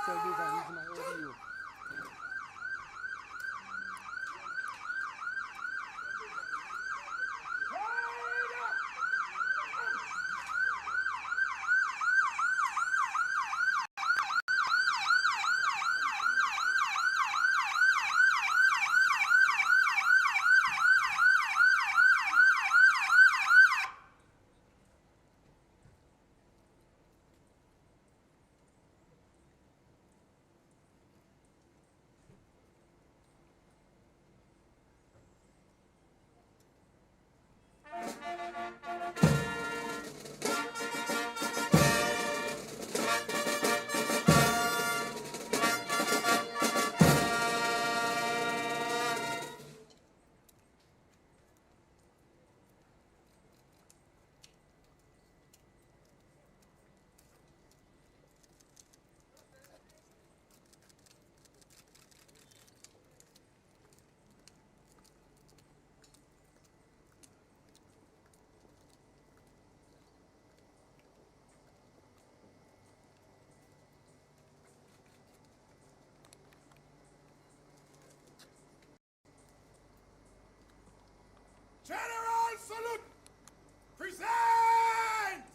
tell this and he's my audio. General salute! Present!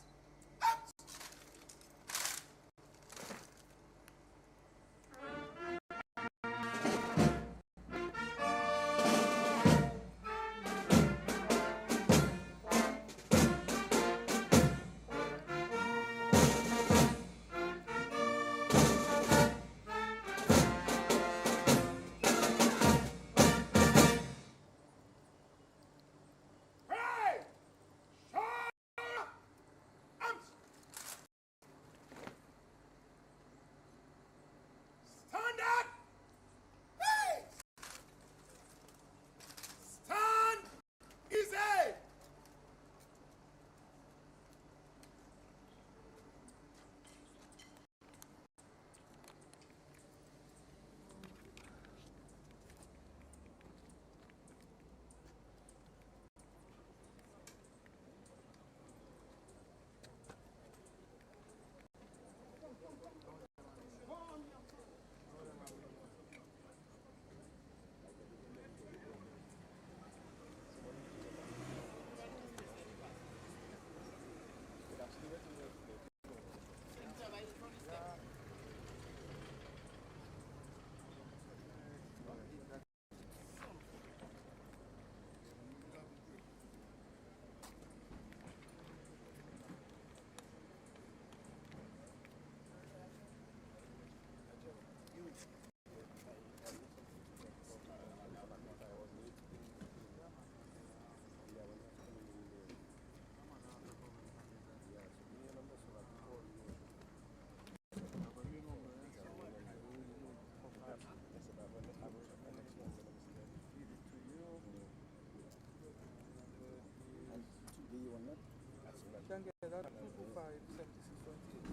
Can get that 225 76 28.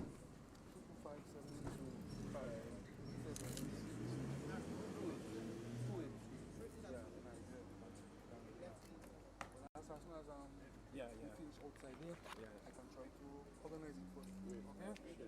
225 72 5 76 Yeah, nice. As soon as we finish outside here, I can try to organize it for you. Okay?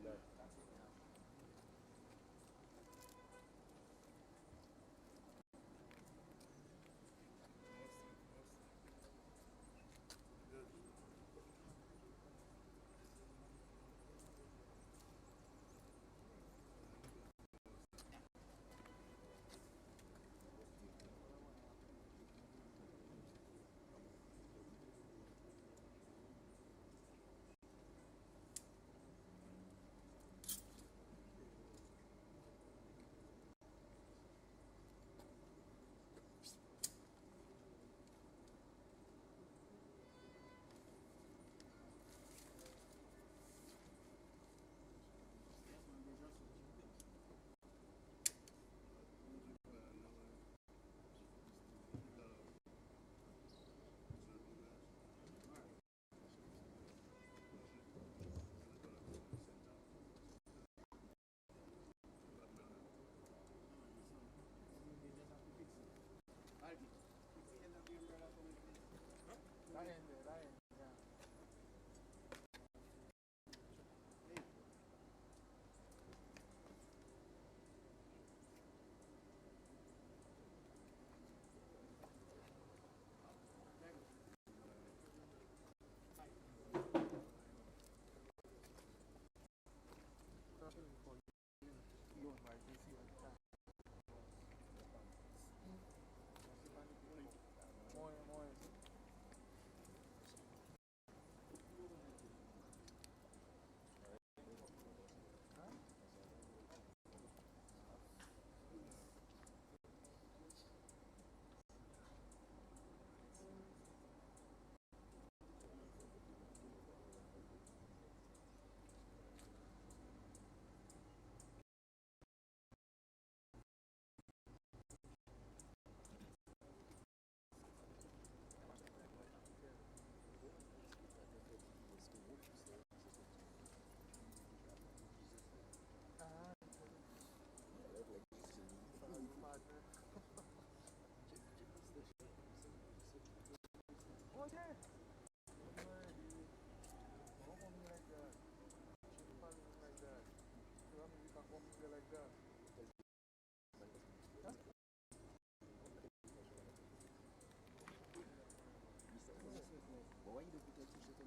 The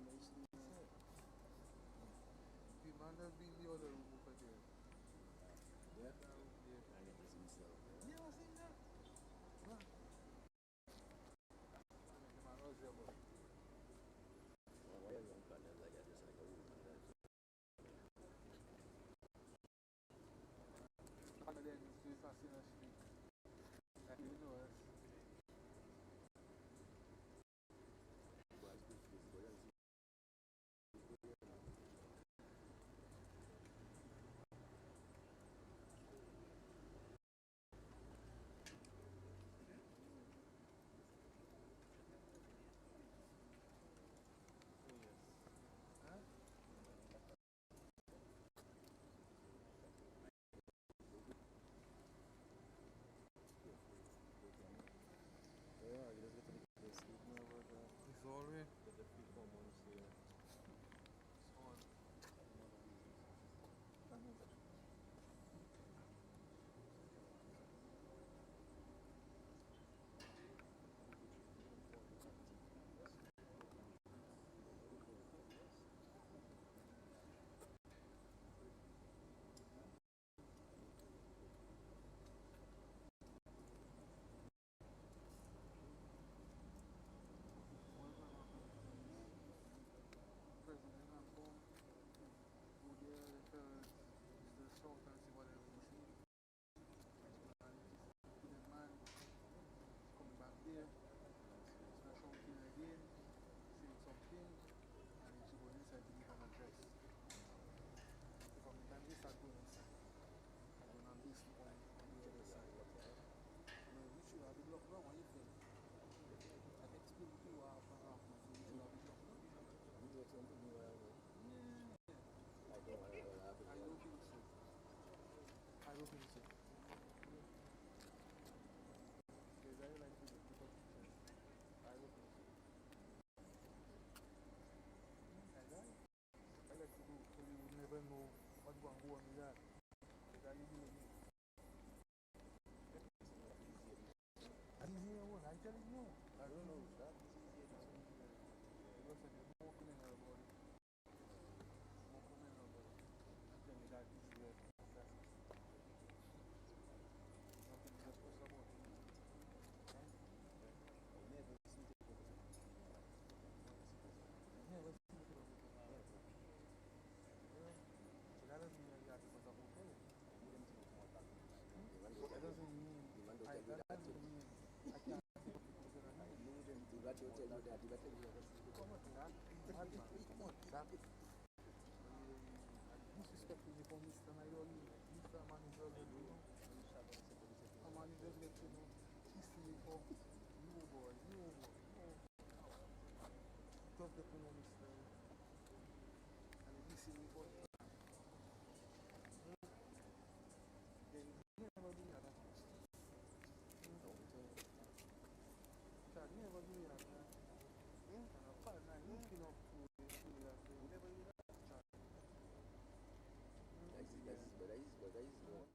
man that be in the other room over there. Yeah? That room there. I get this himself. You ever seen that? Huh? The man was there, but Why are you on panel like that? Just like a room and that. and then you start seeing a street. Like, you know, Why is this going on? huh? Yeah, you just get to the sleep now about It's already the 3 4 months here. on. President at home. Go there, it's the shout and see whatever you see. And to the man, coming back there, so shouting again, saying something, and then she goes inside to give an address. So from the time they start going inside, I'm going to list on the other side. No, we should have it locked down, what you think? I explain to you half and half, so we should have it locked down. You explain to me why I know. Yeah. I don't know what happened. I don't think so. I don't think so. Because I like to put up pictures. I don't think so. I like to do so you would never know what's going to go on with that. Because I usually know. Easier one, I'm telling you. I don't know. That is easier to see. Because there's more criminal about it. More criminal about it. I tell you that easier. That's nothing just push about it. Huh? I never see the photos. Yeah, let's see what it is. Yeah. So that doesn't mean that you have to put up okay. I need them to know more about it. That doesn't mean The man don't I, tell you that that. doesn't mean I can't take up because of I that. know them to that will tell you that. They will tell you that. Come on, that. Bad man. Come on, that. Disrespectful you for Mr. Nairobi. Mr. Man is just let you know. A man is just let you know. Kissing you for you boy, you boy. Oh. Just let you know, Mr. And kissing you for then you never do that. Chad, you never do that. And a partner, you pin up to that. You never do that. Chad. That is better. That is more.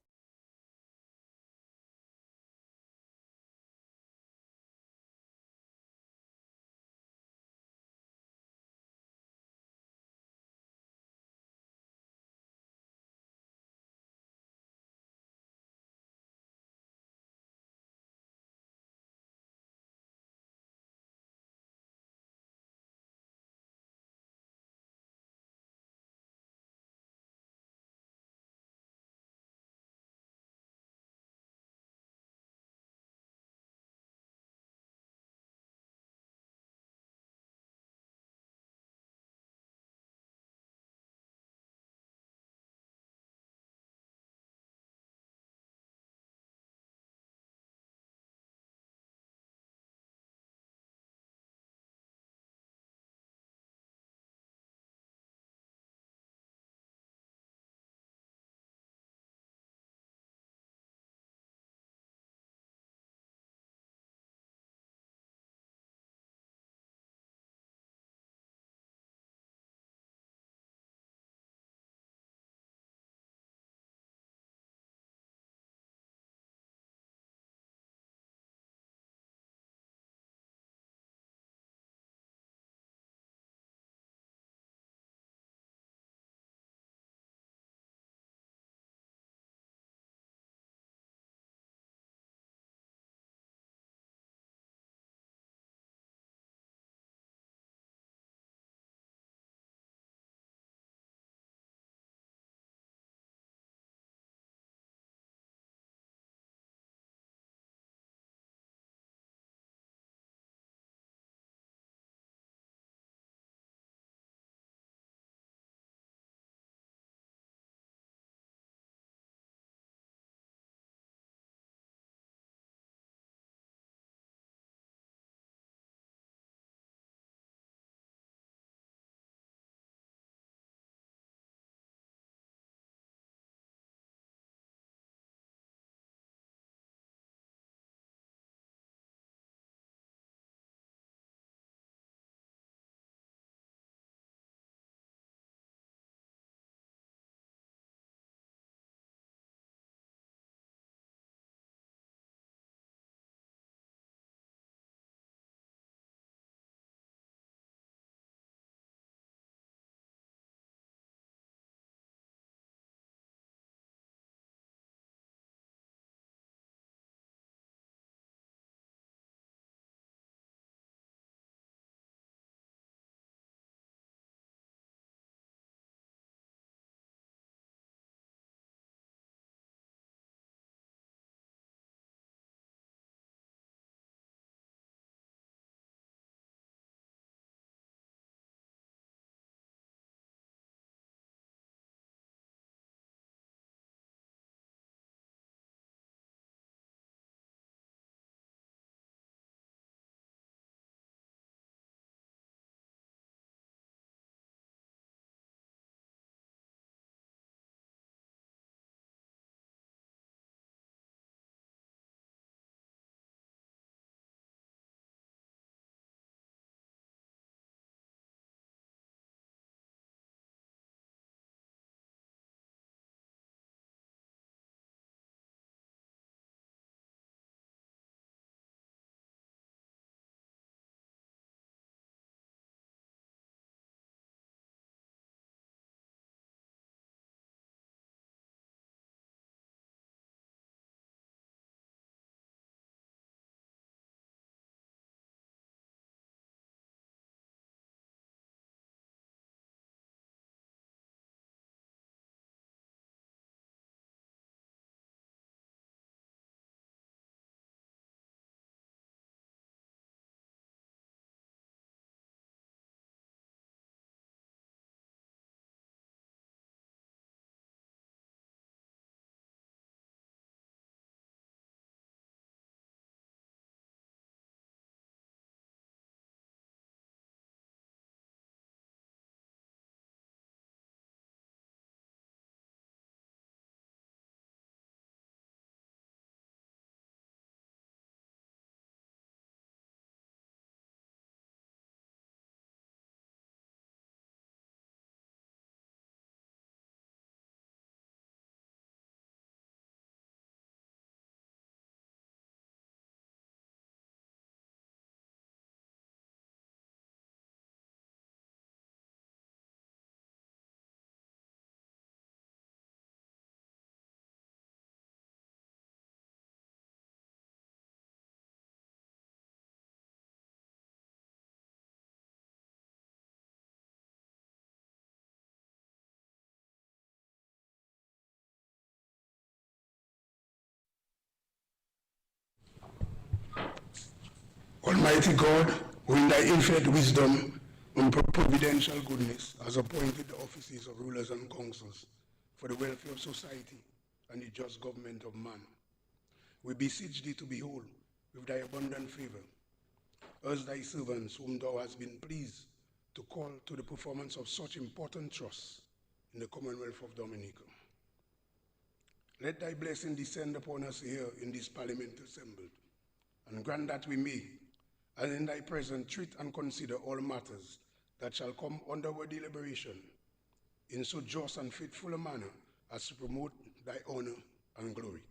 Almighty God, who in thy infinite wisdom and providential goodness has appointed the offices of rulers and councils for the welfare of society and the just government of man, we beseech thee to behold with thy abundant favor us thy servants whom thou hast been pleased to call to the performance of such important trusts in the Commonwealth of Dominica. Let thy blessing descend upon us here in this parliament assembled, and grant that we may, and in thy presence, treat and consider all matters that shall come under our deliberation in so just and faithful a manner as to promote thy honor and glory,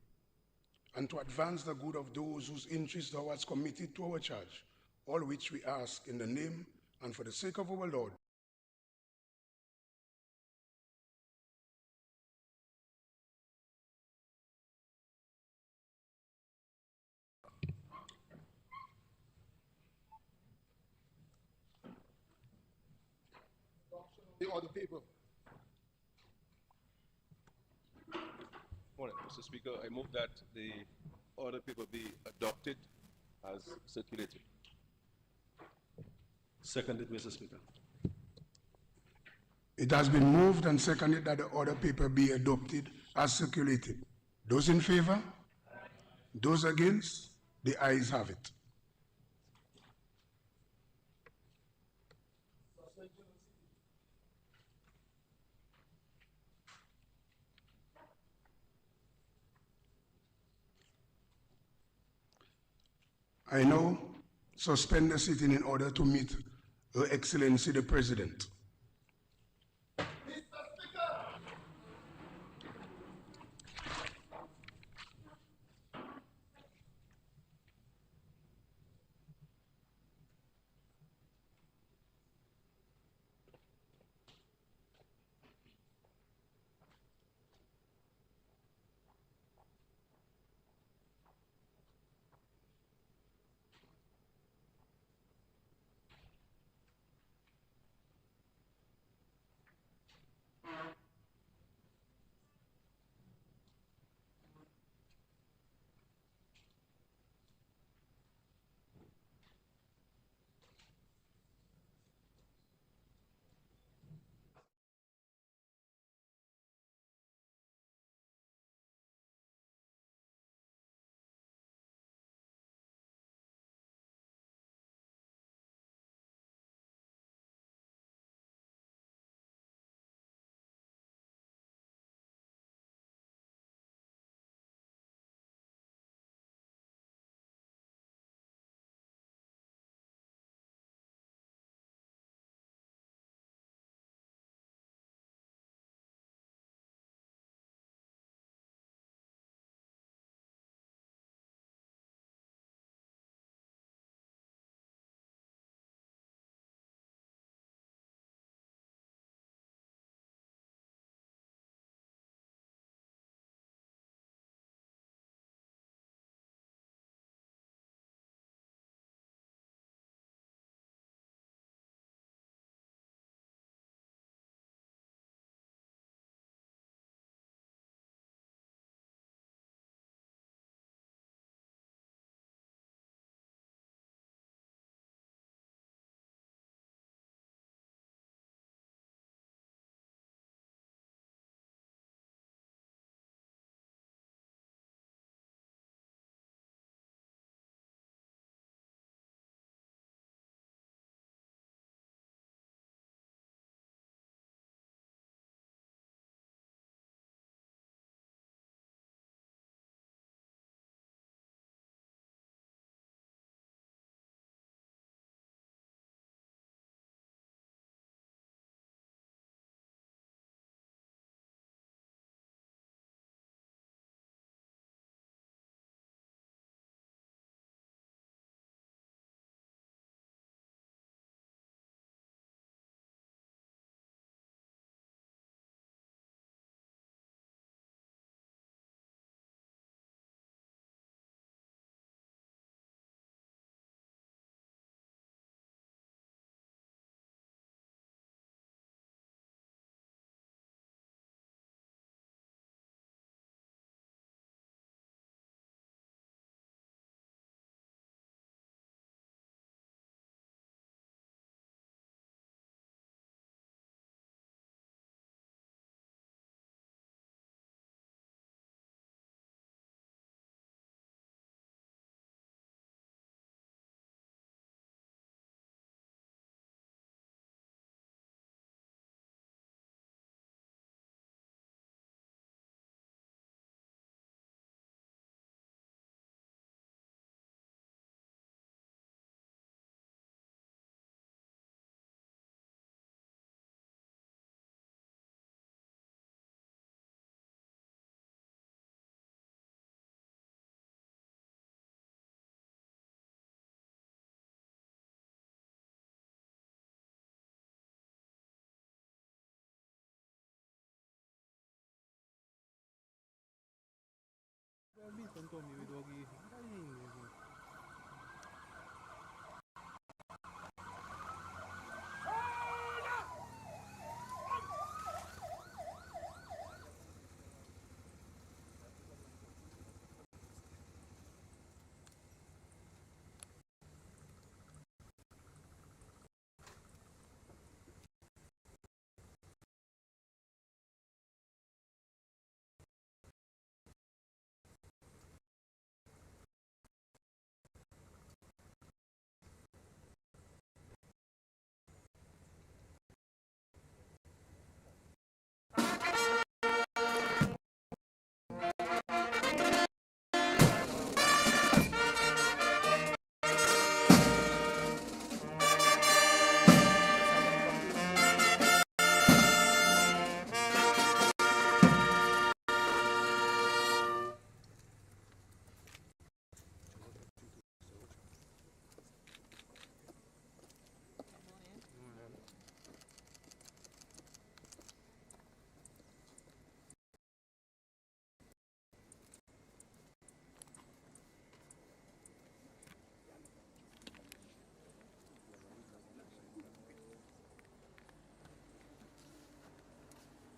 and to advance the good of those whose interests thou hast committed to our charge, all which we ask in the name and for the sake of our Lord. The other people. Morning, Mr. Speaker. I move that the order paper be adopted as circulated. Seconded, Mr. Speaker. It has been moved and seconded that the order paper be adopted as circulated. Those in favor? Those against? The ayes have it. I now suspend the sitting in order to meet Her Excellency the President.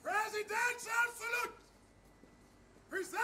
Presidential salute! Present!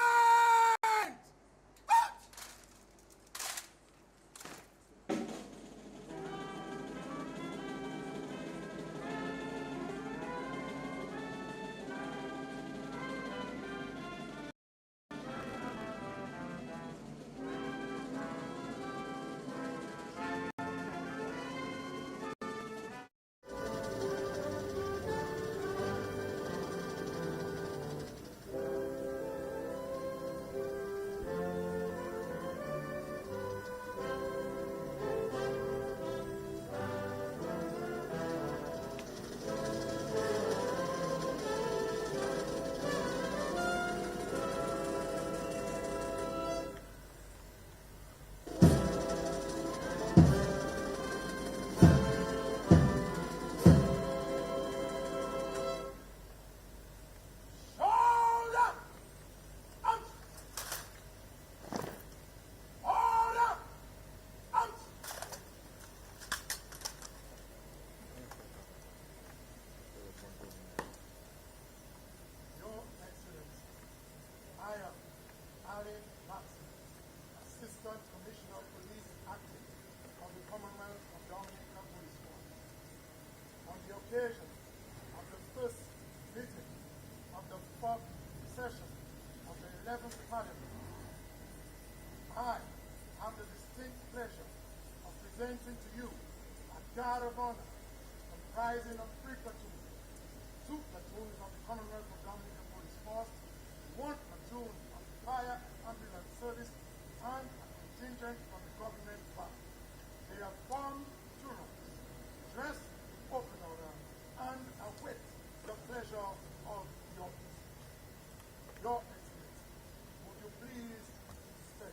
Assistant Commissioner of Police acting of the Commonwealth of Dominica Police Force. On the occasion of the first meeting of the fourth session of the 11th Parliament, I have the distinct pleasure of presenting to you a guard of honor comprising of 3 platoons, 2 platoons of the Commonwealth of Dominica Police Force, 1 platoon of the Fire and Ambulance Service, and a contingent from the government bank. They are formed 2 ranks, dressed in open order, and await the pleasure of the office. Your Excellency, would you please stay?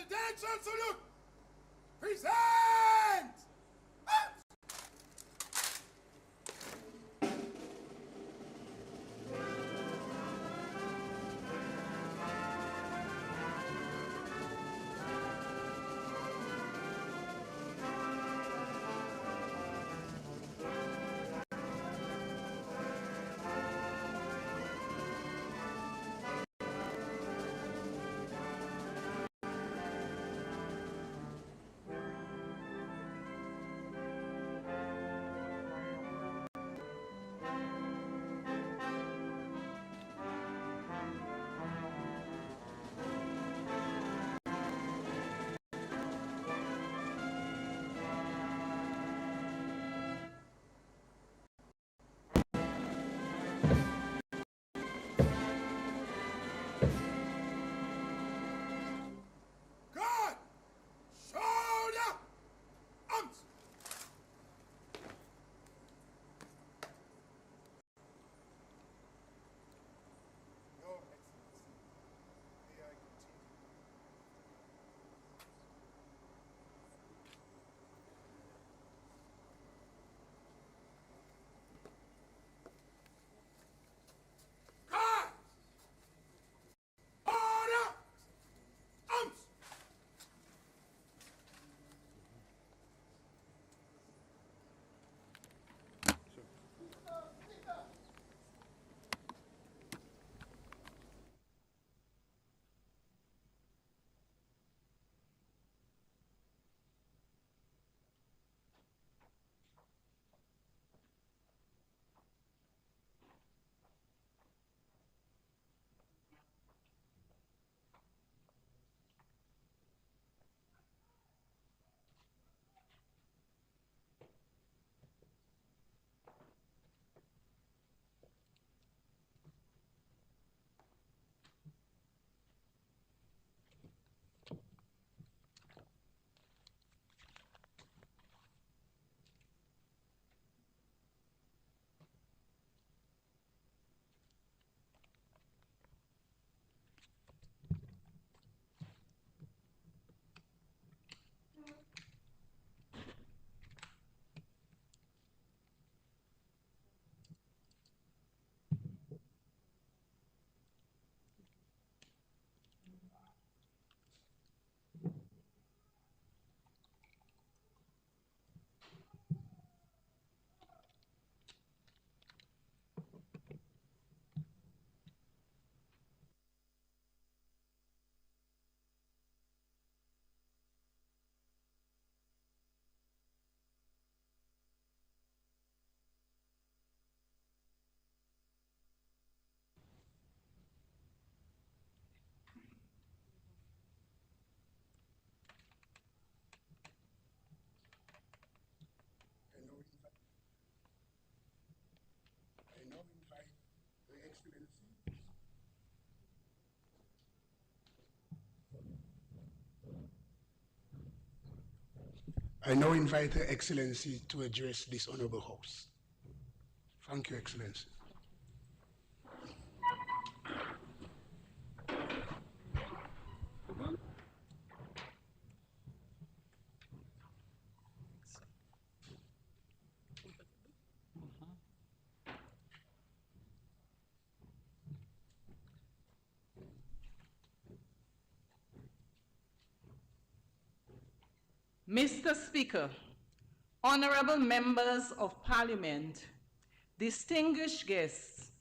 Attention, salute! Present! Guard! Shoulder! Arms! Your Excellency, may I continue? Guard! Order! Arms! I now invite Her Excellency. I now invite Her Excellency to address this honorable House. Thank you, Excellency. Mr. Speaker, honorable members of Parliament, distinguished guests,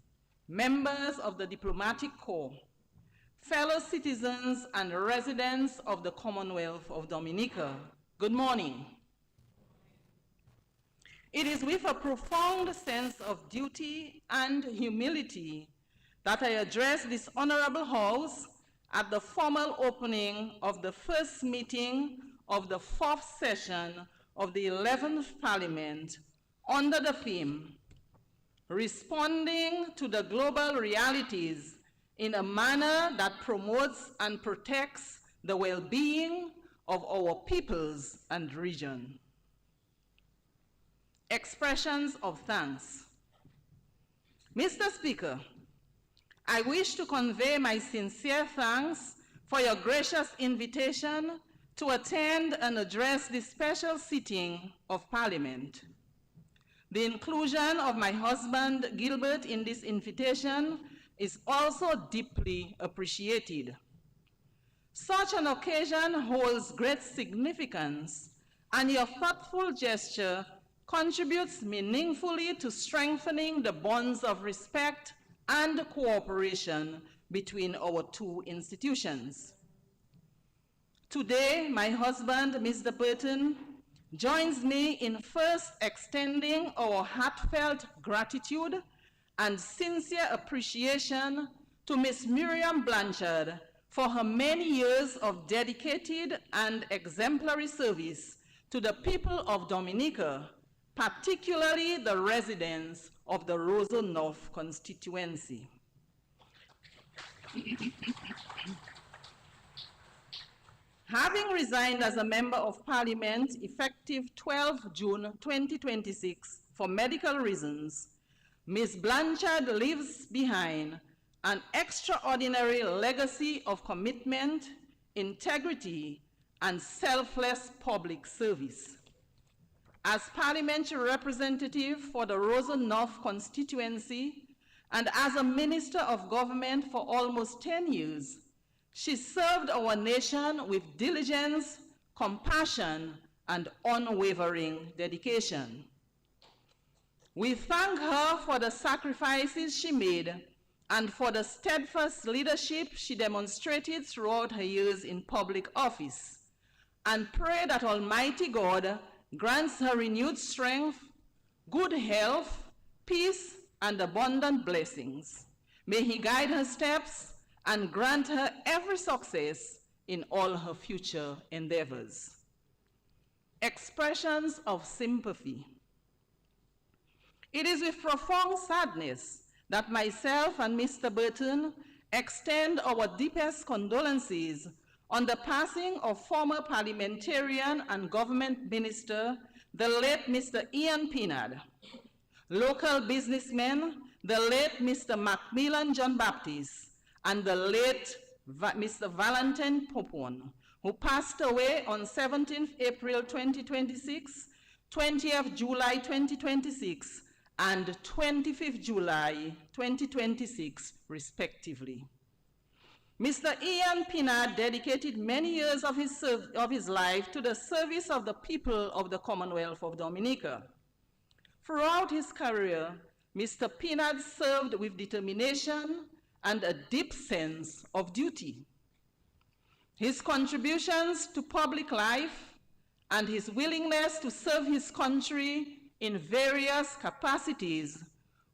members of the Diplomatic Corps, fellow citizens and residents of the Commonwealth of Dominica, good morning. It is with a profound sense of duty and humility that I address this honorable House at the formal opening of the first meeting of the fourth session of the 11th Parliament under the theme, Responding to the Global Realities in a Manner that Promotes and Protects the Well-Being of Our Peoples and Region. Expressions of thanks. Mr. Speaker, I wish to convey my sincere thanks for your gracious invitation to attend and address this special sitting of Parliament. The inclusion of my husband, Gilbert, in this invitation is also deeply appreciated. Such an occasion holds great significance, and your thoughtful gesture contributes meaningfully to strengthening the bonds of respect and cooperation between our two institutions. Today, my husband, Mr. Burton, joins me in first extending our heartfelt gratitude and sincere appreciation to Ms. Miriam Blanchard for her many years of dedicated and exemplary service to the people of Dominica, particularly the residents of the Roseau North constituency. Having resigned as a Member of Parliament effective 12 June 2026 for medical reasons, Ms. Blanchard leaves behind an extraordinary legacy of commitment, integrity, and selfless public service. As parliamentary representative for the Roseau North constituency and as a Minister of Government for almost 10 years, she served our nation with diligence, compassion, and unwavering dedication. We thank her for the sacrifices she made and for the steadfast leadership she demonstrated throughout her years in public office, and pray that Almighty God grants her renewed strength, good health, peace, and abundant blessings. May He guide her steps and grant her every success in all her future endeavors. Expressions of sympathy. It is with profound sadness that myself and Mr. Burton extend our deepest condolences on the passing of former parliamentarian and government minister, the late Mr. Ian Pinard, local businessman, the late Mr. Macmillan John Baptist, and the late Mr. Valentin Popon, who passed away on 17th April 2026, 20th July 2026, and 25th July 2026, respectively. Mr. Ian Pinard dedicated many years of his life to the service of the people of the Commonwealth of Dominica. Throughout his career, Mr. Pinard served with determination and a deep sense of duty. His contributions to public life and his willingness to serve his country in various capacities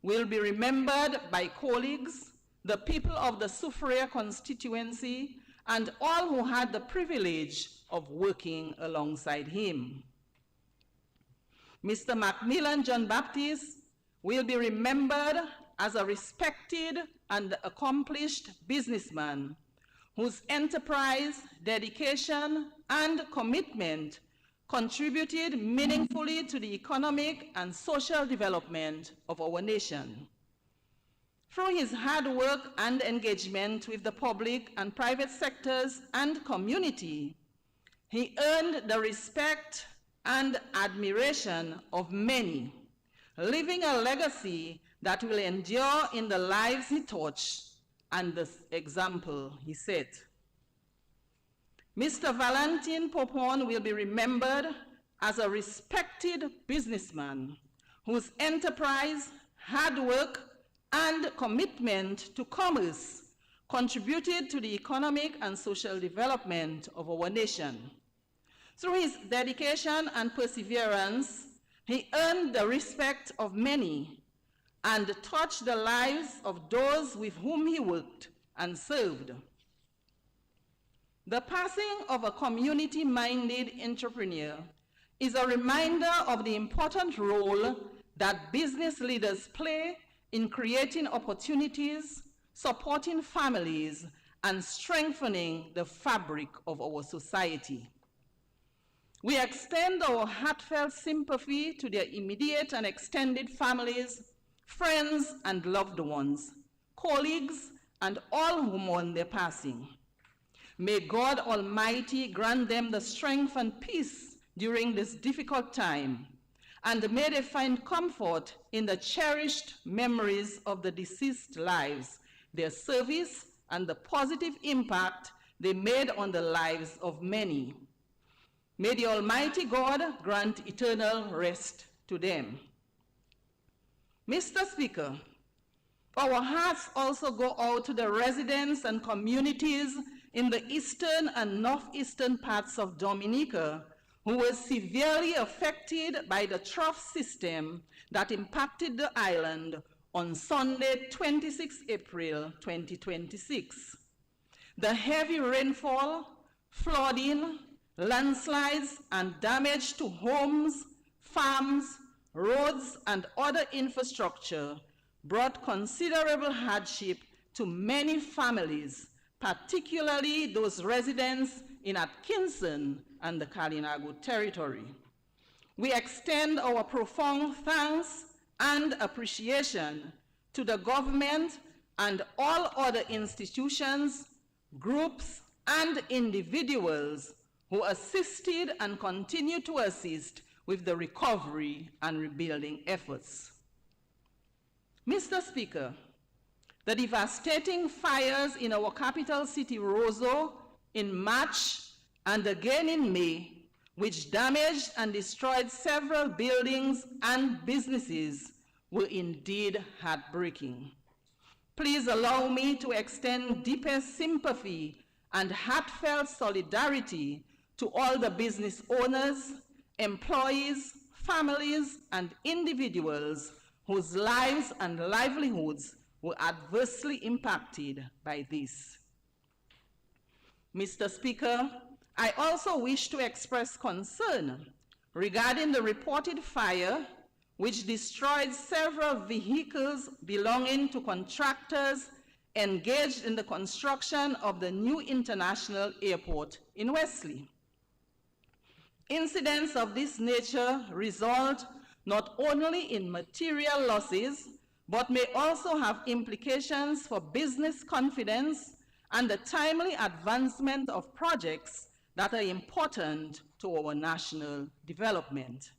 will be remembered by colleagues, the people of the Soufriere constituency, and all who had the privilege of working alongside him. Mr. Macmillan John Baptist will be remembered as a respected and accomplished businessman whose enterprise, dedication, and commitment contributed meaningfully to the economic and social development of our nation. Through his hard work and engagement with the public and private sectors and community, he earned the respect and admiration of many, leaving a legacy that will endure in the lives he touched and the example he set. Mr. Valentin Popon will be remembered as a respected businessman whose enterprise, hard work, and commitment to commerce contributed to the economic and social development of our nation. Through his dedication and perseverance, he earned the respect of many and touched the lives of those with whom he worked and served. The passing of a community-minded entrepreneur is a reminder of the important role that business leaders play in creating opportunities, supporting families, and strengthening the fabric of our society. We extend our heartfelt sympathy to their immediate and extended families, friends and loved ones, colleagues, and all who mourn their passing. May God Almighty grant them the strength and peace during this difficult time, and may they find comfort in the cherished memories of the deceased lives, their service, and the positive impact they made on the lives of many. May the Almighty God grant eternal rest to them. Mr. Speaker, our hearts also go out to the residents and communities in the eastern and northeastern parts of Dominica who were severely affected by the trough system that impacted the island on Sunday, 26 April 2026. The heavy rainfall, flooding, landslides, and damage to homes, farms, roads, and other infrastructure brought considerable hardship to many families, particularly those residents in Atkinson and the Kalinago territory. We extend our profound thanks and appreciation to the government and all other institutions, groups, and individuals who assisted and continue to assist with the recovery and rebuilding efforts. Mr. Speaker, the devastating fires in our capital city, Roseau, in March and again in May, which damaged and destroyed several buildings and businesses, were indeed heartbreaking. Please allow me to extend deepest sympathy and heartfelt solidarity to all the business owners, employees, families, and individuals whose lives and livelihoods were adversely impacted by this. Mr. Speaker, I also wish to express concern regarding the reported fire which destroyed several vehicles belonging to contractors engaged in the construction of the new international airport in Wesley. Incidents of this nature result not only in material losses, but may also have implications for business confidence and the timely advancement of projects that are important to our national development.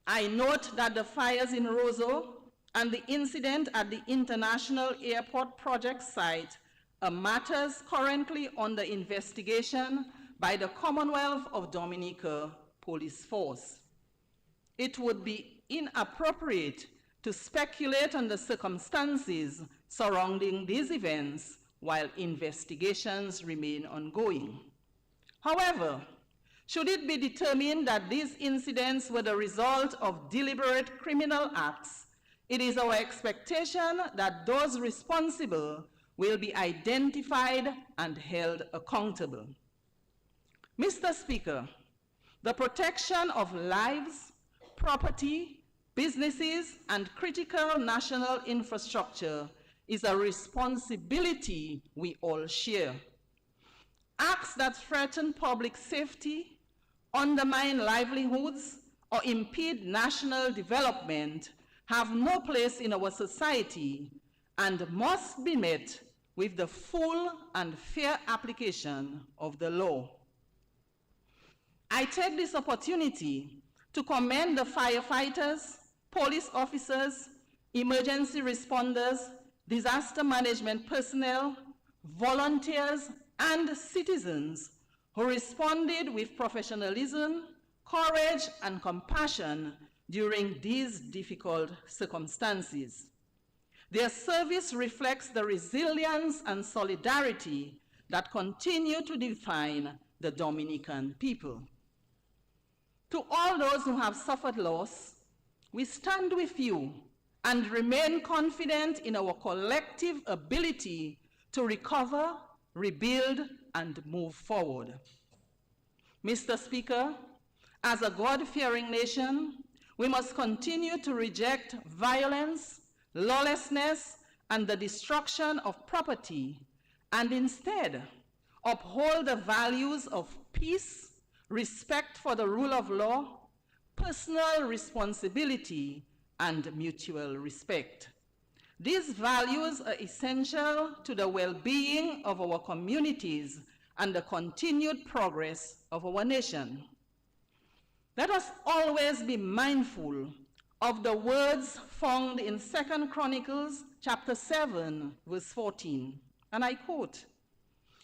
I note that the fires in Roseau and the incident at the International Airport project site are matters currently under investigation by the Commonwealth of Dominica Police Force. It would be inappropriate to speculate on the circumstances surrounding these events while investigations remain ongoing. However, should it be determined that these incidents were the result of deliberate criminal acts, it is our expectation that those responsible will be identified and held accountable. Mr. Speaker, the protection of lives, property, businesses, and critical national infrastructure is a responsibility we all share. Acts that threaten public safety, undermine livelihoods, or impede national development have no place in our society and must be met with the full and fair application of the law. I take this opportunity to commend the firefighters, police officers, emergency responders, disaster management personnel, volunteers, and citizens who responded with professionalism, courage, and compassion during these difficult circumstances. Their service reflects the resilience and solidarity that continue to define the Dominican people. To all those who have suffered loss, we stand with you and remain confident in our collective ability to recover, rebuild, and move forward. Mr. Speaker, as a God-fearing nation, we must continue to reject violence, lawlessness, and the destruction of property, and instead uphold the values of peace, respect for the rule of law, personal responsibility, and mutual respect. These values are essential to the well-being of our communities and the continued progress of our nation. Let us always be mindful of the words found in 2 Chronicles chapter 7, verse 14, and I quote,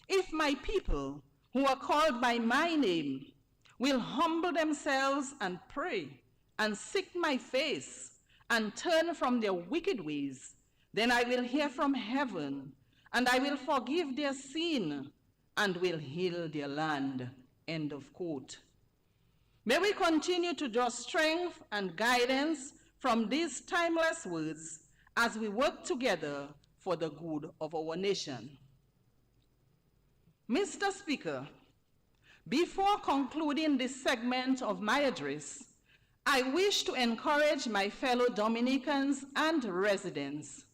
"If my people who are called by my name will humble themselves and pray and seek my face and turn from their wicked ways, then I will hear from heaven and I will forgive their sin and will heal their land." End of quote. May we continue to draw strength and guidance from these timeless words as we work together for the good of our nation. Mr. Speaker, before concluding this segment of my address, I wish to encourage my fellow Dominicans and residents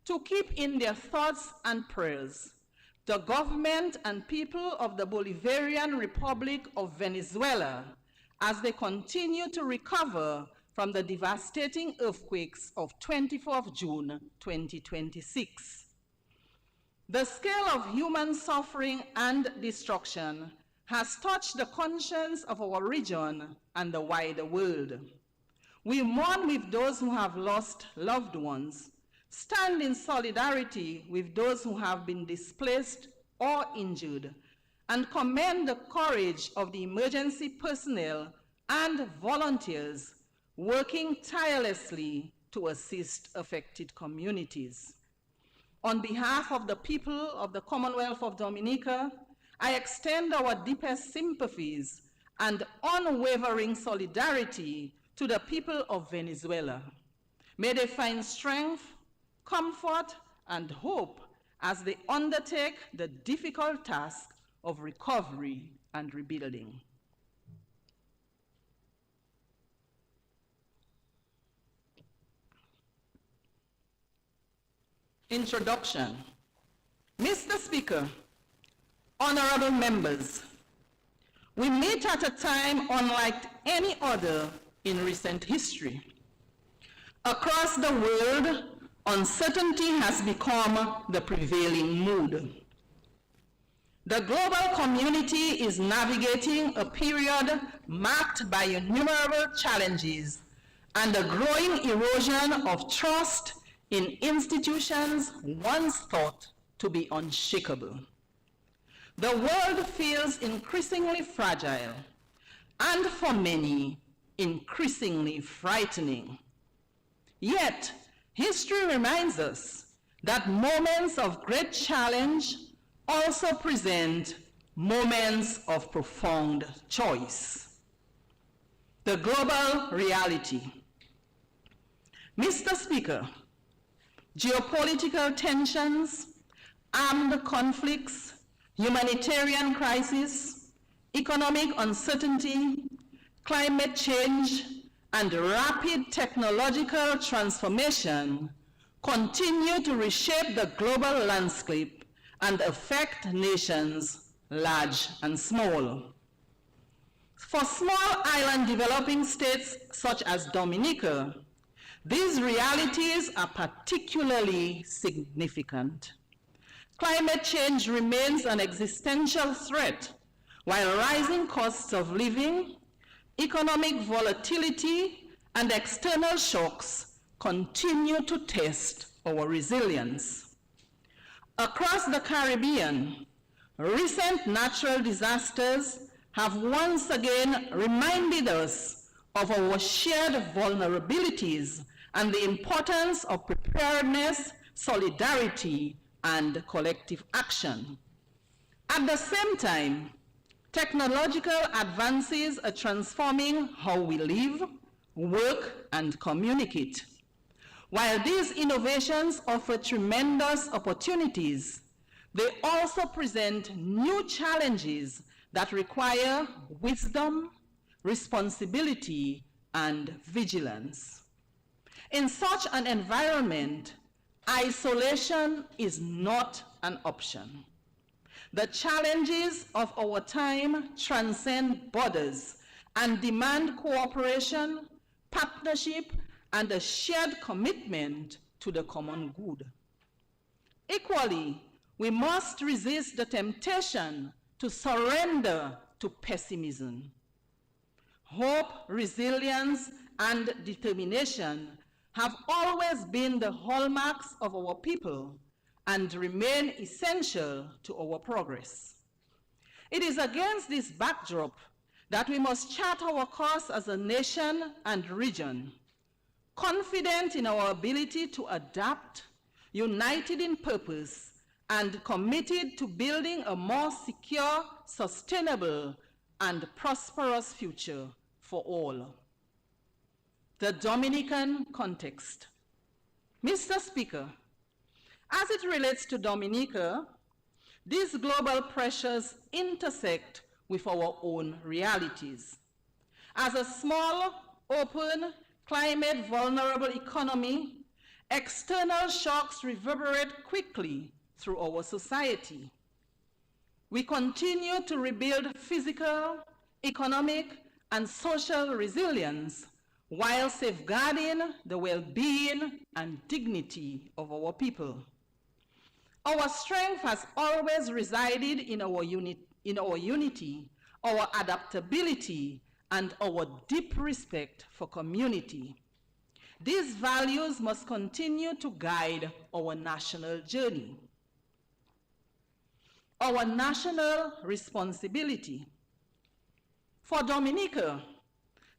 to keep in their thoughts and prayers the government and people of the Bolivarian Republic of Venezuela as they continue to recover from the devastating earthquakes of 24th June 2026. The scale of human suffering and destruction has touched the conscience of our region and the wider world. We mourn with those who have lost loved ones, stand in solidarity with those who have been displaced or injured, and commend the courage of the emergency personnel and volunteers working tirelessly to assist affected communities. On behalf of the people of the Commonwealth of Dominica, I extend our deepest sympathies and unwavering solidarity to the people of Venezuela. May they find strength, comfort, and hope as they undertake the difficult task of recovery and rebuilding. Introduction. Mr. Speaker, honorable members, we meet at a time unlike any other in recent history. Across the world, uncertainty has become the prevailing mood. The global community is navigating a period marked by innumerable challenges and a growing erosion of trust in institutions once thought to be unshakable. The world feels increasingly fragile and, for many, increasingly frightening. Yet, history reminds us that moments of great challenge also present moments of profound choice. The global reality. Mr. Speaker, geopolitical tensions, armed conflicts, humanitarian crisis, economic uncertainty, climate change, and rapid technological transformation continue to reshape the global landscape and affect nations large and small. For small island developing states such as Dominica, these realities are particularly significant. Climate change remains an existential threat, while rising costs of living, economic volatility, and external shocks continue to test our resilience. Across the Caribbean, recent natural disasters have once again reminded us of our shared vulnerabilities and the importance of preparedness, solidarity, and collective action. At the same time, technological advances are transforming how we live, work, and communicate. While these innovations offer tremendous opportunities, they also present new challenges that require wisdom, responsibility, and vigilance. In such an environment, isolation is not an option. The challenges of our time transcend borders and demand cooperation, partnership, and a shared commitment to the common good. Equally, we must resist the temptation to surrender to pessimism. Hope, resilience, and determination have always been the hallmarks of our people and remain essential to our progress. It is against this backdrop that we must chart our course as a nation and region, confident in our ability to adapt, united in purpose, and committed to building a more secure, sustainable, and prosperous future for all. The Dominican context. Mr. Speaker, as it relates to Dominica, these global pressures intersect with our own realities. As a small, open, climate-vulnerable economy, external shocks reverberate quickly through our society. We continue to rebuild physical, economic, and social resilience while safeguarding the well-being and dignity of our people. Our strength has always resided in our unity, our adaptability, and our deep respect for community. These values must continue to guide our national journey. Our national responsibility. For Dominica,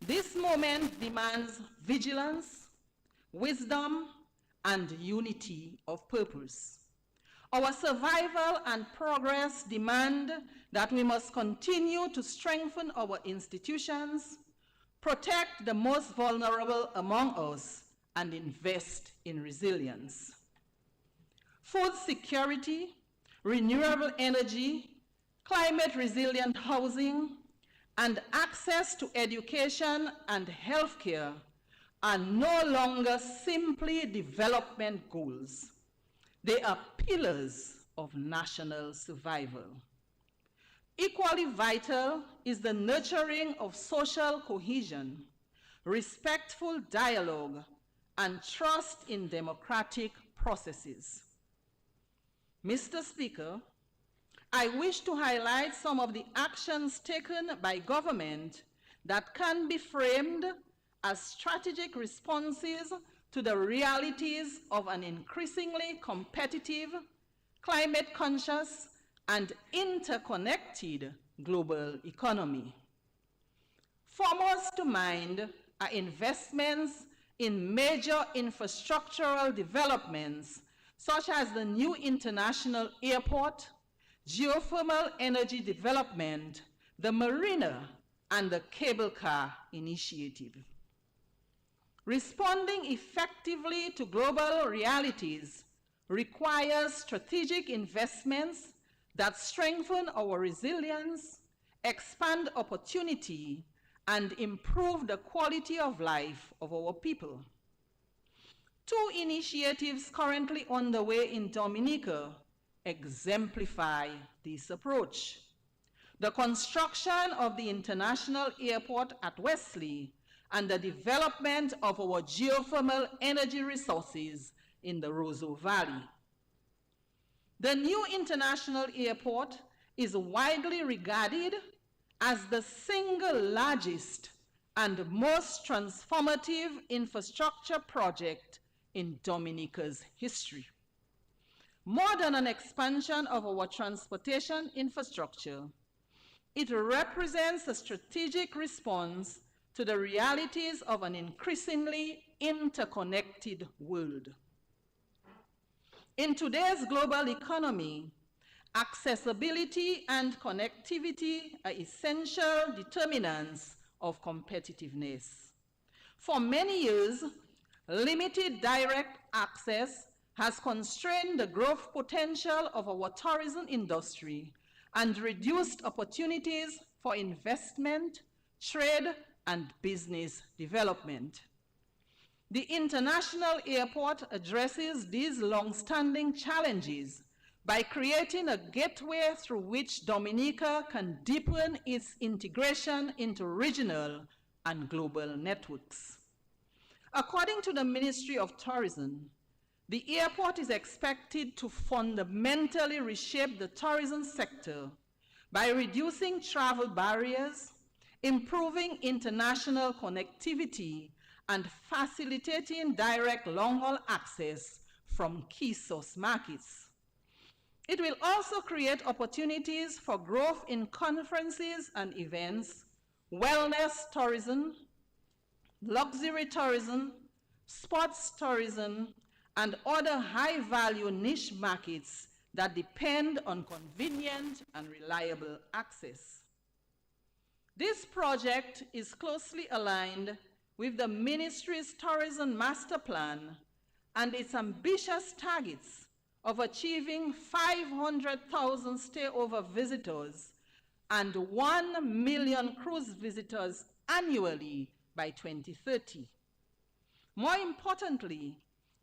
this moment demands vigilance, wisdom, and unity of purpose. Our survival and progress demand that we must continue to strengthen our institutions, protect the most vulnerable among us, and invest in resilience. Food security, renewable energy, climate-resilient housing, and access to education and healthcare are no longer simply development goals. They are pillars of national survival. Equally vital is the nurturing of social cohesion, respectful dialogue, and trust in democratic processes. Mr. Speaker, I wish to highlight some of the actions taken by government that can be framed as strategic responses to the realities of an increasingly competitive, climate-conscious, and interconnected global economy. Foremost to mind are investments in major infrastructural developments, such as the new international airport, geothermal energy development, the marina, and the cable car initiative. Responding effectively to global realities requires strategic investments that strengthen our resilience, expand opportunity, and improve the quality of life of our people. Two initiatives currently underway in Dominica exemplify this approach. The construction of the international airport at Wesley and the development of our geothermal energy resources in the Roseau Valley. The new international airport is widely regarded as the single largest and most transformative infrastructure project in Dominica's history. More than an expansion of our transportation infrastructure, it represents a strategic response to the realities of an increasingly interconnected world. In today's global economy, accessibility and connectivity are essential determinants of competitiveness. For many years, limited direct access has constrained the growth potential of our tourism industry and reduced opportunities for investment, trade, and business development. The international airport addresses these long-standing challenges by creating a gateway through which Dominica can deepen its integration into regional and global networks. According to the Ministry of Tourism, The airport is expected to fundamentally reshape the tourism sector by reducing travel barriers, improving international connectivity, and facilitating direct long-haul access from key source markets. It will also create opportunities for growth in conferences and events, wellness tourism, luxury tourism, sports tourism, and other high-value niche markets that depend on convenient and reliable access. This project is closely aligned with the Ministry's Tourism Master Plan and its ambitious targets of achieving 500,000 stayover visitors and 1 million cruise visitors annually by 2030. More importantly,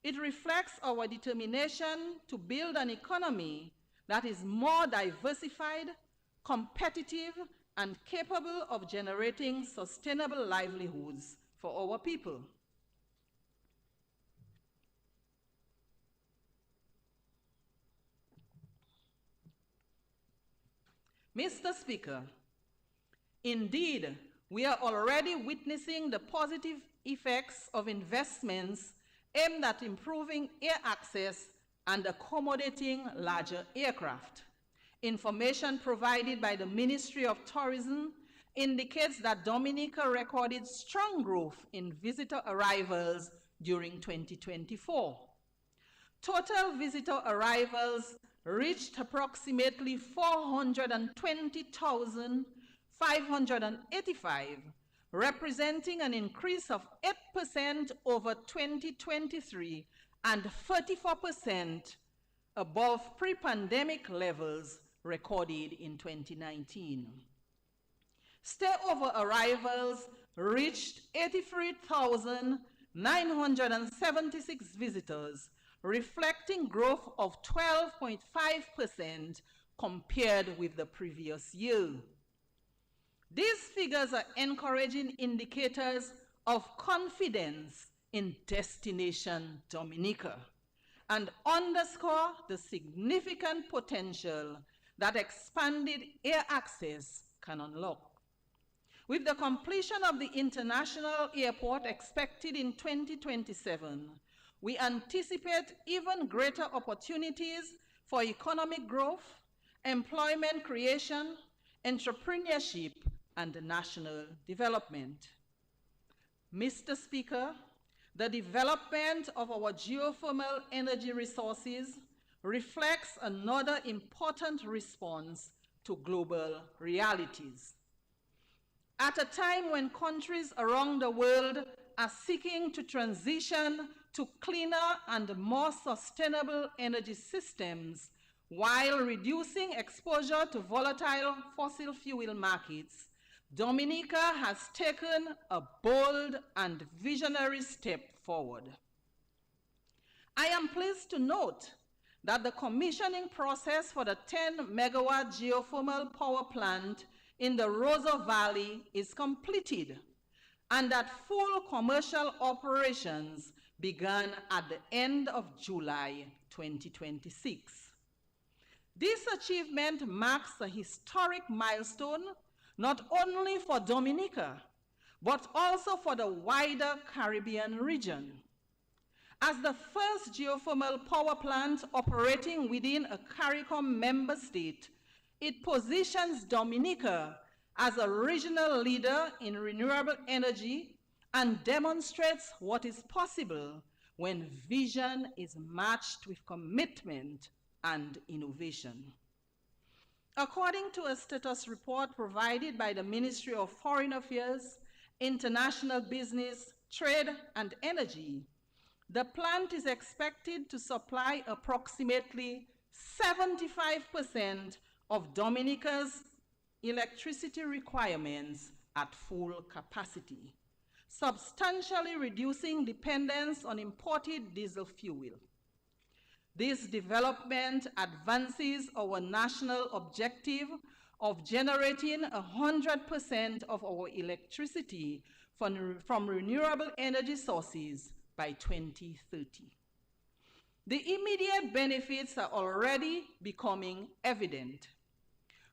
it reflects our determination to build an economy that is more diversified, competitive, and capable of generating sustainable livelihoods for our people. Mr. Speaker, indeed, we are already witnessing the positive effects of investments aimed at improving air access and accommodating larger aircraft. Information provided by the Ministry of Tourism indicates that Dominica recorded strong growth in visitor arrivals during 2024. Total visitor arrivals reached approximately 420,585, representing an increase of 8% over 2023 and 34% above pre-pandemic levels recorded in 2019. Stayover arrivals reached 83,976 visitors, reflecting growth of 12.5% compared with the previous year. These figures are encouraging indicators of confidence in destination Dominica and underscore the significant potential that expanded air access can unlock. With the completion of the international airport expected in 2027, we anticipate even greater opportunities for economic growth, employment creation, entrepreneurship, and national development. Mr. Speaker, the development of our geothermal energy resources reflects another important response to global realities. At a time when countries around the world are seeking to transition to cleaner and more sustainable energy systems while reducing exposure to volatile fossil fuel markets, Dominica has taken a bold and visionary step forward. I am pleased to note that the commissioning process for the 10-megawatt geothermal power plant in the Rosa Valley is completed and that full commercial operations began at the end of July 2026. This achievement marks a historic milestone not only for Dominica, but also for the wider Caribbean region. As the first geothermal power plant operating within a CARICOM member state, it positions Dominica as a regional leader in renewable energy and demonstrates what is possible when vision is matched with commitment and innovation. According to a status report provided by the Ministry of Foreign Affairs, International Business, Trade, and Energy, the plant is expected to supply approximately 75% of Dominica's electricity requirements at full capacity, substantially reducing dependence on imported diesel fuel. This development advances our national objective of generating 100% of our electricity from renewable energy sources by 2030. The immediate benefits are already becoming evident.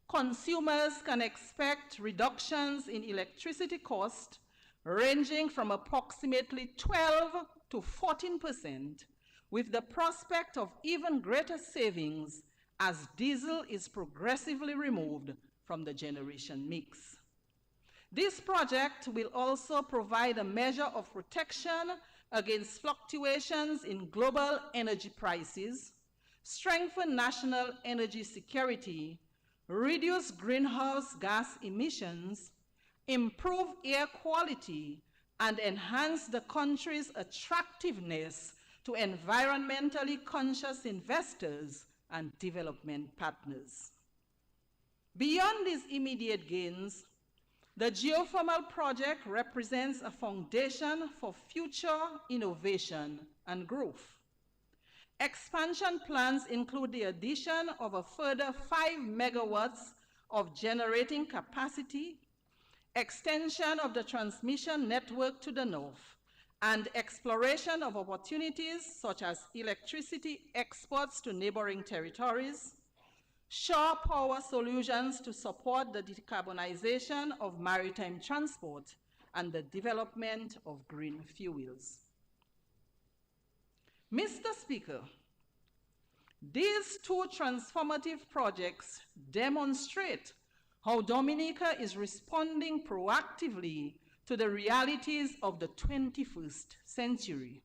Consumers can expect reductions in electricity cost ranging from approximately 12 to 14%, with the prospect of even greater savings as diesel is progressively removed from the generation mix. This project will also provide a measure of protection against fluctuations in global energy prices, strengthen national energy security, reduce greenhouse gas emissions, improve air quality, and enhance the country's attractiveness to environmentally conscious investors and development partners. Beyond these immediate gains, the geothermal project represents a foundation for future innovation and growth. Expansion plans include the addition of a further 5 megawatts of generating capacity, extension of the transmission network to the north, and exploration of opportunities such as electricity exports to neighboring territories, shore power solutions to support the decarbonization of maritime transport, and the development of green fuels. Mr. Speaker, these two transformative projects demonstrate how Dominica is responding proactively to the realities of the 21st century.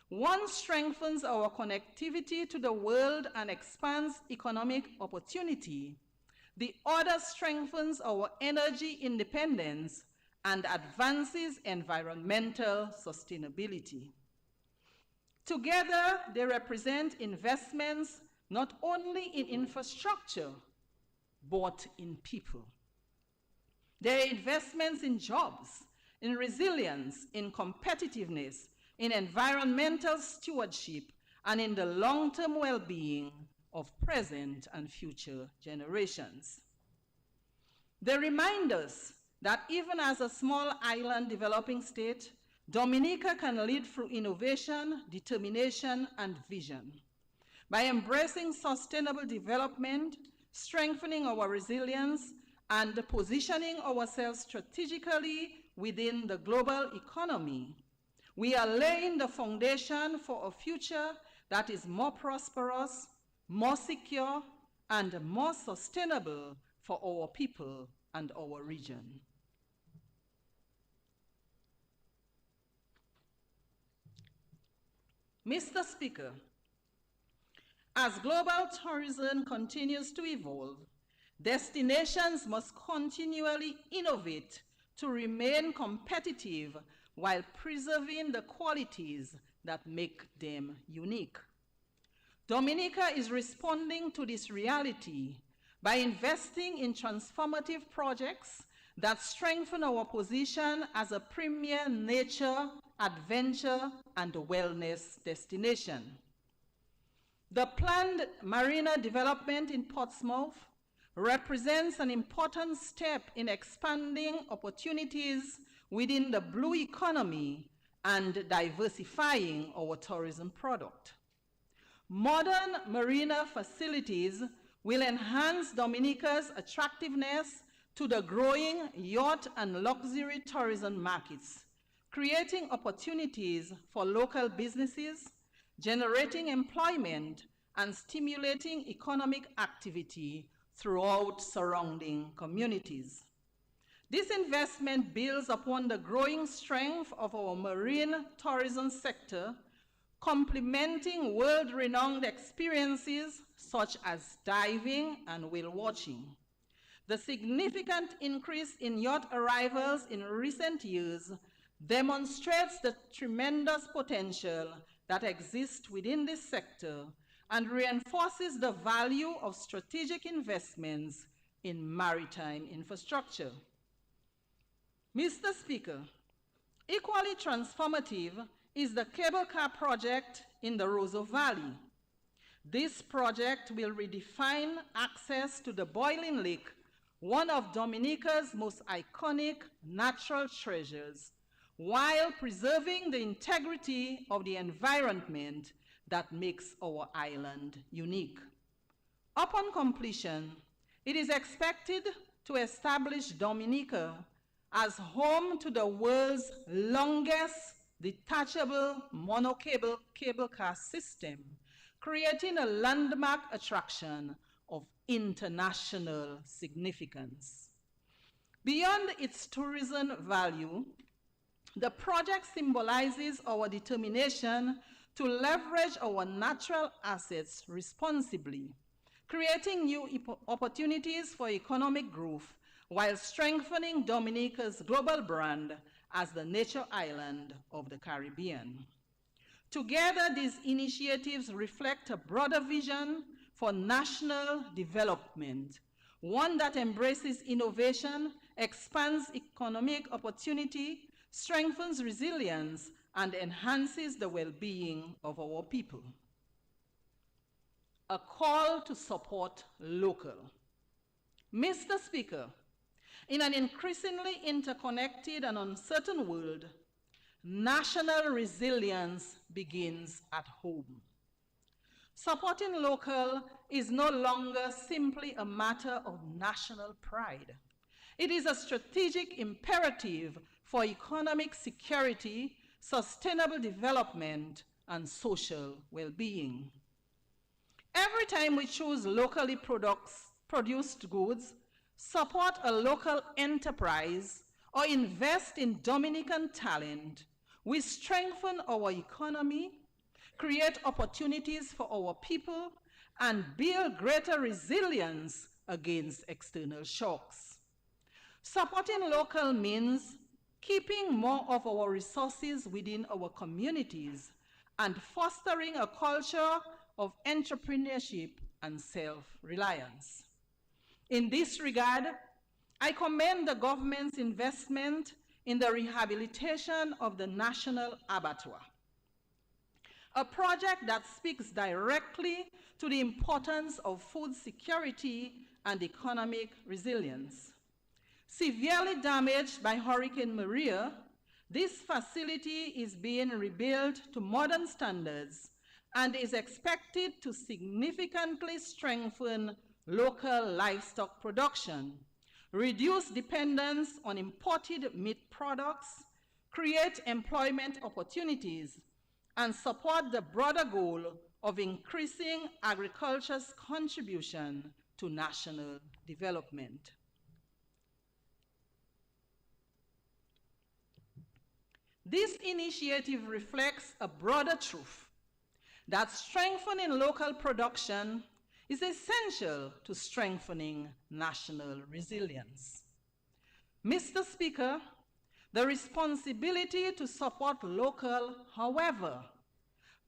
One strengthens our connectivity to the world and expands economic opportunity. The other strengthens our energy independence and advances environmental sustainability. Together, they represent investments not only in infrastructure, but in people. They are investments in jobs, in resilience, in competitiveness, in environmental stewardship, and in the long-term well-being of present and future generations. They remind us that even as a small island developing state, Dominica can lead through innovation, determination, and vision. By embracing sustainable development, strengthening our resilience, and positioning ourselves strategically within the global economy, we are laying the foundation for a future that is more prosperous, more secure, and more sustainable for our people and our region. Mr. Speaker, as global tourism continues to evolve, destinations must continually innovate to remain competitive while preserving the qualities that make them unique. Dominica is responding to this reality by investing in transformative projects that strengthen our position as a premier nature, adventure, and wellness destination. The planned marina development in Portsmouth represents an important step in expanding opportunities within the blue economy and diversifying our tourism product. Modern marina facilities will enhance Dominica's attractiveness to the growing yacht and luxury tourism markets, creating opportunities for local businesses, generating employment, and stimulating economic activity throughout surrounding communities. This investment builds upon the growing strength of our marine tourism sector, complementing world-renowned experiences such as diving and whale watching. The significant increase in yacht arrivals in recent years demonstrates the tremendous potential that exists within this sector and reinforces the value of strategic investments in maritime infrastructure. Mr. Speaker, equally transformative is the cable car project in the Roseau Valley. This project will redefine access to the Boiling Lake, one of Dominica's most iconic natural treasures, while preserving the integrity of the environment that makes our island unique. Upon completion, it is expected to establish Dominica as home to the world's longest detachable cable car system, creating a landmark attraction of international significance. Beyond its tourism value, the project symbolizes our determination to leverage our natural assets responsibly, creating new opportunities for economic growth while strengthening Dominica's global brand as the nature island of the Caribbean. Together, these initiatives reflect a broader vision for national development, one that embraces innovation, expands economic opportunity, strengthens resilience, and enhances the well-being of our people. A call to support local. Mr. Speaker, in an increasingly interconnected and uncertain world, national resilience begins at home. Supporting local is no longer simply a matter of national pride. It is a strategic imperative for economic security, sustainable development, and social well-being. Every time we choose locally produced goods, support a local enterprise, or invest in Dominican talent, we strengthen our economy, create opportunities for our people, and build greater resilience against external shocks. Supporting local means keeping more of our resources within our communities and fostering a culture of entrepreneurship and self-reliance. In this regard, I commend the government's investment in the rehabilitation of the National Abattoir, a project that speaks directly to the importance of food security and economic resilience. Severely damaged by Hurricane Maria, this facility is being rebuilt to modern standards and is expected to significantly strengthen local livestock production, reduce dependence on imported meat products, create employment opportunities, and support the broader goal of increasing agriculture's contribution to national development. This initiative reflects a broader truth that strengthening local production is essential to strengthening national resilience. Mr. Speaker, the responsibility to support local, however,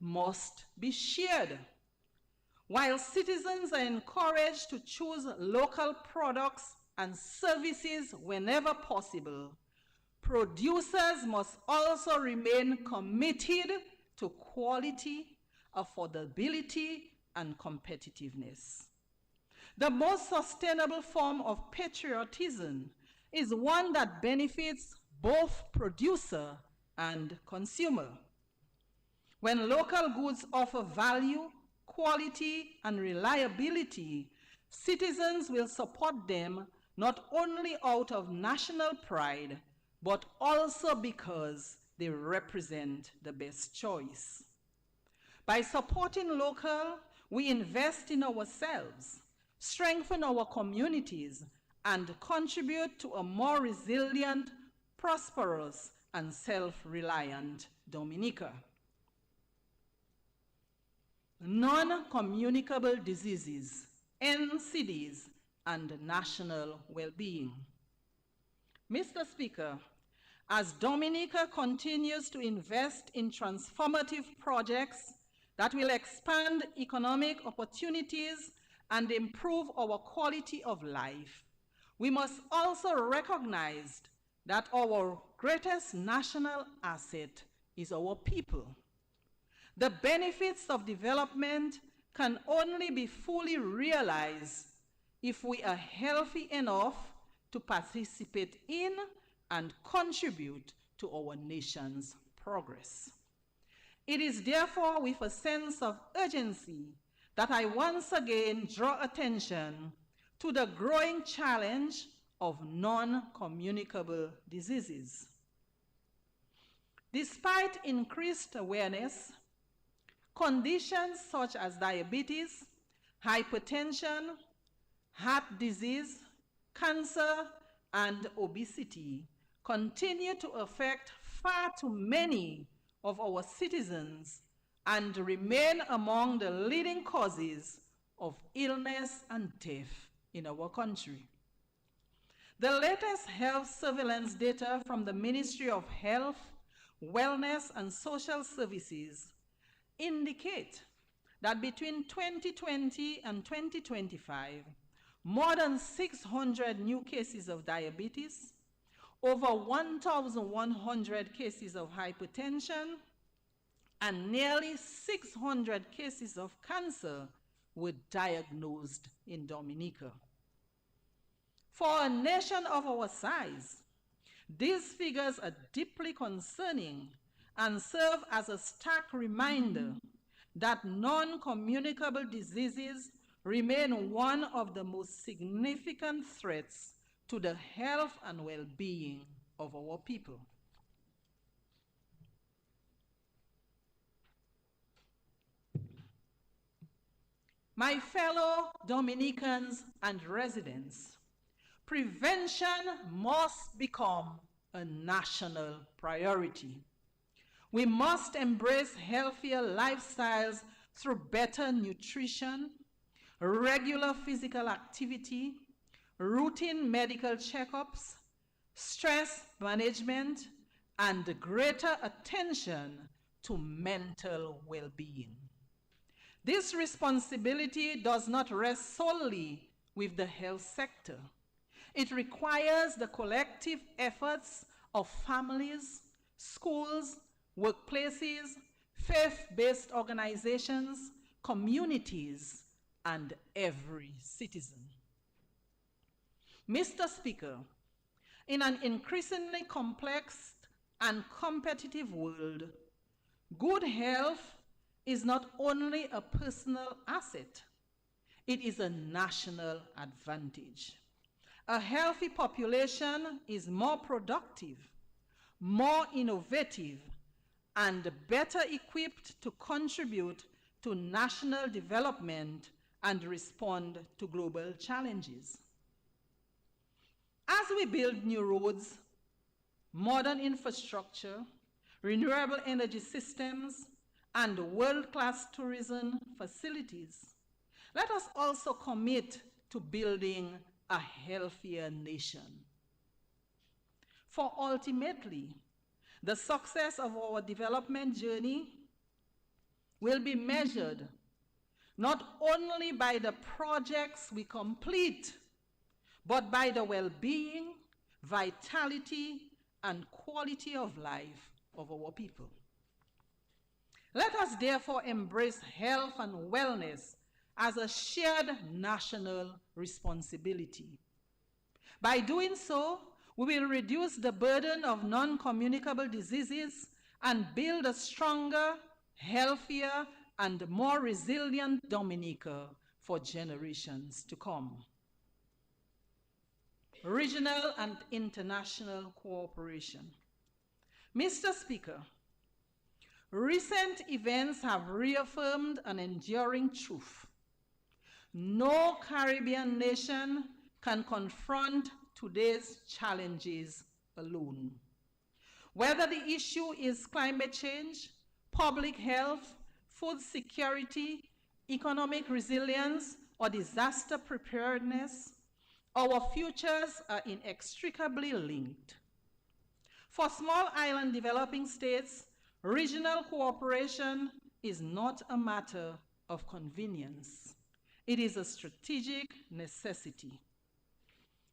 must be shared. While citizens are encouraged to choose local products and services whenever possible, producers must also remain committed to quality, affordability, and competitiveness. The most sustainable form of patriotism is one that benefits both producer and consumer. When local goods offer value, quality, and reliability, citizens will support them not only out of national pride, but also because they represent the best choice. By supporting local, we invest in ourselves, strengthen our communities, and contribute to a more resilient, prosperous, and self-reliant Dominica. Non-communicable diseases, NCDs, and national well-being. Mr. Speaker, as Dominica continues to invest in transformative projects that will expand economic opportunities and improve our quality of life, we must also recognize that our greatest national asset is our people. The benefits of development can only be fully realized if we are healthy enough to participate in and contribute to our nation's progress. It is therefore with a sense of urgency that I once again draw attention to the growing challenge of non-communicable diseases. Despite increased awareness, conditions such as diabetes, hypertension, heart disease, cancer, and obesity continue to affect far too many of our citizens and remain among the leading causes of illness and death in our country. The latest health surveillance data from the Ministry of Health, Wellness and Social Services indicate that between 2020 and 2025, more than 600 new cases of diabetes, over 1,100 cases of hypertension, and nearly 600 cases of cancer were diagnosed in Dominica. For a nation of our size, these figures are deeply concerning and serve as a stark reminder that non-communicable diseases remain one of the most significant threats to the health and well-being of our people. My fellow Dominicans and residents, prevention must become a national priority. We must embrace healthier lifestyles through better nutrition, regular physical activity, routine medical checkups, stress management, and greater attention to mental well-being. This responsibility does not rest solely with the health sector. It requires the collective efforts of families, schools, workplaces, faith-based organizations, communities, and every citizen. Mr. Speaker, in an increasingly complex and competitive world, good health is not only a personal asset, it is a national advantage. A healthy population is more productive, more innovative, and better equipped to contribute to national development and respond to global challenges. As we build new roads, modern infrastructure, renewable energy systems, and world-class tourism facilities, let us also commit to building a healthier nation. For ultimately, the success of our development journey will be measured not only by the projects we complete, but by the well-being, vitality, and quality of life of our people. Let us therefore embrace health and wellness as a shared national responsibility. By doing so, we will reduce the burden of non-communicable diseases and build a stronger, healthier, and more resilient Dominica for generations to come. Regional and international cooperation. Mr. Speaker, recent events have reaffirmed an enduring truth. No Caribbean nation can confront today's challenges alone. Whether the issue is climate change, public health, food security, economic resilience, or disaster preparedness, our futures are inextricably linked. For small island developing states, regional cooperation is not a matter of convenience. It is a strategic necessity.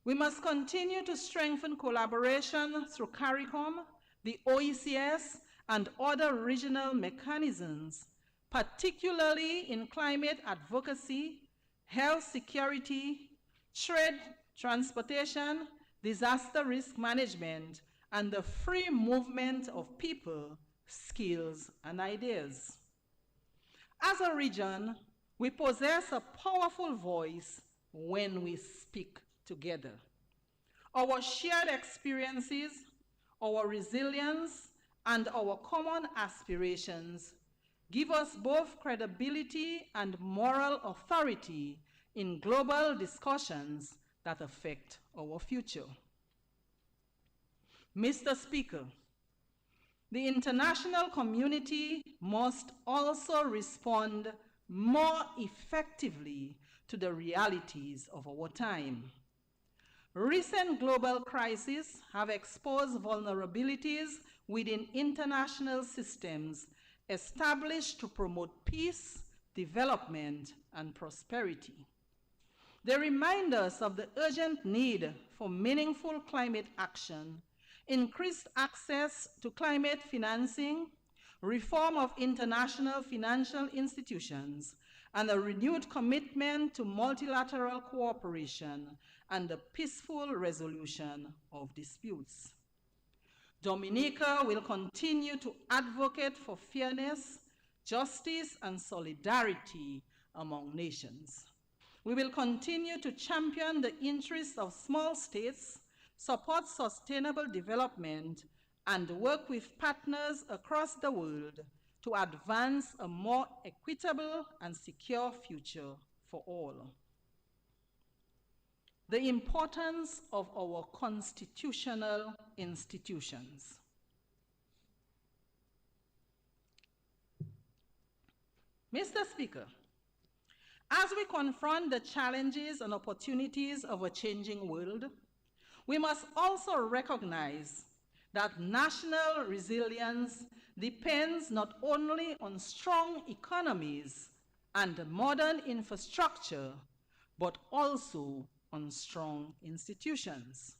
We must continue to strengthen collaboration through CARICOM, the OECS, and other regional mechanisms, particularly in climate advocacy, health security, trade, transportation, disaster risk management, and the free movement of people skills, and ideas. As a region, we possess a powerful voice when we speak together. Our shared experiences, our resilience, and our common aspirations give us both credibility and moral authority in global discussions that affect our future. Mr. Speaker, the international community must also respond more effectively to the realities of our time. Recent global crises have exposed vulnerabilities within international systems established to promote peace, development, and prosperity. They remind us of the urgent need for meaningful climate action, increased access to climate financing, reform of international financial institutions, and a renewed commitment to multilateral cooperation and the peaceful resolution of disputes. Dominica will continue to advocate for fairness, justice, and solidarity among nations. We will continue to champion the interests of small states, support sustainable development, and work with partners across the world to advance a more equitable and secure future for all. The importance of our constitutional institutions. Mr. Speaker, as we confront the challenges and opportunities of a changing world, we must also recognize that national resilience depends not only on strong economies and modern infrastructure, but also on strong institutions.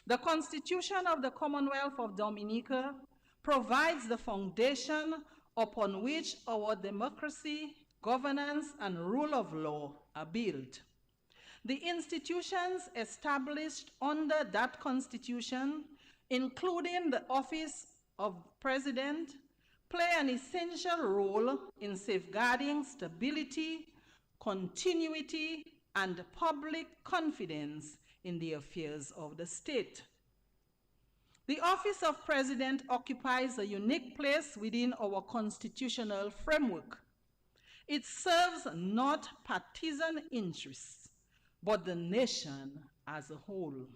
The Constitution of the Commonwealth of Dominica provides the foundation upon which our democracy, governance, and rule of law are built. The institutions established under that Constitution, including the office of President, play an essential role in safeguarding stability, continuity, and public confidence in the affairs of the state. The office of President occupies a unique place within our constitutional framework. It serves not partisan interests, but the nation as a whole.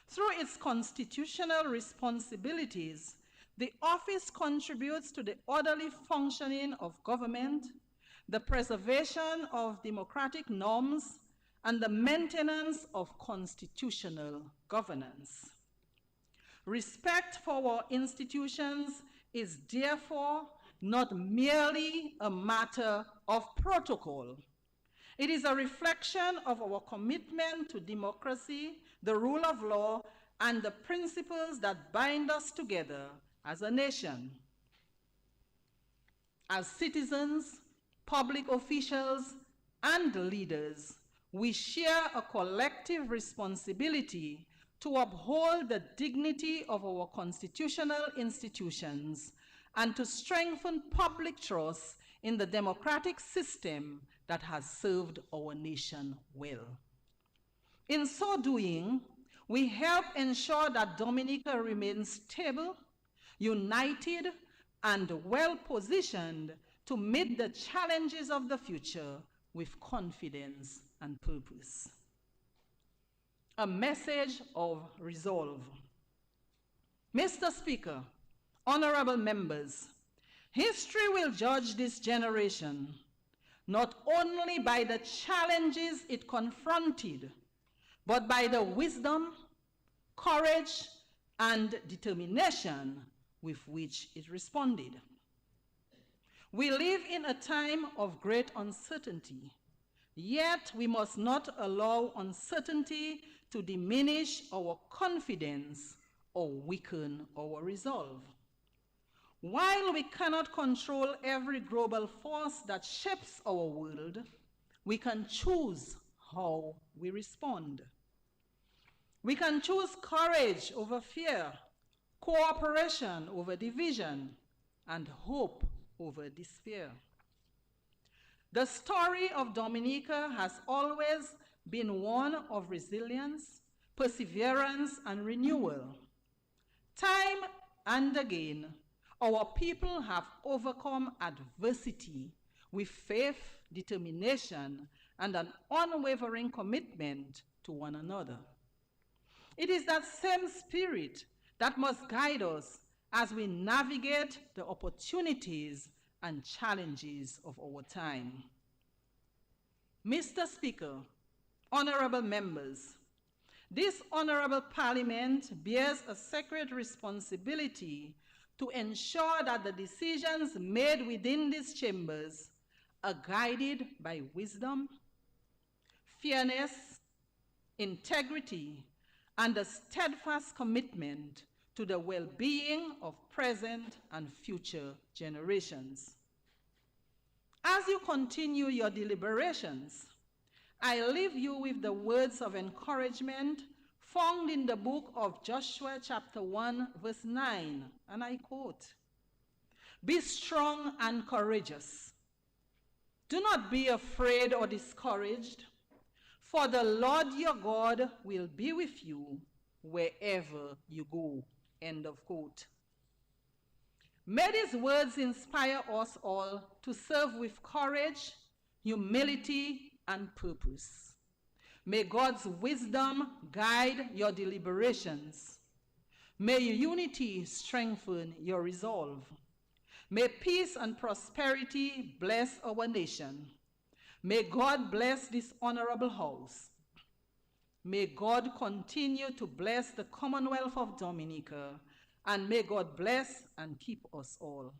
Through its constitutional responsibilities, the office contributes to the orderly functioning of government, the preservation of democratic norms, and the maintenance of constitutional governance. Respect for our institutions is therefore not merely a matter of protocol. It is a reflection of our commitment to democracy, the rule of law, and the principles that bind us together as a nation. As citizens, public officials, and leaders, we share a collective responsibility to uphold the dignity of our constitutional institutions and to strengthen public trust in the democratic system that has served our nation well. In so doing, we help ensure that Dominica remains stable, united, and well-positioned to meet the challenges of the future with confidence and purpose. A message of resolve. Mr. Speaker, honorable members, history will judge this generation not only by the challenges it confronted, but by the wisdom, courage, and determination with which it responded. We live in a time of great uncertainty, yet we must not allow uncertainty to diminish our confidence or weaken our resolve. While we cannot control every global force that shapes our world, we can choose how we respond. We can choose courage over fear, cooperation over division, and hope over despair. The story of Dominica has always been one of resilience, perseverance, and renewal. Time and again, our people have overcome adversity with faith, determination, and an unwavering commitment to one another. It is that same spirit that must guide us as we navigate the opportunities and challenges of our time. Mr. Speaker, honorable members, this honorable parliament bears a sacred responsibility to ensure that the decisions made within these chambers are guided by wisdom, fairness, integrity, and a steadfast commitment to the well-being of present and future generations. As you continue your deliberations, I leave you with the words of encouragement found in the book of Joshua chapter 1 verse 9, and I quote, "Be strong and courageous. Do not be afraid or discouraged, for the Lord your God will be with you wherever you go." End of quote. May these words inspire us all to serve with courage, humility, and purpose. May God's wisdom guide your deliberations. May unity strengthen your resolve. May peace and prosperity bless our nation. May God bless this honorable house. May God continue to bless the Commonwealth of Dominica, and may God bless and keep us all.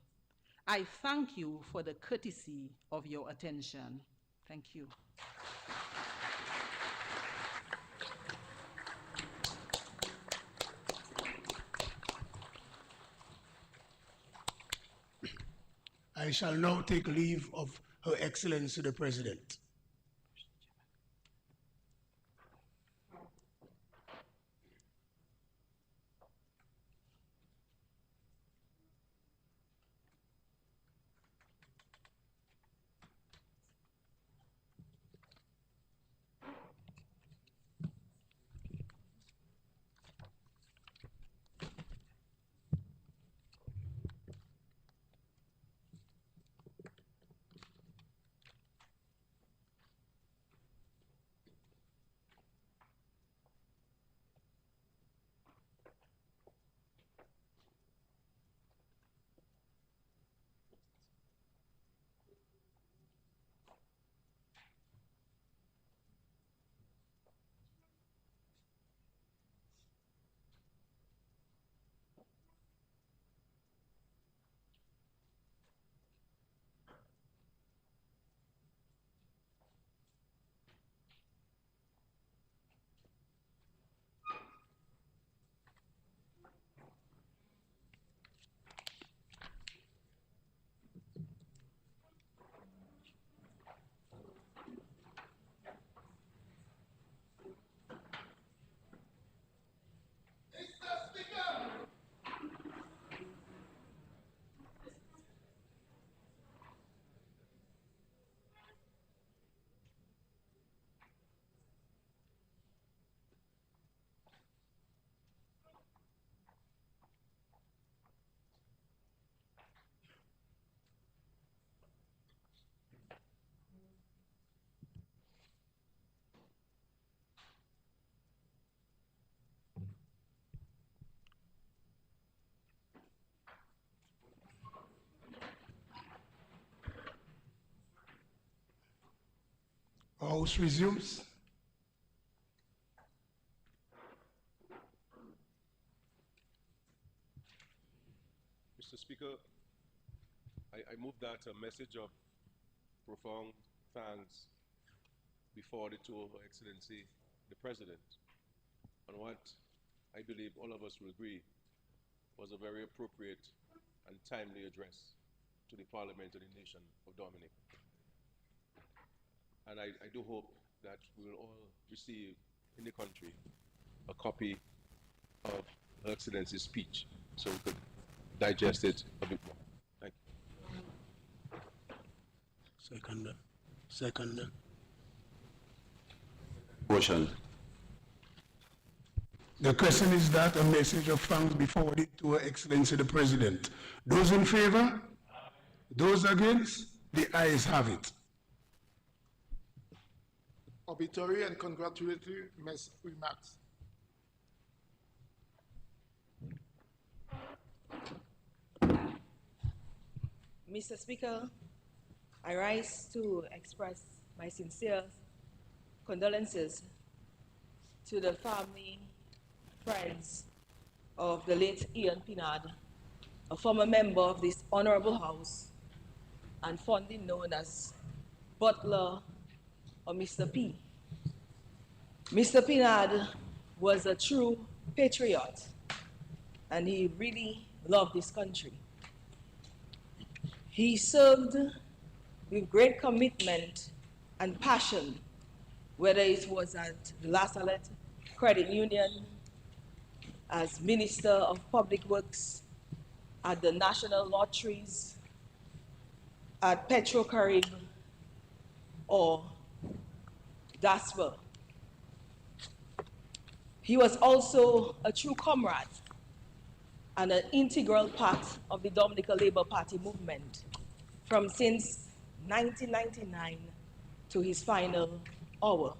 I thank you for the courtesy of your attention. Thank you. I shall now take leave of Her Excellency the President. House resumes. Mr. Speaker, I move that a message of profound thanks before the to Her Excellency the President on what I believe all of us will agree was a very appropriate and timely address to the Parliament and the nation of Dominica. And I do hope that we will all receive in the country a copy of Her Excellency's speech so we could digest it a bit more. Thank you. Second. Second. Motion. The question is that a message of thanks be forwarded to Her Excellency the President. Those in favor? Those against? The ayes have it. Obituary and congratulatory remarks. Mr. Speaker, I rise to express my sincere condolences to the family, friends of the late Ian Pinard, a former member of this honorable house and fondly known as Butler or Mr. P. Mr. Pinard was a true patriot and he really loved this country. He served with great commitment and passion, whether it was at the La Salette Credit Union, as Minister of Public Works, at the National Lotteries, at Petrocarib, or DASPA. He was also a true comrade and an integral part of the Dominica Labour Party movement from since 1999 to his final hour.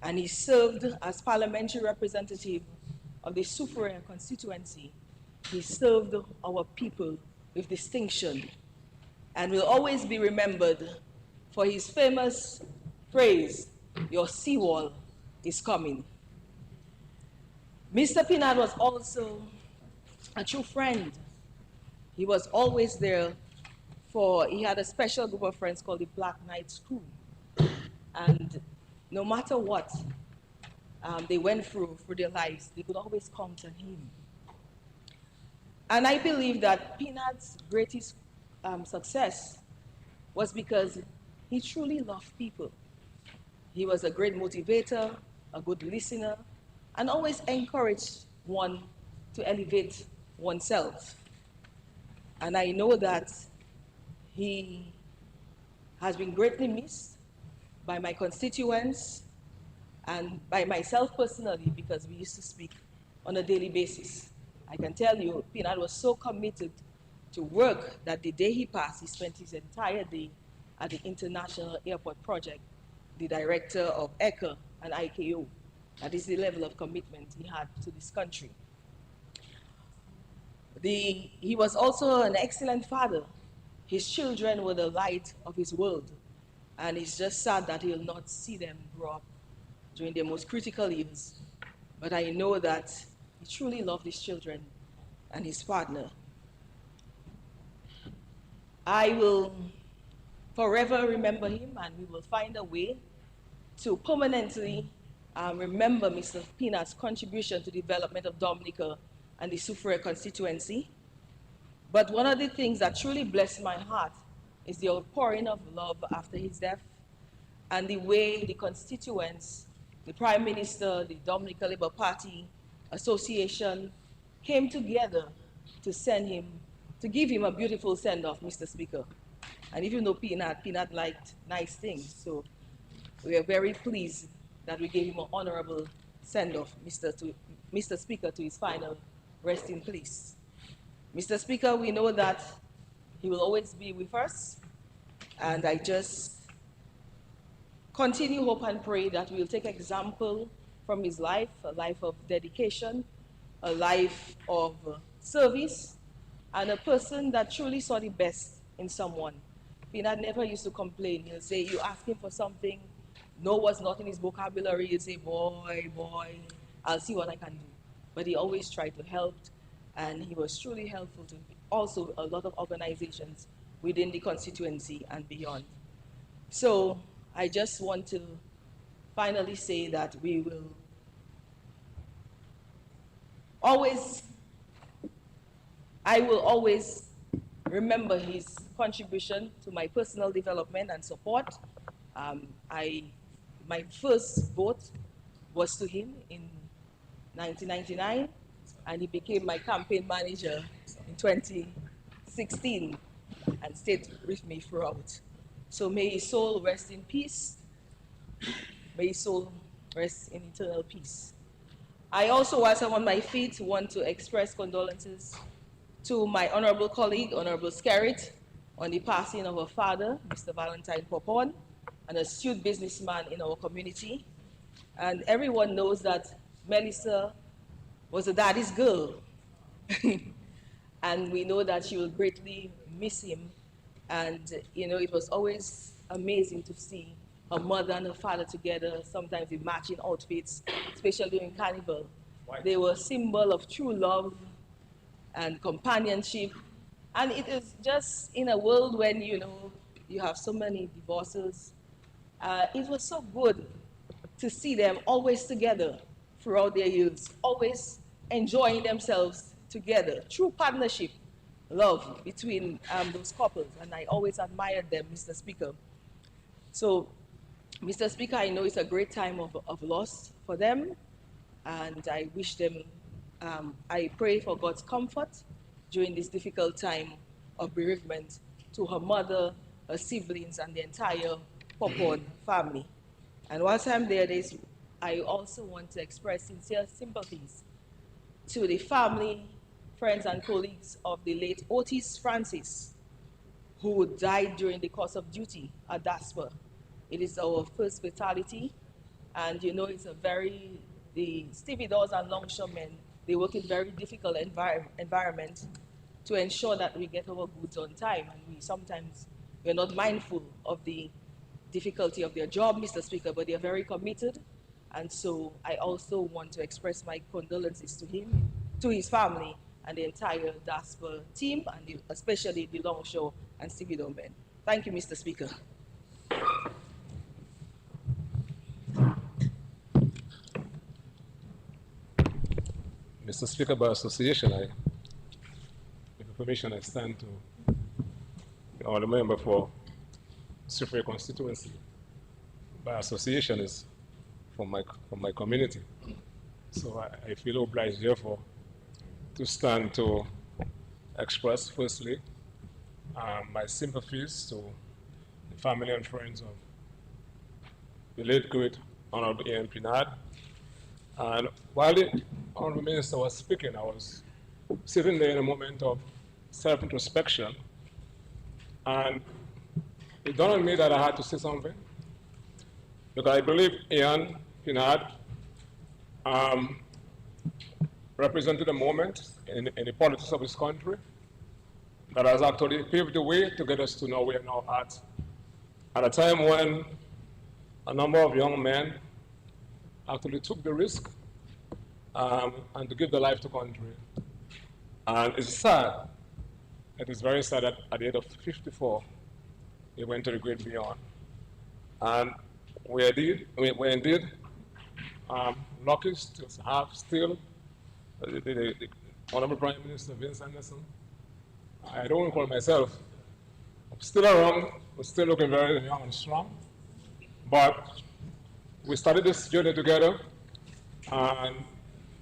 And he served as parliamentary representative of the Soufriere constituency. He served our people with distinction and will always be remembered for his famous phrase, "Your seawall is coming." Mr. Pinard was also a true friend. He was always there he had a special group of friends called the Black Knights Crew. And no matter what they went through their lives, they could always come to him. And I believe that Pinard's greatest success was because he truly loved people. He was a great motivator, a good listener, and always encouraged one to elevate oneself. And I know that he has been greatly missed by my constituents and by myself personally, because we used to speak on a daily basis. I can tell you, Pinard was so committed to work that the day he passed, he spent his entire day at the International Airport Project, the director of ECA and IKO. That is the level of commitment he had to this country. He was also an excellent father. His children were the light of his world, and it's just sad that he'll not see them grow up during their most critical years. But I know that he truly loved his children and his partner. I will forever remember him, and we will find a way to permanently remember Mr. Pinard's contribution to the development of Dominica and the Soufriere constituency. But one of the things that truly blessed my heart is the outpouring of love after his death, and the way the constituents, the Prime Minister, the Dominica Labour Party Association came together to give him a beautiful send-off, Mr. Speaker. And even though Pinard liked nice things, so we are very pleased that we gave him an honorable send-off, Mr. Speaker, to his final resting place. Mr. Speaker, we know that he will always be with us, and I just continue, hope, and pray that we'll take example from his life, a life of dedication, a life of service, and a person that truly saw the best in someone. Pinard never used to complain. He'll say, you ask him for something, no was not in his vocabulary, he'll say, boy, I'll see what I can do. But he always tried to help, and he was truly helpful to also a lot of organizations within the constituency and beyond. So I just want to finally say that we will I will always remember his contribution to my personal development and support. My first vote was to him in 1999, and he became my campaign manager in 2016 and stayed with me throughout. So may his soul rest in peace. May his soul rest in eternal peace. I also, whilst I'm on my feet, want to express condolences to my honorable colleague, Honorable Skerritt, on the passing of her father, Mr. Valentine Popon, an astute businessman in our community. And everyone knows that Melissa was a daddy's girl. And we know that she will greatly miss him. And, you know, it was always amazing to see her mother and her father together, sometimes in matching outfits, especially during Carnival. They were a symbol of true love and companionship. And it is just in a world when, you know, you have so many divorces, it was so good to see them always together throughout their youths, always enjoying themselves together. True partnership, love between those couples, and I always admired them, Mr. Speaker. So, Mr. Speaker, I know it's a great time of loss for them, and I wish them, I pray for God's comfort during this difficult time of bereavement to her mother, her siblings, and the entire Popon family. And whilst I'm there, I also want to express sincere sympathies to the family, friends, and colleagues of the late Otis Francis, who died during the course of duty at DASPA. It is our first fatality, and you know, it's the stevedores and longshoremen, they work in very difficult environment to ensure that we get our goods on time, and we're not mindful of the difficulty of their job, Mr. Speaker, but they're very committed. And so I also want to express my condolences to him, to his family, and the entire DASPA team, and especially the longshore and stevedore men. Thank you, Mr. Speaker. Mr. Speaker, by association, with your permission, I stand to the honorable member for Suffolk constituency. By association is from my community. So I feel obliged, therefore, to stand to express, firstly, my sympathies to the family and friends of the late great Honorable Ian Pinard. And while the Honorable Minister was speaking, I was sitting there in a moment of self-introspection, and it dawned on me that I had to say something, because I believe Ian Pinard represented a moment in the politics of this country that has actually paved the way to get us to know where we are now at a time when a number of young men actually took the risk and to give their life to country. And it's sad, it is very sad that at the age of 54, he went to the great beyond. And we're indeed lucky to have still the Honorable Prime Minister Vince Anderson. I don't want to call myself, I'm still around, we're still looking very young and strong. But we started this journey together, and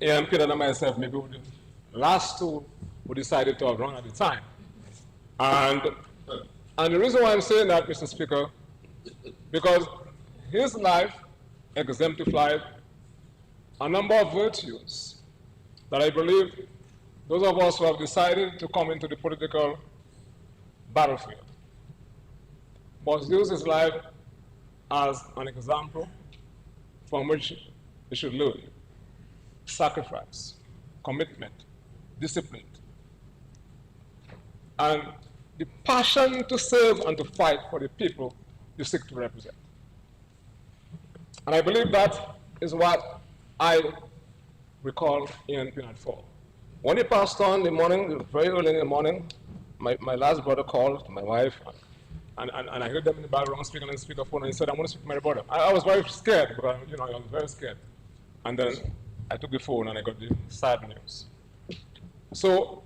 Ian Peter and myself, maybe we're the last two who decided to run at the time. And the reason why I'm saying that, Mr. Speaker, because his life exemplified a number of virtues that I believe those of us who have decided to come into the political battlefield must use his life as an example from which we should learn: sacrifice, commitment, discipline, and the passion to serve and to fight for the people you seek to represent. And I believe that is what I recall Ian Pinard for. When he passed on in the morning, very early in the morning, my last brother called my wife, and I heard them in the background speaking on the speakerphone, and he said, I want to speak to my brother. I was very scared, because I was very scared. And then I took the phone and I got the sad news. So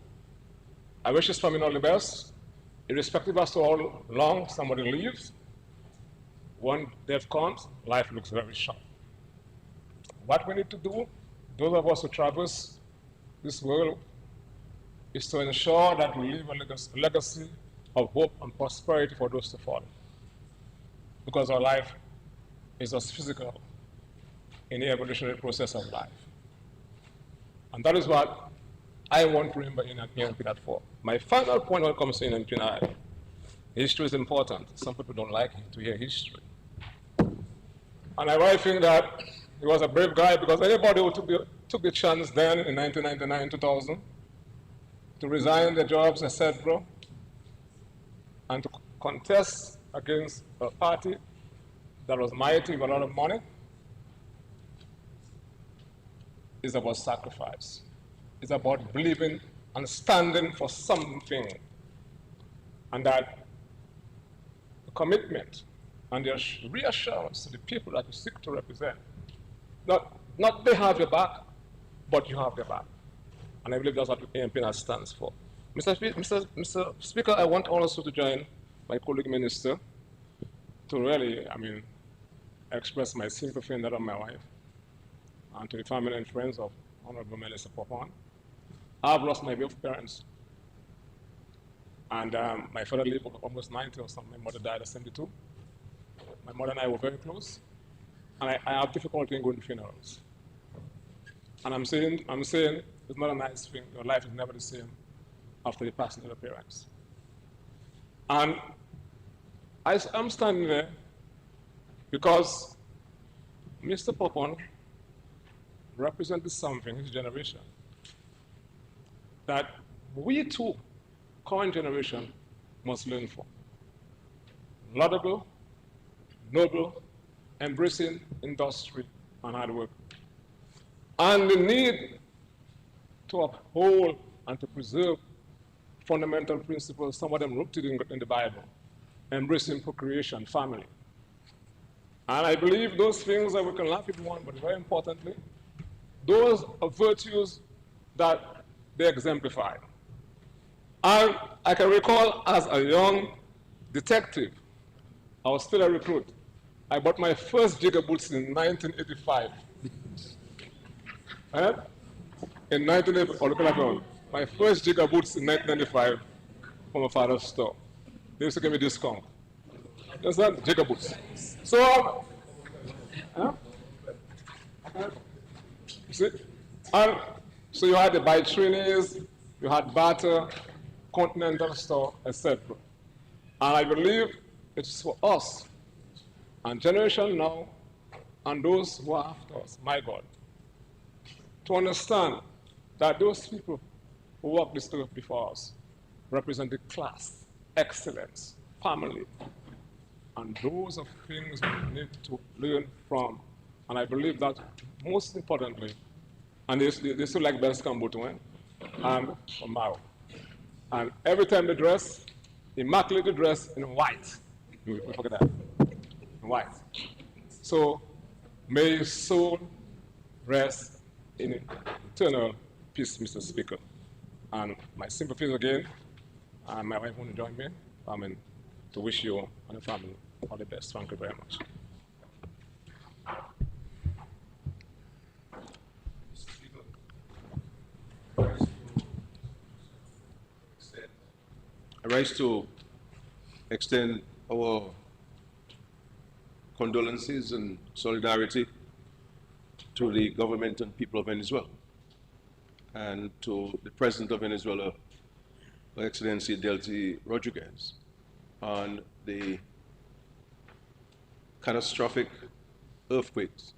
I wish his family all the best, irrespective as to how long somebody lives. When death comes, life looks very short. What we need to do, those of us who traverse this world is to ensure that we leave a legacy of hope and prosperity for those to follow. Because our life is as physical in the evolutionary process of life. And that is what I want to remember in that for. My final point when it comes to NPI, history is important. Some people don't like to hear history. And I think that he was a brave guy, because anybody who took the chance then in 1999, 2000, to resign their jobs, etc., and to contest against a party that was mighty with a lot of money, is about sacrifice. It's about believing and standing for something. And that the commitment and the reassurance to the people that you seek to represent, not they have your back, but you have their back. And I believe that's what the AMP stands for. Mr. Speaker, I want also to join my colleague minister to really, express my sympathy and that of my wife, and to the family and friends of Honorable Minister Popon. I've lost my both parents. And my father lived almost 90 or something. My mother died at 72. My mother and I were very close. And I have difficulty in going to funerals. And I'm saying it's not a nice thing. Your life is never the same after the passing of your parents. And I'm standing there because Mr. Popon represented something, his generation, that we too, current generation, must learn from. Laudable, noble, embracing industry and hard work. And the need to uphold and to preserve fundamental principles, some of them rooted in the Bible, embracing procreation, family. And I believe those things that we can laugh at one, but very importantly, those are virtues that they exemplify. And I can recall as a young detective, I was still a recruit. I bought my first jigger boots in 1985. In 1985, my first jigger boots in 1995 from my father's store. They used to give me discount. That's not jigger boots. So, you see? And so you had the buy trainees, you had barter, Continental Store, etc. And I believe it's for us, and generation now, and those who are after us, my God, to understand that those people who walk this earth before us represent the class, excellence, family, and those are things we need to learn from. And I believe that most importantly, and they still like Bel Scambuto, and Mao. And every time they dress, immaculately dressed in white. We forget that. In white. So may his soul rest in eternal peace, Mr. Speaker. And my sympathies again, and my wife want to join me, to wish you and the family all the best. Thank you very much. I rise to extend our condolences and solidarity to the government and people of Venezuela, and to the President of Venezuela, Her Excellency Delcy Rodriguez, on the catastrophic earthquakes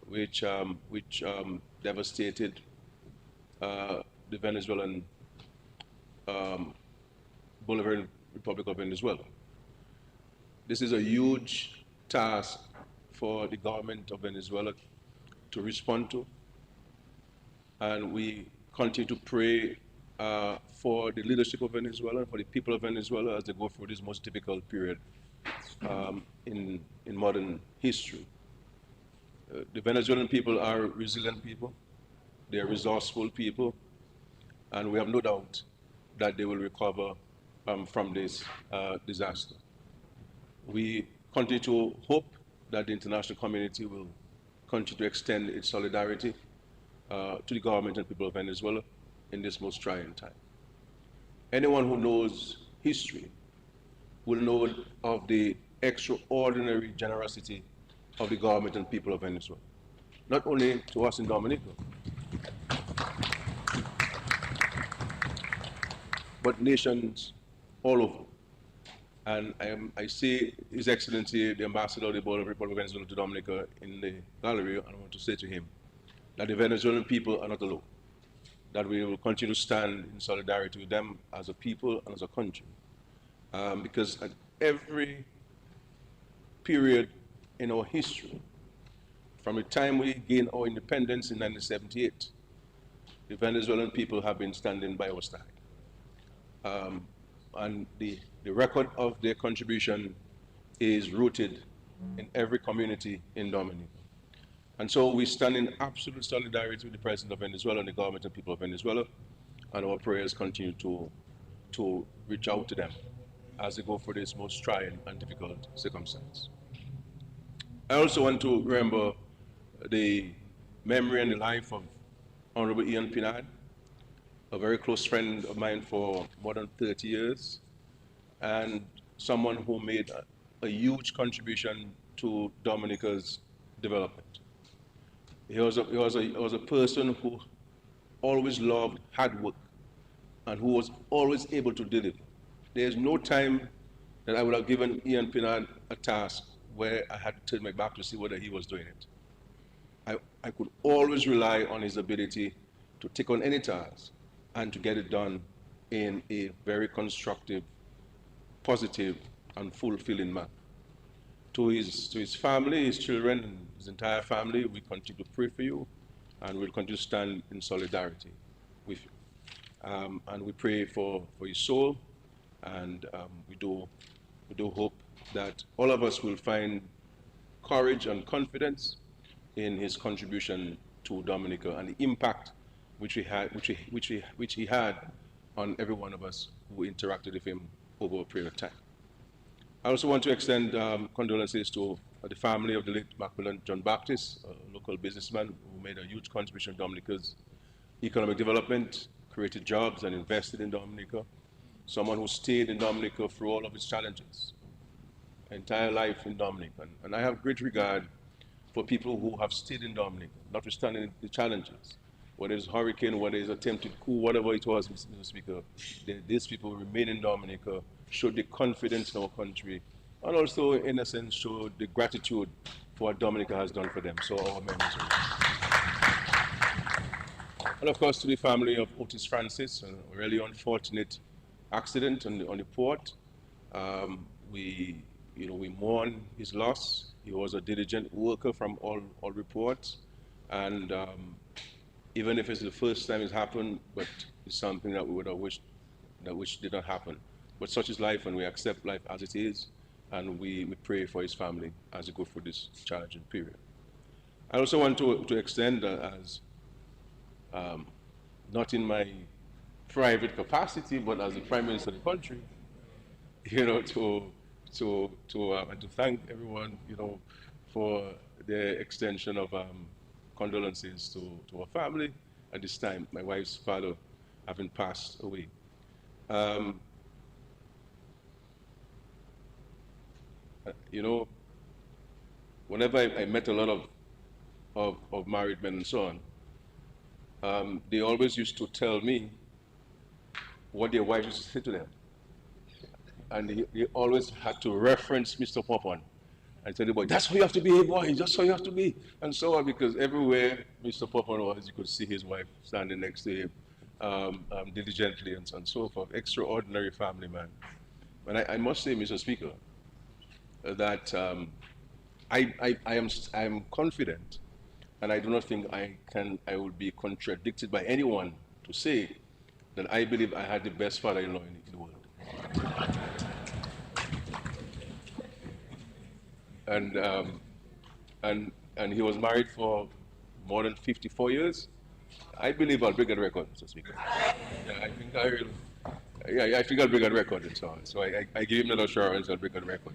which devastated the Venezuelan Bolivarian Republic of Venezuela. This is a huge task for the government of Venezuela to respond to, and we continue to pray for the leadership of Venezuela and for the people of Venezuela as they go through this most difficult period in modern history. The Venezuelan people are resilient people, they are resourceful people, and we have no doubt that they will recover from this disaster. We continue to hope that the international community will continue to extend its solidarity to the government and people of Venezuela in this most trying time. Anyone who knows history will know of the extraordinary generosity of the government and people of Venezuela, not only to us in Dominica, but nations all over. And I see His Excellency, the Ambassador of the Board of the Republic of Venezuela to Dominica in the gallery, and I want to say to him that the Venezuelan people are not alone, that we will continue to stand in solidarity with them as a people and as a country. Because at every period in our history, from the time we gained our independence in 1978, the Venezuelan people have been standing by our side. And the record of their contribution is rooted in every community in Dominica. And so we stand in absolute solidarity with the President of Venezuela and the government and people of Venezuela, and our prayers continue to reach out to them as they go through this most trying and difficult circumstance. I also want to remember the memory and the life of Honorable Ian Pinard, a very close friend of mine for more than 30 years, and someone who made a huge contribution to Dominica's development. He was a person who always loved hard work and who was always able to deliver. There's no time that I would have given Ian Pinard a task where I had to turn my back to see whether he was doing it. I could always rely on his ability to take on any task and to get it done in a very constructive, positive, and fulfilling manner. To his family, his children, and his entire family, we continue to pray for you, and we'll continue to stand in solidarity with you. And we pray for his soul, and we do hope that all of us will find courage and confidence in his contribution to Dominica and the impact which he had on every one of us who interacted with him over a period of time. I also want to extend condolences to the family of the late Macmillan John Baptist, a local businessman who made a huge contribution to Dominica's economic development, created jobs, and invested in Dominica. Someone who stayed in Dominica through all of its challenges, entire life in Dominica. And I have great regard for people who have stayed in Dominica, notwithstanding the challenges. Whether it's hurricane, whether it's attempted coup, whatever it was, Mr. Speaker, these people remain in Dominica, showed the confidence in our country, and also, in a sense, showed the gratitude for what Dominica has done for them. So our memories are. And of course, to the family of Otis Francis, a really unfortunate accident on the port. We mourn his loss. He was a diligent worker from all reports, and even if it's the first time it's happened, but it's something that we would have wished did not happen. But such is life, and we accept life as it is, and we pray for his family as they go through this challenging period. I also want to extend as not in my private capacity, but as the Prime Minister of the country, to thank everyone, for the extension of condolences to our family. At this time, my wife's father having passed away. Whenever I met a lot of married men and so on, they always used to tell me what their wives used to say to them. And he always had to reference Mr. Popon and tell the boy, that's how you have to be, boy, that's how you have to be, and so on, because everywhere Mr. Popon was, you could see his wife standing next to him diligently and so forth. Extraordinary family man. And I must say, Mr. Speaker, that I am confident, and I do not think I will be contradicted by anyone to say that I believe I had the best father-in-law in the world. And he was married for more than 54 years. I believe I'll break that record, Mr. Speaker. Yeah, I think I will. Yeah, I think I'll break that record and so on. So I give him that assurance I'll break that record.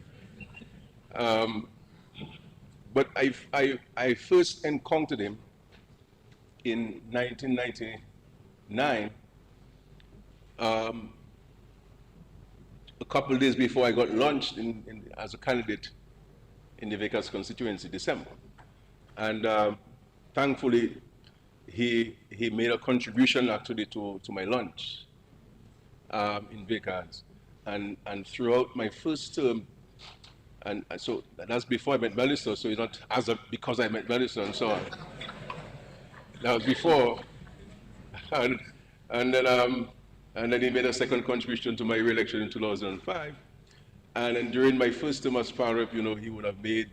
But I first encountered him in 1999, a couple of days before I got launched as a candidate in the Vickers constituency, December. And thankfully, he made a contribution actually to my launch in Vickers. And throughout my first term, and so that's before I met Melissa, so it's not because I met Melissa and so on. That was before. And then he made a second contribution to my re-election in 2005. And then during my first term as power rep, you know, he would have made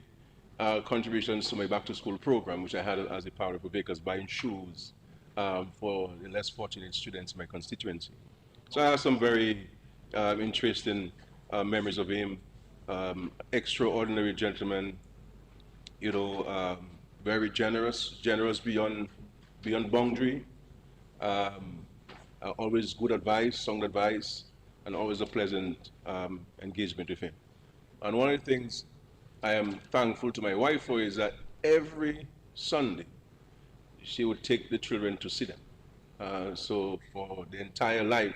contributions to my back-to-school program, which I had as a power rep of Vickers, buying shoes for the less fortunate students in my constituency. So I have some very interesting memories of him. Extraordinary gentleman, you know, very generous beyond boundary. Always good advice, sound advice, and always a pleasant engagement with him. And one of the things I am thankful to my wife for is that every Sunday she would take the children to see them. So for the entire life,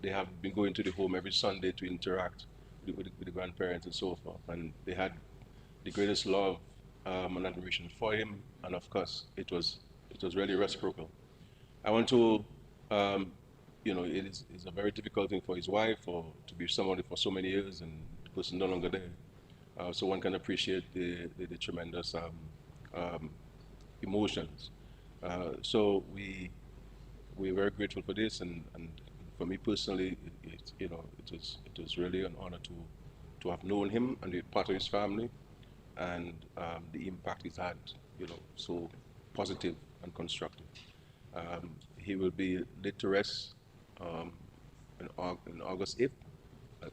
they have been going to the home every Sunday to interact with the grandparents and so forth. And they had the greatest love and admiration for him. And of course, it was really reciprocal. I want to, you know, it's a very difficult thing for his wife to be somebody for so many years and the person no longer there. So one can appreciate the tremendous emotions. So we're very grateful for this, and for me personally, it was really an honor to have known him and be part of his family, and the impact he's had, you know, so positive and constructive. He will be laid to rest in August 8th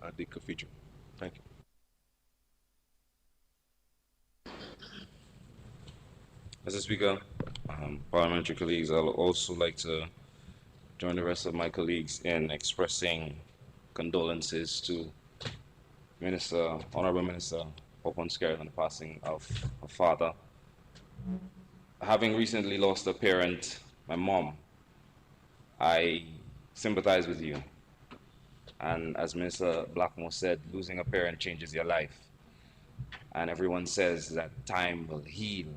at the cathedral. Thank you. Mr. Speaker, parliamentary colleagues, I'll also like to join the rest of my colleagues in expressing condolences to Honorable Minister Poponskert on the passing of her father. Having recently lost a parent, my mom, I sympathize with you. And as Minister Blackmore said, losing a parent changes your life. And everyone says that time will heal.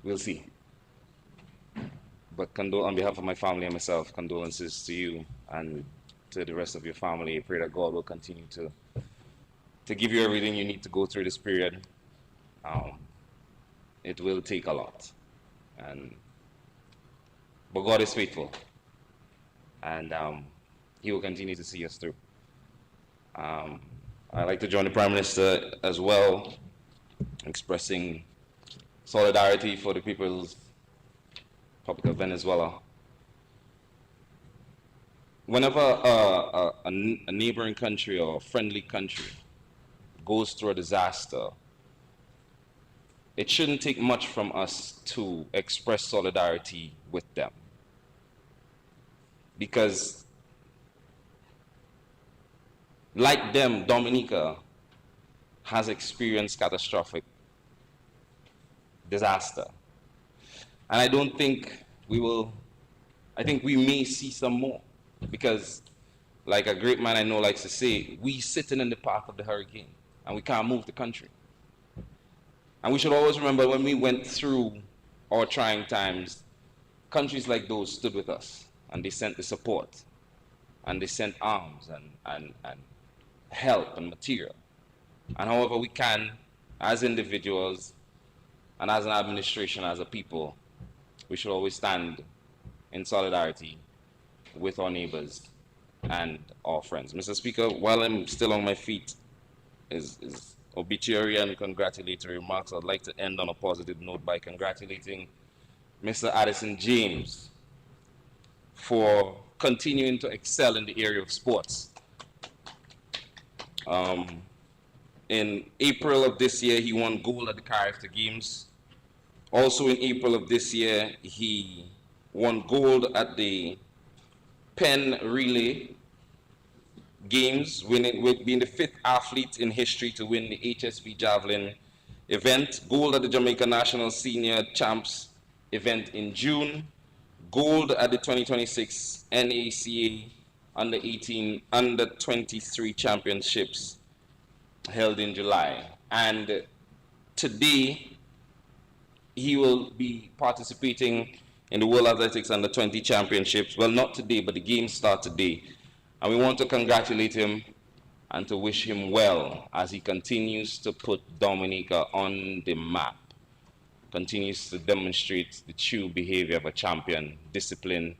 We'll see. But on behalf of my family and myself, condolences to you and to the rest of your family. I pray that God will continue to give you everything you need to go through this period. It will take a lot. But God is faithful. And He will continue to see us through. I'd like to join the Prime Minister as well, expressing solidarity for the People's Republic of Venezuela. Whenever a neighboring country or a friendly country goes through a disaster, it shouldn't take much from us to express solidarity with them. Because like them, Dominica has experienced catastrophic disaster. And I don't think I think we may see some more, because like a great man I know likes to say, we sitting in the path of the hurricane and we can't move the country. And we should always remember when we went through our trying times, countries like those stood with us and they sent the support and they sent arms and help and material. And however we can, as individuals, and as an administration, as a people, we should always stand in solidarity with our neighbors and our friends. Mr. Speaker, while I'm still on my feet, is obituary and congratulatory remarks. I'd like to end on a positive note by congratulating Mr. Addison James for continuing to excel in the area of sports. In April of this year, he won gold at the Character Games. Also in April of this year, he won gold at the Penn Relay Games, being the 5th athlete in history to win the HSV Javelin event, gold at the Jamaica National Senior Champs event in June, gold at the 2026 NACA Under 18, Under 23 Championships held in July. And today, he will be participating in the World Athletics Under 20 Championships. Well, not today, but the games start today. And we want to congratulate him and to wish him well as he continues to put Dominica on the map, continues to demonstrate the true behavior of a champion, discipline,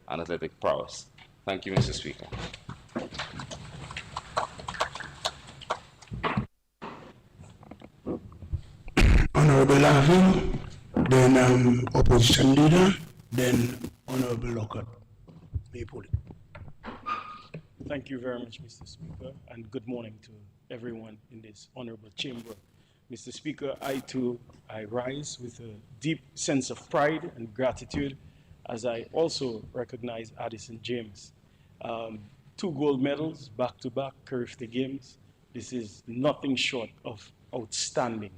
and athletic prowess. Thank you, Mr. Speaker. Honorable Lavin, then Opposition Leader, then Honorable Lockhart. May you pull it. Thank you very much, Mr. Speaker, and good morning to everyone in this honorable chamber. Mr. Speaker, I rise with a deep sense of pride and gratitude as I also recognize Addison James. 2 gold medals back-to-back Carifte Games. This is nothing short of outstanding,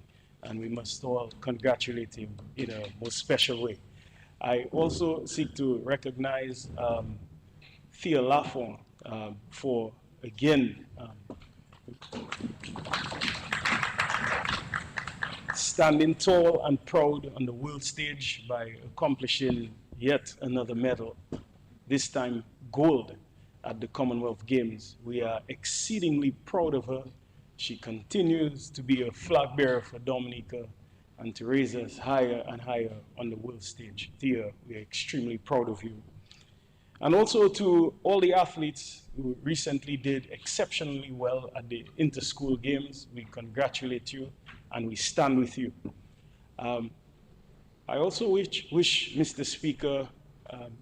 and we must all congratulate him in a most special way. I also seek to recognize Thea Lafont for, again, standing tall and proud on the world stage by accomplishing yet another medal, this time gold at the Commonwealth Games. We are exceedingly proud of her. She continues to be a flag bearer for Dominica and to raise us higher and higher on the world stage. Thea, we are extremely proud of you. And also to all the athletes who recently did exceptionally well at the inter-school games, we congratulate you and we stand with you. I also wish Mr. Speaker,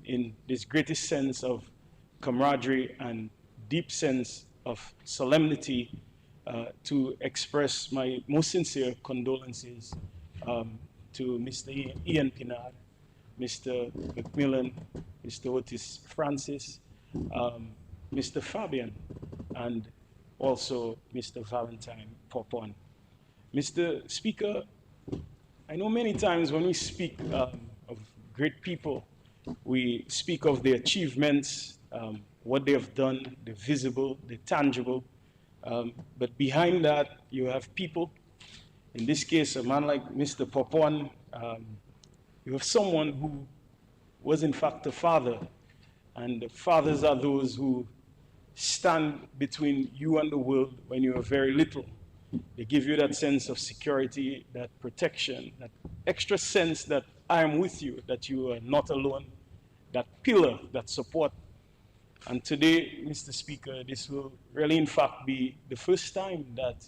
in this greatest sense of camaraderie and deep sense of solemnity, to express my most sincere condolences to Mr. Ian Pinard, Mr. Macmillan, Mr. Otis Francis, Mr. Fabian, and also Mr. Valentine Popon. Mr. Speaker, I know many times when we speak of great people, we speak of their achievements, what they have done, the visible, the tangible, but behind that, you have people. In this case, a man like Mr. Popon, you have someone who was in fact a father, and fathers are those who stand between you and the world when you are very little. They give you that sense of security, that protection, that extra sense that I am with you, that you are not alone, that pillar, that support. And today, Mr. Speaker, this will really in fact be the first time that,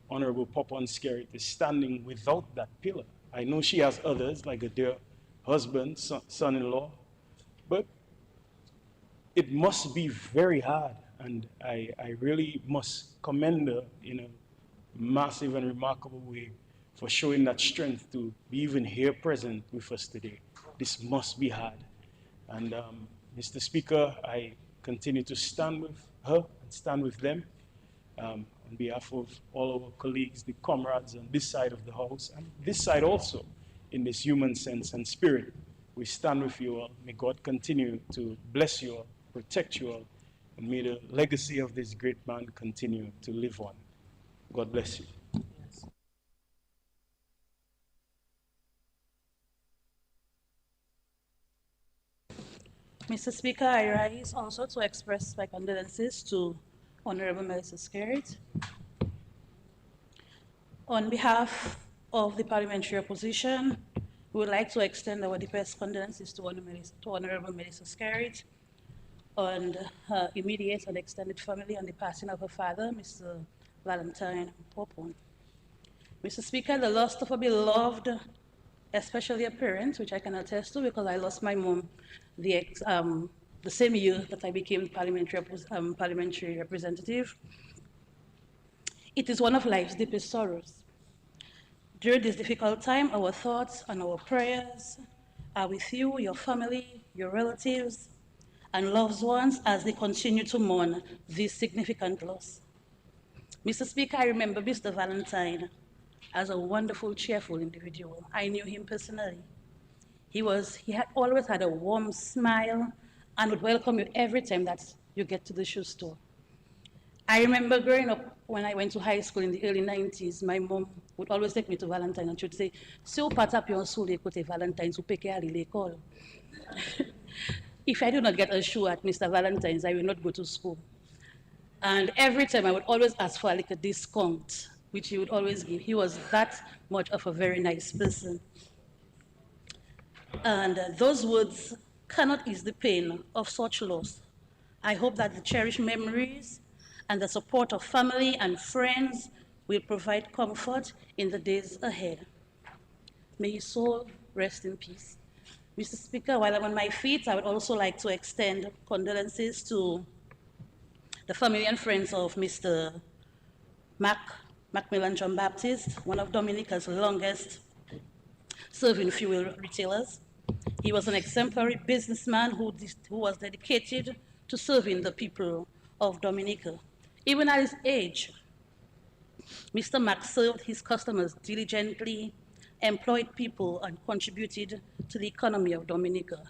Honorable Popon Skerrit is standing without that pillar. I know she has others, like a dear husband, son-in-law, but it must be very hard. And I really must commend her in a massive and remarkable way for showing that strength to be even here present with us today. This must be hard. And Mr. Speaker, I continue to stand with her and stand with them on behalf of all our colleagues, the comrades on this side of the house, and this side also, in this human sense and spirit. We stand with you all. May God continue to bless you all, protect you all, and may the legacy of this great man continue to live on. God bless you. Mr. Speaker, I rise also to express my condolences to Honorable Melissa Skerrit. On behalf of the parliamentary opposition, we would like to extend our deepest condolences to Honorable Melissa Skerrit and her immediate and extended family on the passing of her father, Mr. Valentine Popon. Mr. Speaker, the loss of a beloved, especially a parent, which I can attest to because I lost my mom the same year that I became parliamentary representative. It is one of life's deepest sorrows. During this difficult time, our thoughts and our prayers are with you, your family, your relatives, and loved ones as they continue to mourn this significant loss. Mr. Speaker, I remember Mr. Valentine as a wonderful, cheerful individual. I knew him personally. He had always had a warm smile and would welcome you every time that you get to the shoe store. I remember growing up when I went to high school in the early 90s, my mom would always take me to Valentine and she would say, "Si ou pas tape yon soule kote Valentine's, ou peke ali l'école." If I do not get a shoe at Mr. Valentine's, I will not go to school. And every time I would always ask for like a discount, which he would always give. He was that much of a very nice person. And those words cannot ease the pain of such loss. I hope that the cherished memories and the support of family and friends will provide comfort in the days ahead. May his soul rest in peace. Mr. Speaker, while I'm on my feet, I would also like to extend condolences to the family and friends of Mr. Macmillan John Baptist, one of Dominica's longest serving fuel retailers. He was an exemplary businessman who was dedicated to serving the people of Dominica. Even at his age, Mr. Mack served his customers diligently, employed people, and contributed to the economy of Dominica.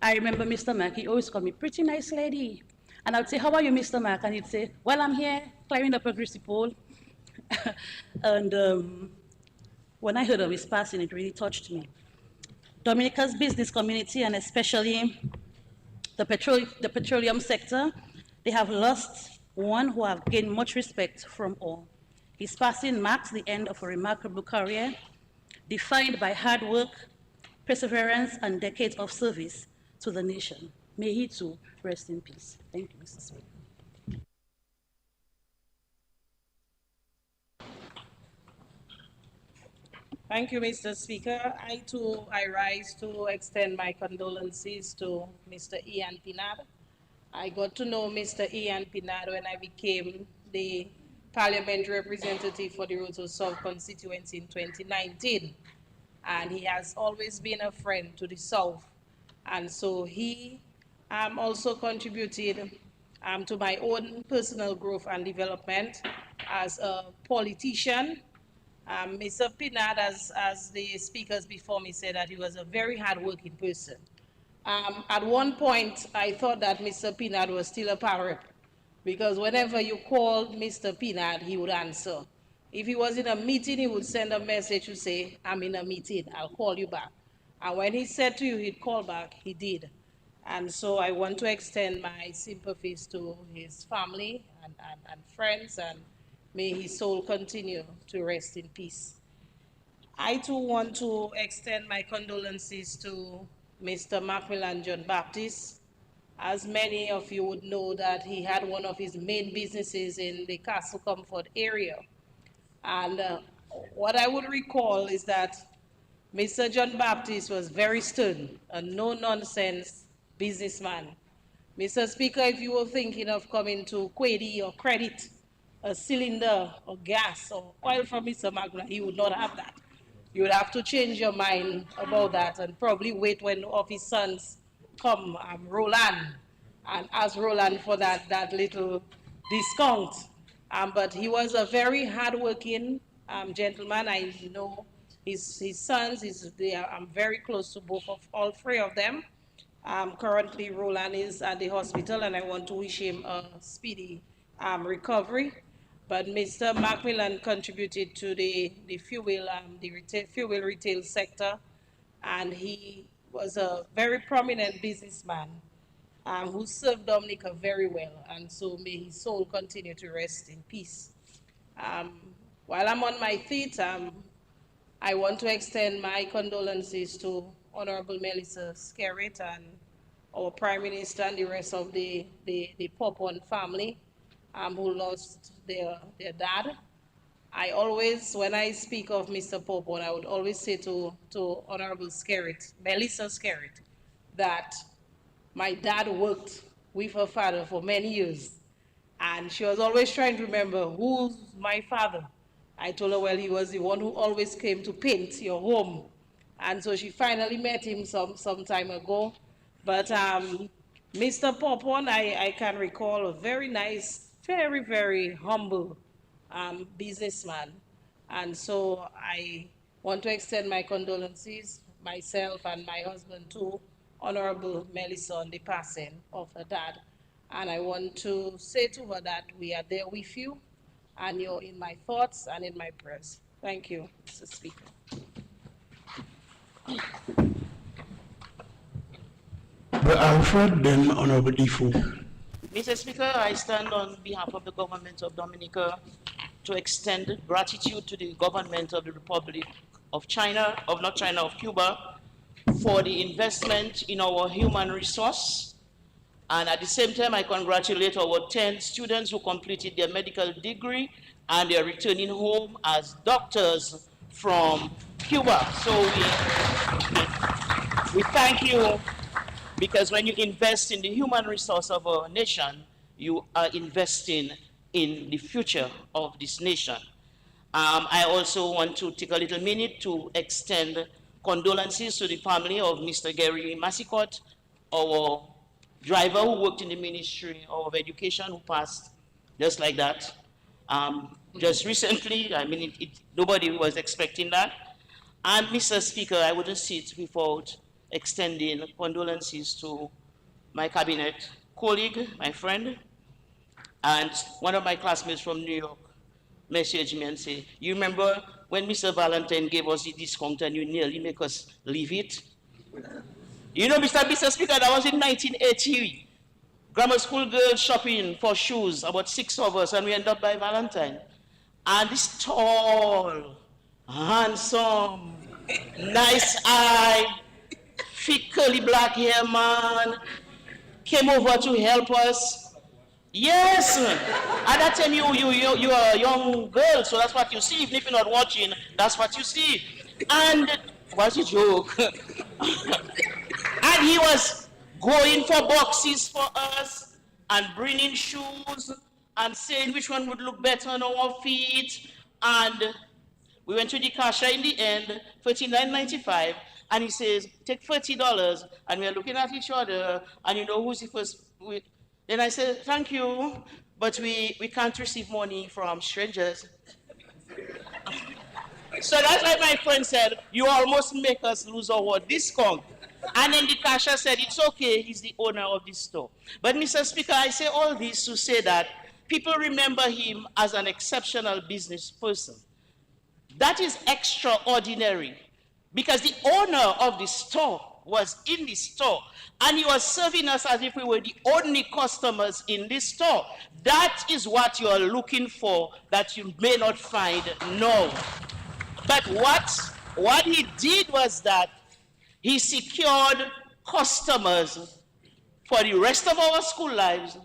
I remember Mr. Mack, he always called me, "Pretty nice lady." And I would say, "How are you, Mr. Mack?" And he'd say, "Well, I'm here, climbing up a greasy pole." And when I heard of his passing, it really touched me. Dominica's business community, and especially the petroleum sector, they have lost one who have gained much respect from all. His passing marks the end of a remarkable career, defined by hard work, perseverance, and decades of service to the nation. May he too rest in peace. Thank you, Mr. Speaker. Thank you, Mr. Speaker. I rise to extend my condolences to Mr. Ian Pinard. I got to know Mr. Ian Pinard when I became the parliamentary representative for the Roto South constituency in 2019. And he has always been a friend to the South. And so he also contributed to my own personal growth and development as a politician. Mr. Pinard, as the speakers before me said, that he was a very hardworking person. At one point, I thought that Mr. Pinard was still a parrot, because whenever you called Mr. Pinard, he would answer. If he was in a meeting, he would send a message to say, "I'm in a meeting, I'll call you back." And when he said to you he'd call back, he did. And so I want to extend my sympathies to his family and friends, and may his soul continue to rest in peace. I too want to extend my condolences to Mr. Macmillan John Baptist. As many of you would know, that he had one of his main businesses in the Castle Comfort area. And what I would recall is that Mr. John Baptist was very stern, a no-nonsense businessman. Mr. Speaker, if you were thinking of coming to Quady or credit a cylinder or gas or oil from Mr. Macmillan, he would not have that. You would have to change your mind about that and probably wait when one of his sons come, Roland, and ask Roland for that little discount. But he was a very hardworking gentleman. I know his sons, I'm very close to all three of them. Currently, Roland is at the hospital, and I want to wish him a speedy recovery. But Mr. Macmillan contributed to the fuel retail sector, and he was a very prominent businessman who served Dominica very well, and so may his soul continue to rest in peace. While I'm on my feet, I want to extend my condolences to Honorable Melissa Skerritt and our Prime Minister and the rest of the Popon family who lost their dad. I always, when I speak of Mr. Popon, I would always say to Honorable Skerritt, Melissa Skerritt, that my dad worked with her father for many years, and she was always trying to remember, who's my father? I told her, well, he was the one who always came to paint your home. And so she finally met him some time ago. But Mr. Popon, I can recall, a very nice, very, very humble businessman. And so I want to extend my condolences, myself and my husband to Honorable Melissa on the passing of her dad. And I want to say to her that we are there with you and you're in my thoughts and in my prayers. Thank you, Mr. Speaker. Alfred, then Honorable Defoe. Mr. Speaker, I stand on behalf of the government of Dominica to extend gratitude to the government of the Republic of China, of Cuba, for the investment in our human resource. And at the same time, I congratulate our 10 students who completed their medical degree and they are returning home as doctors from Cuba. So we thank you, because when you invest in the human resource of our nation, you are investing in the future of this nation. I also want to take a little minute to extend condolences to the family of Mr. Gary Massicot, our driver who worked in the Ministry of Education, who passed just like that. Just recently, I mean, nobody was expecting that. And Mr. Speaker, I wouldn't sit without extending condolences to my cabinet colleague, my friend, and one of my classmates from New York messaged me and said, you remember when Mr. Valentine gave us the discount and you nearly make us leave it? You know, Mr. Speaker, that was in 1980. Grammar school girls shopping for shoes, about 6 of us, and we end up by Valentine. And this tall, handsome, nice eye, thick curly black hair man came over to help us. Yes, at that time you are a young girl, so that's what you see. Even if you're not watching, that's what you see. And what's a joke? And he was going for boxes for us and bringing shoes and saying which one would look better on our feet. And we went to the cashier in the end, $39.95, and he says, take $30, and we're looking at each other, and you know who's the first. Then I said, thank you, but we can't receive money from strangers. So that's why my friend said, you almost make us lose our discount. And then the cashier said, it's okay, he's the owner of this store. But Mr. Speaker, I say all this to say that people remember him as an exceptional business person. That is extraordinary, because the owner of the store was in the store and he was serving us as if we were the only customers in this store. That is what you are looking for that you may not find now. But what he did was that he secured customers for the rest of our school lives,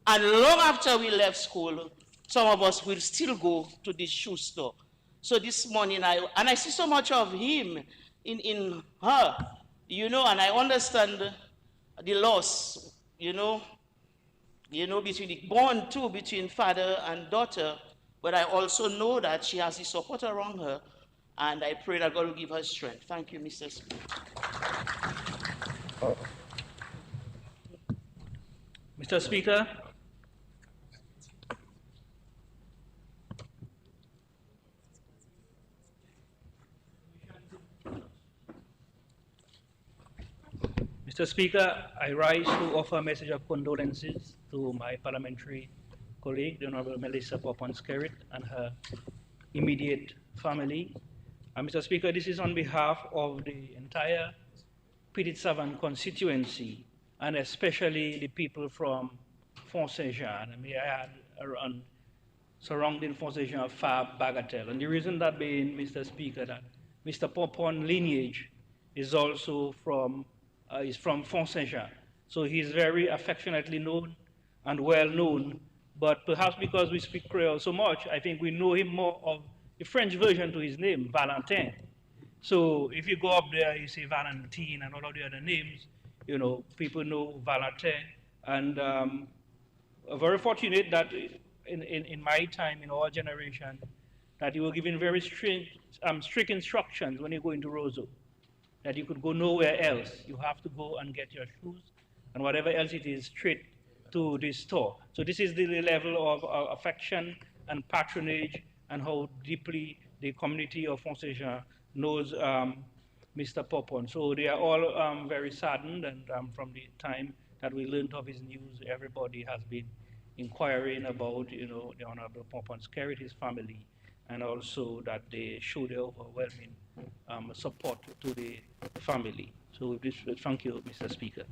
and long after we left school, some of us will still go to the shoe store. So this morning, I see so much of him in her, you know, and I understand the loss, you know, between father and daughter, but I also know that she has the support around her, and I pray that God will give her strength. Thank you, Mr. Speaker. Mr. Speaker, Mr. Speaker, I rise to offer a message of condolences to my parliamentary colleague, the Honorable Melissa Popon-Skerrit, and her immediate family. And Mr. Speaker, this is on behalf of the entire Petit Savant constituency, and especially the people from Fort Saint-Jean, and may I add around surrounding Fort Saint-Jean, Fab, Bagatelle. And the reason that being, Mr. Speaker, that Mr. Popon lineage is also from Fort Saint-Jean. So he is very affectionately known and well known, but perhaps because we speak Creole so much, I think we know him more of the French version to his name, Valentin. So if you go up there, you say Valentine and all of the other names, you know, people know Valentin. And very fortunate that in my time, in our generation, that you were given very strict instructions when you go into Roseau, that you could go nowhere else. You have to go and get your shoes and whatever else it is straight to this store. So this is the level of affection and patronage and how deeply the community of Fort Saint-Jean knows Mr. Popon. So they are all very saddened, and from the time that we learned of his news, everybody has been inquiring about, you know, the Honorable Popon's care with his family, and also that they show their overwhelming support to the family. So with this, thank you, Mr. Speaker.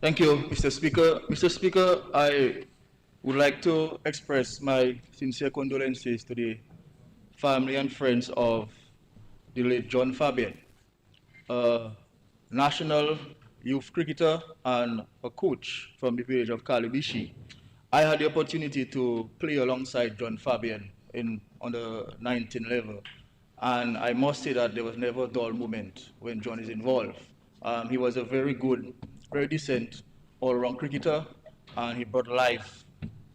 Thank you, Mr. Speaker. Mr. Speaker, I would like to express my sincere condolences to the family and friends of the late John Fabian, a national youth cricketer and a coach from the village of Kalibishi. I had the opportunity to play alongside John Fabian on the 19 level, and I must say that there was never a dull moment when John is involved. He was a very good, very decent all-round cricketer, and he brought life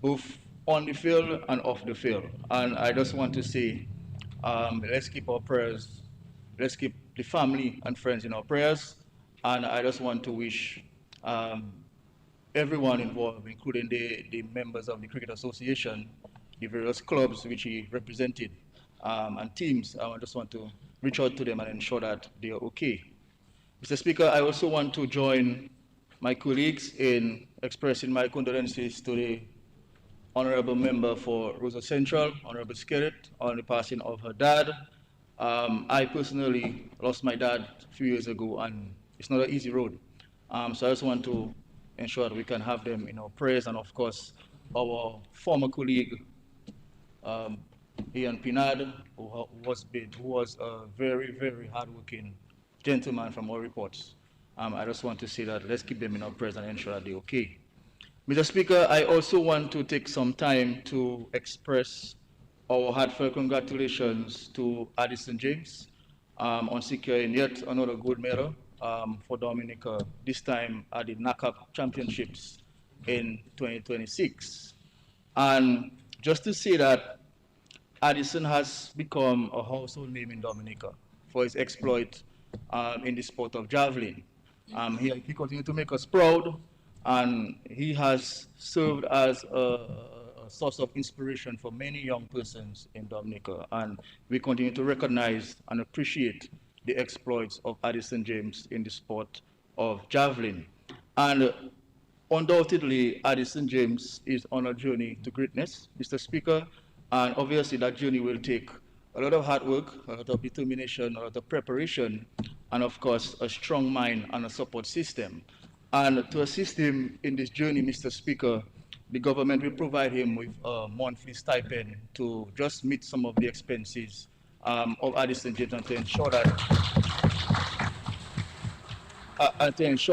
both on the field and off the field. And I just want to say, let's keep our prayers, let's keep the family and friends in our prayers, and I just want to wish everyone involved, including the members of the Cricket Association, the various clubs which he represented, and teams. I just want to reach out to them and ensure that they are okay. Mr. Speaker, I also want to join my colleagues in expressing my condolences to the Honorable Member for Rosa Central, Honorable Skerrit, on the passing of her dad. I personally lost my dad a few years ago, and it's not an easy road. So I just want to ensure that we can have them in our prayers, and of course, our former colleague, Ian Pinard, who was a very, very hardworking gentleman from our reports. I just want to say that let's keep them in our prayers and ensure that they're okay. Mr. Speaker, I also want to take some time to express our heartfelt congratulations to Addison James on securing yet another gold medal for Dominica, this time at the NACAP Championships in 2026. And just to say that Addison has become a household name in Dominica for his exploit in the sport of javelin. He continues to make us proud, and he has served as a source of inspiration for many young persons in Dominica. And we continue to recognize and appreciate the exploits of Addison James in the sport of javelin. And undoubtedly, Addison James is on a journey to greatness, Mr. Speaker, and obviously that journey will take a lot of hard work, a lot of determination, a lot of preparation, and of course, a strong mind and a support system. And to assist him in this journey, Mr. Speaker, the government will provide him with a monthly stipend to just meet some of the expenses of Addison James, and to ensure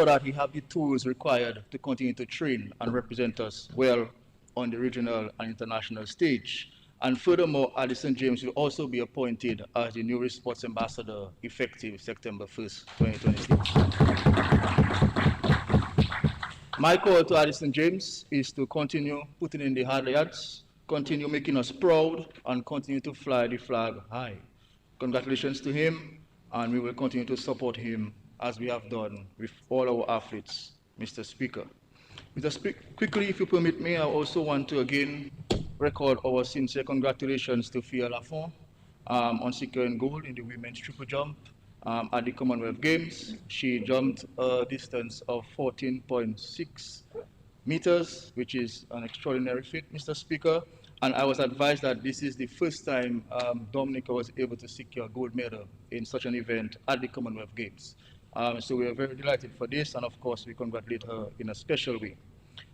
that he have the tools required to continue to train and represent us well on the regional and international stage. And furthermore, Addison James will also be appointed as the new sports ambassador effective September 1st, 2026. My call to Addison James is to continue putting in the hard yards, continue making us proud, and continue to fly the flag high. Congratulations to him, and we will continue to support him as we have done with all our athletes, Mr. Speaker. Quickly, if you permit me, I also want to again record our sincere congratulations to Fia Lafont on securing gold in the women's triple jump at the Commonwealth Games. She jumped a distance of 14.6 meters, which is an extraordinary feat, Mr. Speaker. And I was advised that this is the first time Dominica was able to secure a gold medal in such an event at the Commonwealth Games. So we are very delighted for this, and of course we congratulate her in a special way.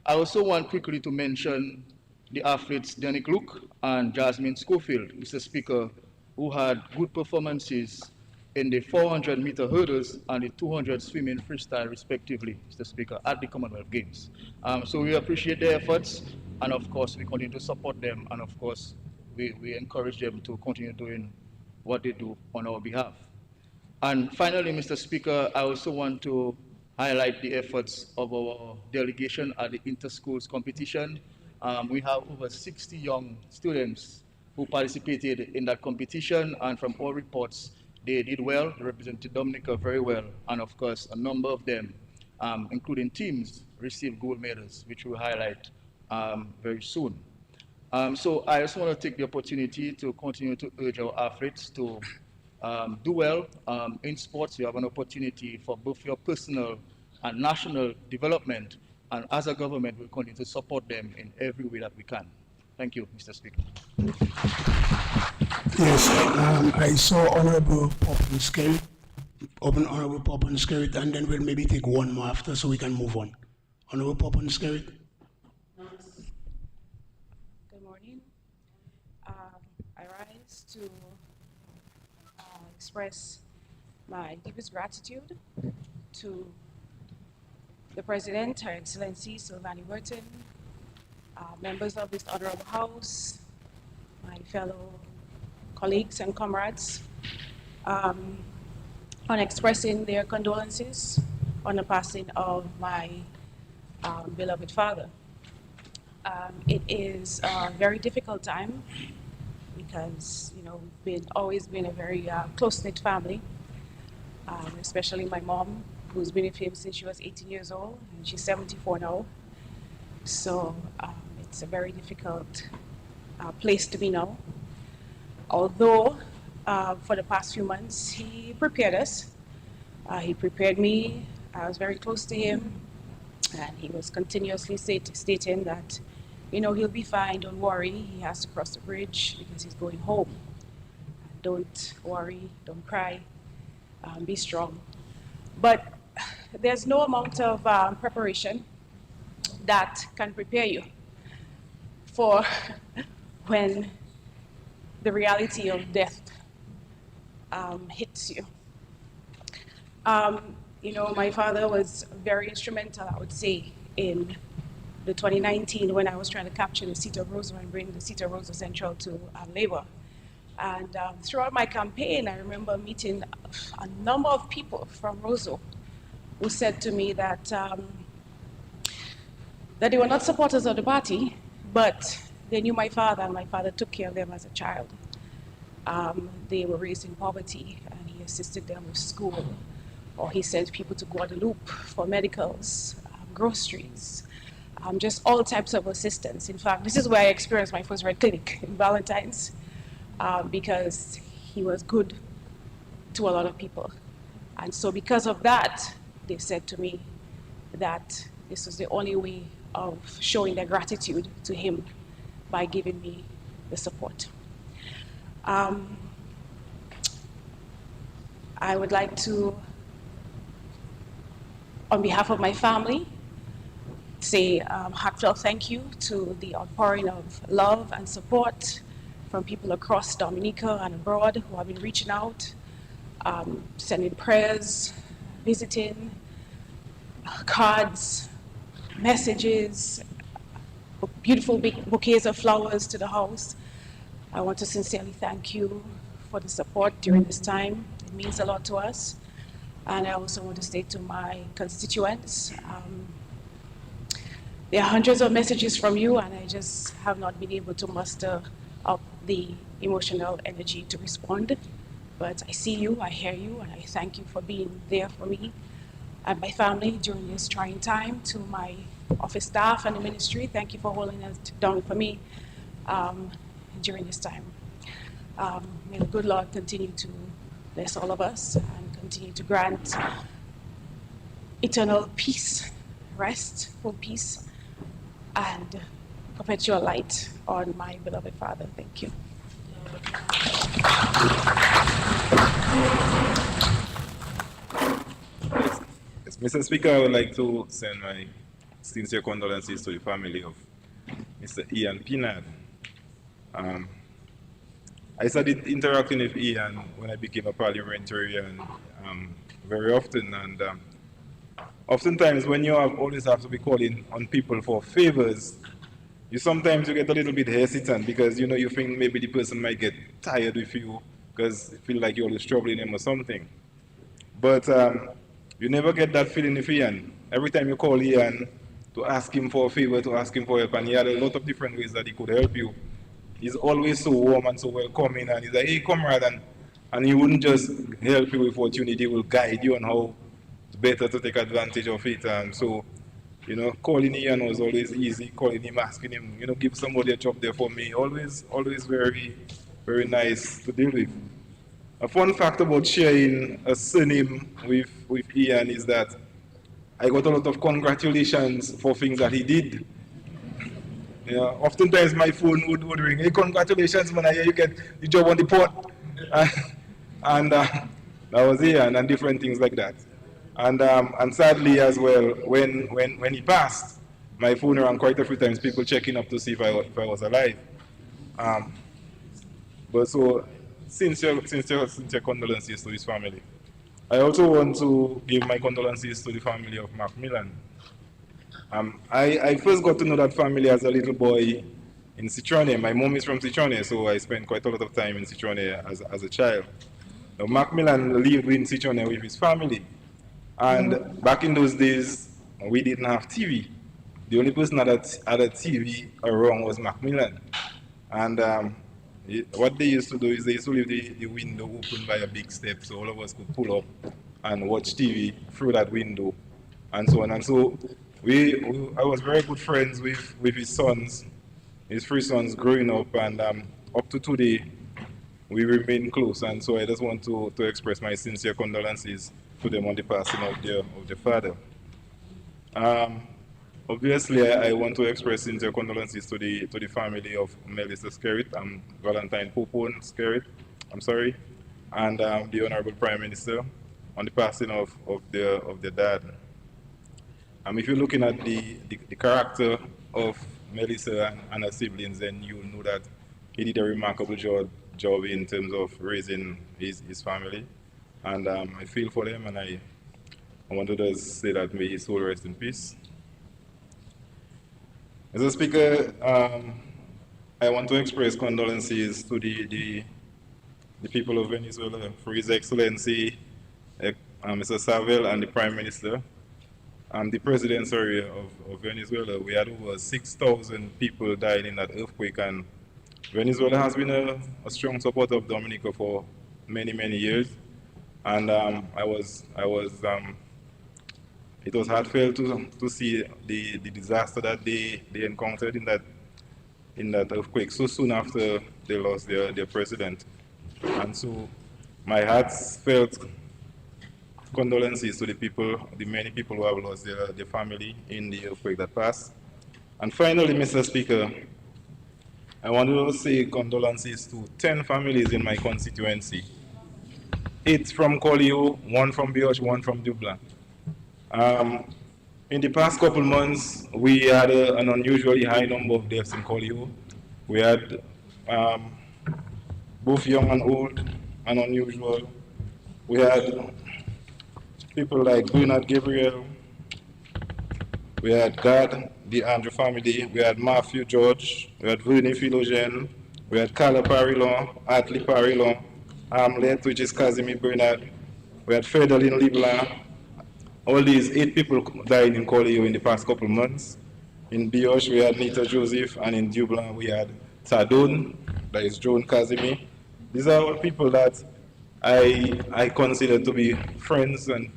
I also want quickly to mention the athletes Danik Luke and Jasmine Schofield, Mr. Speaker, who had good performances in the 400-meter hurdles and the 200 swimming freestyle respectively, Mr. Speaker, at the Commonwealth Games. So we appreciate their efforts, and of course we continue to support them, and of course we encourage them to continue doing what they do on our behalf. And finally, Mr. Speaker, I also want to highlight the efforts of our delegation at the inter-schools competition. We have over 60 young students who participated in that competition, and from all reports, they did well, they represented Dominica very well, and of course, a number of them, including teams, received gold medals, which we'll highlight very soon. So I just want to take the opportunity to continue to urge our athletes to do well in sports. You have an opportunity for both your personal and national development, and as a government, we'll continue to support them in every way that we can. Thank you, Mr. Speaker. Yes, I saw Honorable Poppin Skerrit, Honorable Poppin Skerrit, and then we'll maybe take one more after so we can move on. Honorable Poppin Skerrit. Good morning. I rise to express my deepest gratitude to the President, Her Excellency Sylvani Burton, members of this Honorable House, my fellow colleagues and comrades, on expressing their condolences on the passing of my beloved father. It is a very difficult time because, you know, we've always been a very close-knit family, especially my mom, who's been with him since she was 18 years old, and she's 74 now. So it's a very difficult place to be now. Although for the past few months, he prepared us. He prepared me. I was very close to him, and he was continuously stating that, you know, he'll be fine, don't worry. He has to cross the bridge because he's going home. Don't worry, don't cry, be strong. But there's no amount of preparation that can prepare you for when the reality of death hits you. You know, my father was very instrumental, I would say, in the 2019 when I was trying to capture the seat of Roseau and bring the seat of Roseau Central to Labour. And throughout my campaign, I remember meeting a number of people from Roseau who said to me that that they were not supporters of the party, but they knew my father, and my father took care of them as a child. They were raised in poverty, and he assisted them with school, or he sent people to Guadeloupe for medicals, groceries, just all types of assistance. In fact, this is where I experienced my first red clinic in Valentine's, because he was good to a lot of people. And so because of that, they said to me that this was the only way of showing their gratitude to him by giving me the support. I would like to, on behalf of my family, say heartfelt thank you to the outpouring of love and support from people across Dominica and abroad who have been reaching out, sending prayers, visiting, cards, messages, beautiful bouquets of flowers to the house. I want to sincerely thank you for the support during this time. It means a lot to us. And I also want to say to my constituents, there are hundreds of messages from you, and I just have not been able to muster up the emotional energy to respond. But I see you, I hear you, and I thank you for being there for me and my family during this trying time. To my office staff and the ministry, thank you for holding it down for me during this time. May the good Lord continue to bless all of us and continue to grant eternal peace, rest, full peace, and perpetual light on my beloved father. Thank you. Yes, Mr. Speaker, I would like to send my sincere condolences to the family of Mr. Ian Pinard. I started interacting with Ian when I became a parliamentarian very often, and oftentimes when you always have to be calling on people for favors, you sometimes get a little bit hesitant because you think maybe the person might get tired with you because you feel like you're always troubling them or something. But you never get that feeling with Ian. Every time you call Ian to ask him for a favor, to ask him for help, and he had a lot of different ways that he could help you. He's always so warm and so welcoming, and he's like, hey, comrade, and he wouldn't just help you with what you need, he will guide you on how better to take advantage of it. So You know, calling Ian was always easy. Calling him, asking him, you know, give somebody a job there for me. Always very nice to deal with. A fun fact about sharing a surname with Ian is that I got a lot of congratulations for things that he did. Yeah, oftentimes my phone would ring, hey, congratulations, man, I hear you get the job on the port. And that was Ian and different things like that. And sadly as well, when he passed, my phone rang quite a few times, people checking up to see if I was alive. But so, sincere condolences to his family. I also want to give my condolences to the family of Macmillan. I first got to know that family as a little boy in Citrone. My mom is from Citrone, so I spent quite a lot of time in Citrone as a child. Now, Macmillan lived in Citrone with his family. And back in those days, we didn't have TV. The only person that had a TV around was Macmillan. And what they used to do is they used to leave the window open by a big step, so all of us could pull up and watch TV through that window, and so on. And so I was very good friends with his sons, his three sons growing up, and up to today, we remain close. And so I just want to express my sincere condolences to them on the passing of their father. Obviously, I want to express sincere condolences to the family of Melissa Skerrit and Valentine Popone Skerrit, and the Honorable Prime Minister on the passing of their dad. If you're looking at the character of Melissa and her siblings, then you'll know that he did a remarkable job in terms of raising his family. And I feel for them, and I want to just say that may his soul rest in peace. Mr. Speaker, I want to express condolences to the people of Venezuela for His Excellency, Mr. Saville, and the Prime Minister, and the President, of Venezuela. We had over 6,000 people died in that earthquake, and Venezuela has been a strong supporter of Dominica for many years. And it was heartfelt to see the disaster that they encountered in that earthquake so soon after they lost their president. And so my heartfelt condolences to the many people who have lost their family in the earthquake that passed. And finally, Mr. Speaker, I want to say condolences to 10 families in my constituency. 8 from Collioure, 1 from Bioche, 1 from Dublin. In the past couple months, we had an unusually high number of deaths in Collioure. We had both young and old and unusual. We had people like Bernard Gabriel. We had Gad, the Andrew family. We had Matthew George. We had Vernie Philogene. We had Carla Parilon, Atlee Parilon, Hamlet, which is Casimir Bernard. We had Fedelin Leblanc. All these 8 people died in Collioure in the past couple of months. In Bioche, we had Nita Joseph, and in Dublin, we had Tadone, that is Joan Casimir. These are all people that I consider to be friends and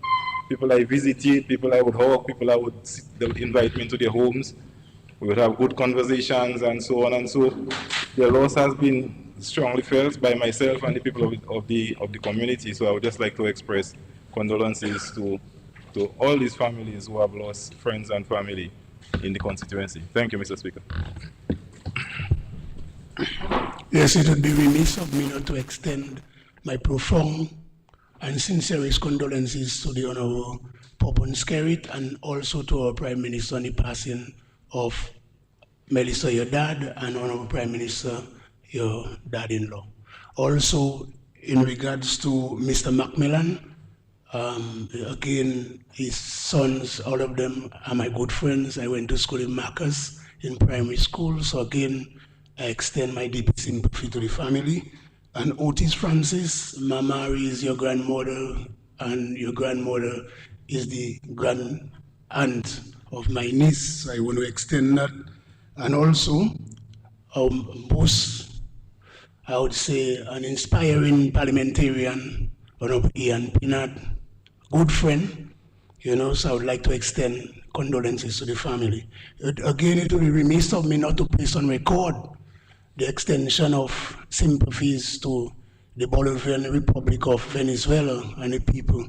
people I visited, people I would hug, people they would invite me into their homes. We would have good conversations and so on. And so their loss has been strongly felt by myself and the people of the community. So I would just like to express condolences to all these families who have lost friends and family in the constituency. Thank you, Mr. Speaker. Yes, it would be remiss of me not to extend my profound and sincerest condolences to the Honorable Popone Skerrit and also to our Prime Minister on the passing of Melissa, your dad, and Honorable Prime Minister, your dad-in-law. Also, in regards to Mr. Macmillan, again, his sons, all of them are my good friends. I went to school in Marcus in primary school, so again, I extend my deep sympathy to the family. And Otis Francis, Mama is your grandmother, and your grandmother is the grand aunt of my niece, so I want to extend that. And also, both, I would say, an inspiring parliamentarian, Honorable Ian Pinard, good friend, so I would like to extend condolences to the family. Again, it will be remiss of me not to place on record the extension of sympathies to the Bolivarian Republic of Venezuela and the people.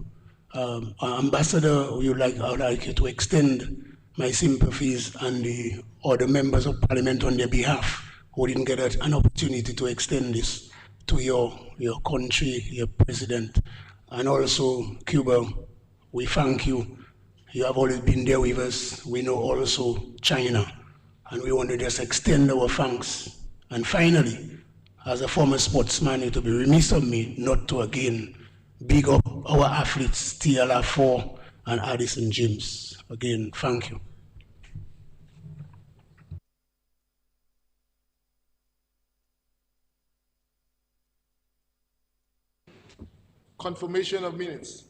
Ambassador, I would like you to extend my sympathies and the other members of parliament on their behalf who didn't get an opportunity to extend this to your country, your president. And also, Cuba, we thank you. You have always been there with us. We know also China. And we want to just extend our thanks. And finally, as a former sportsman, it would be remiss of me not to again big up our athletes, TLR4 and Addison James. Again, thank you. Confirmation of minutes.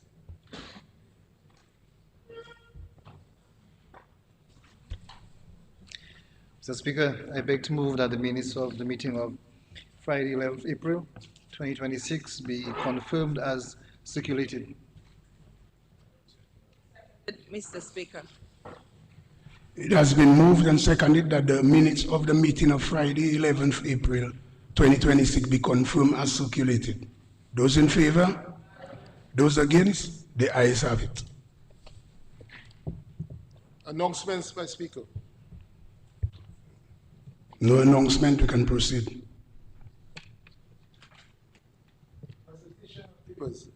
Mr. Speaker, I beg to move that the minutes of the meeting of Friday, 11th April 2026 be confirmed as circulated. Mr. Speaker. It has been moved and seconded that the minutes of the meeting of Friday, 11th April 2026 be confirmed as circulated. Those in favor? Those against? The ayes have it. Announcements by Speaker. No announcement, we can proceed. Papers.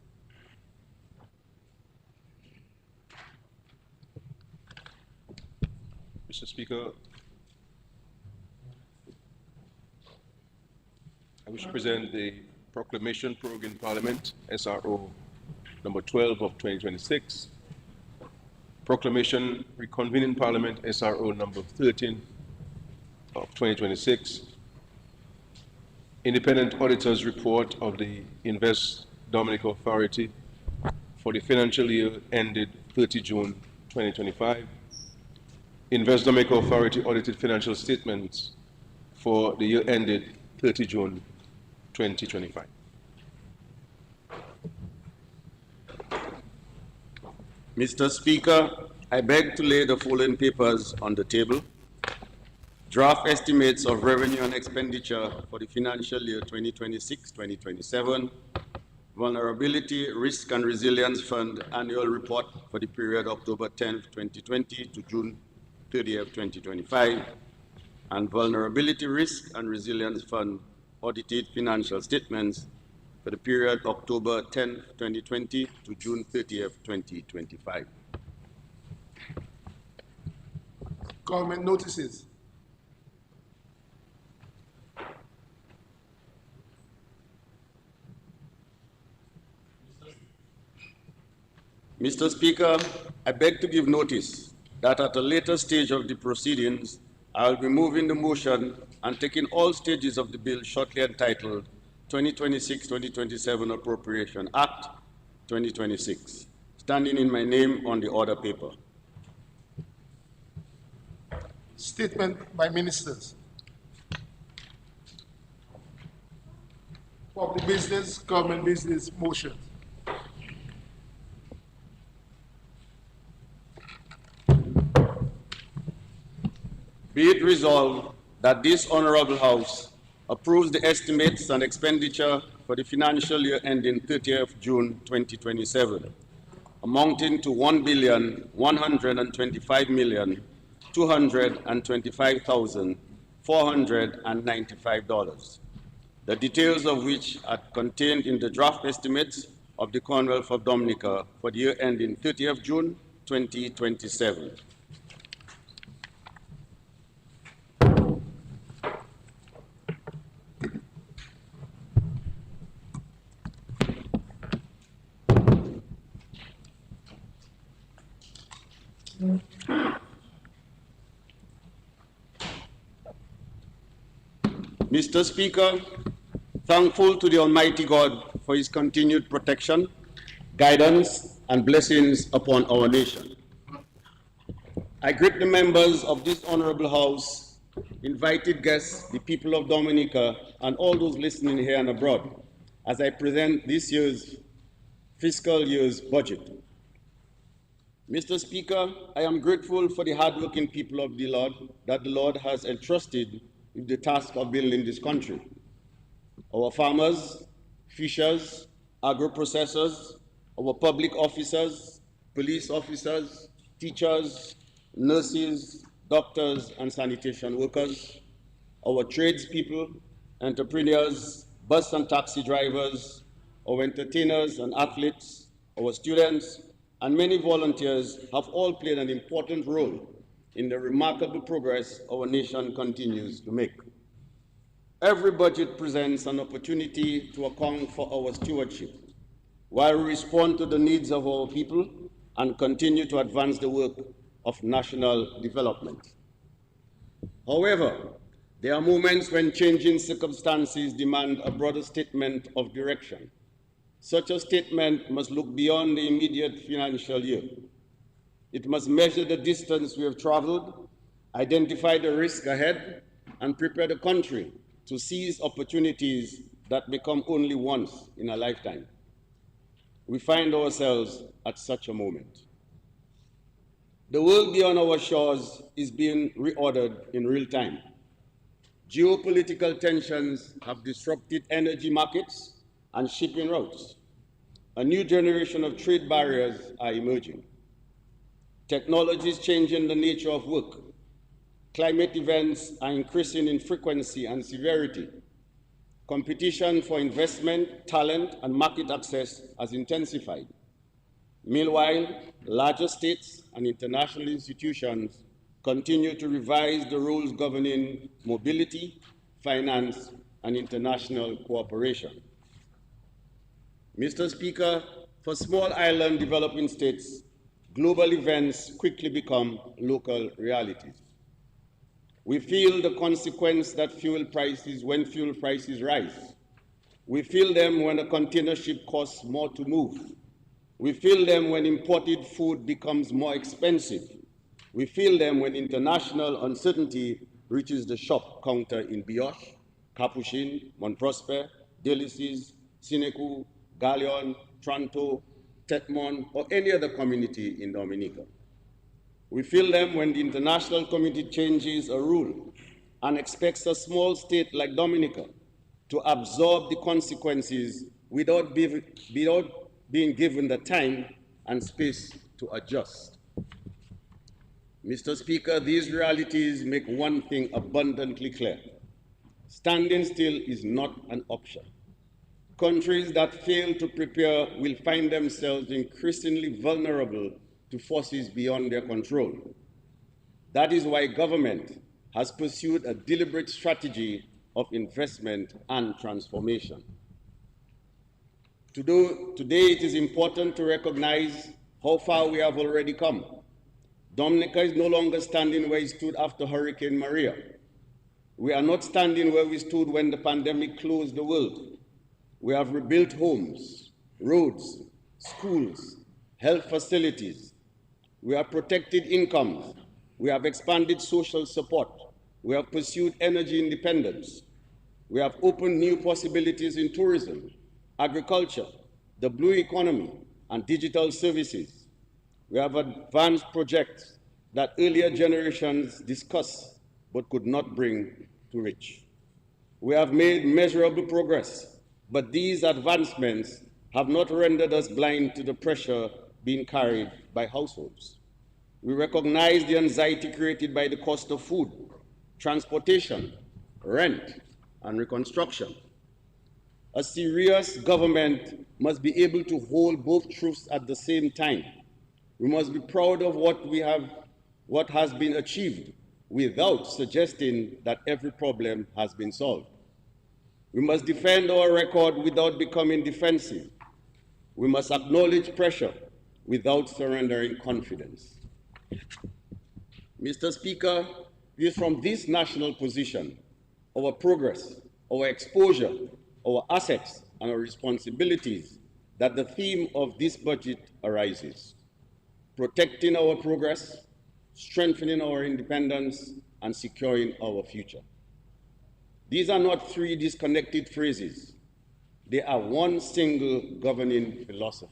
Mr. Speaker, I wish to present the Proclamation Proroguing Parliament, SRO number 12 of 2026, Proclamation Reconvening Parliament, SRO number 13 of 2026, Independent Auditor's Report of the Invest Dominica Authority for the financial year ended 30 June 2025, Invest Dominica Authority audited financial statements for the year ended 30 June 2025. Mr. Speaker, I beg to lay the following papers on the table. Draft estimates of revenue and expenditure for the financial year 2026-2027, Vulnerability, Risk and Resilience Fund Annual Report for the period October 10, 2020 to June 30, 2025, and Vulnerability, Risk and Resilience Fund Audited Financial Statements for the period October 10, 2020 to June 30, 2025. Government notices. Mr. Speaker, I beg to give notice that at a later stage of the proceedings, I will be moving the motion and taking all stages of the bill shortly entitled 2026-2027 Appropriation Act 2026, standing in my name on the order paper. Statement by ministers. Public business, government business motion. Be it resolved that this Honorable House approves the estimates and expenditure for the financial year ending 30th June 2027, amounting to $1,125,225,495, the details of which are contained in the draft estimates of the Commonwealth of Dominica for the year ending 30th June 2027. Mr. Speaker, thankful to the Almighty God for his continued protection, guidance, and blessings upon our nation. I greet the members of this Honorable House, invited guests, the people of Dominica, and all those listening here and abroad, as I present this year's fiscal year's budget. Mr. Speaker, I am grateful for the hardworking people of the Lord that the Lord has entrusted with the task of building this country. Our farmers, fishers, agro-processors, our public officers, police officers, teachers, nurses, doctors, and sanitation workers, our tradespeople, entrepreneurs, bus and taxi drivers, our entertainers and athletes, our students, and many volunteers have all played an important role in the remarkable progress our nation continues to make. Every budget presents an opportunity to account for our stewardship, while we respond to the needs of our people and continue to advance the work of national development. However, there are moments when changing circumstances demand a broader statement of direction. Such a statement must look beyond the immediate financial year. It must measure the distance we have traveled, identify the risk ahead, and prepare the country to seize opportunities that become only once in a lifetime. We find ourselves at such a moment. The world beyond our shores is being reordered in real time. Geopolitical tensions have disrupted energy markets and shipping routes. A new generation of trade barriers are emerging. Technology is changing the nature of work. Climate events are increasing in frequency and severity. Competition for investment, talent, and market access has intensified. Meanwhile, larger states and international institutions continue to revise the rules governing mobility, finance, and international cooperation. Mr. Speaker, for small island developing states, global events quickly become local realities. We feel the consequence that when fuel prices rise. We feel them when a container ship costs more to move. We feel them when imported food becomes more expensive. We feel them when international uncertainty reaches the shop counter in Bioche, Capuchin, Mont Prosper, Delices, Sineku, Galion, Tranto, Tetmon, or any other community in Dominica. We feel them when the international community changes a rule and expects a small state like Dominica to absorb the consequences without being given the time and space to adjust. Mr. Speaker, these realities make one thing abundantly clear. Standing still is not an option. Countries that fail to prepare will find themselves increasingly vulnerable to forces beyond their control. That is why government has pursued a deliberate strategy of investment and transformation. Today it is important to recognize how far we have already come. Dominica is no longer standing where it stood after Hurricane Maria. We are not standing where we stood when the pandemic closed the world. We have rebuilt homes, roads, schools, health facilities. We have protected incomes. We have expanded social support. We have pursued energy independence. We have opened new possibilities in tourism, agriculture, the blue economy, and digital services. We have advanced projects that earlier generations discussed but could not bring to reach. We have made measurable progress, but these advancements have not rendered us blind to the pressure being carried by households. We recognize the anxiety created by the cost of food, transportation, rent, and reconstruction. A serious government must be able to hold both truths at the same time. We must be proud of what has been achieved without suggesting that every problem has been solved. We must defend our record without becoming defensive. We must acknowledge pressure without surrendering confidence. Mr. Speaker, it is from this national position, our progress, our exposure, our assets, and our responsibilities that the theme of this budget arises. Protecting our progress, strengthening our independence, and securing our future. These are not three disconnected phrases. They are one single governing philosophy.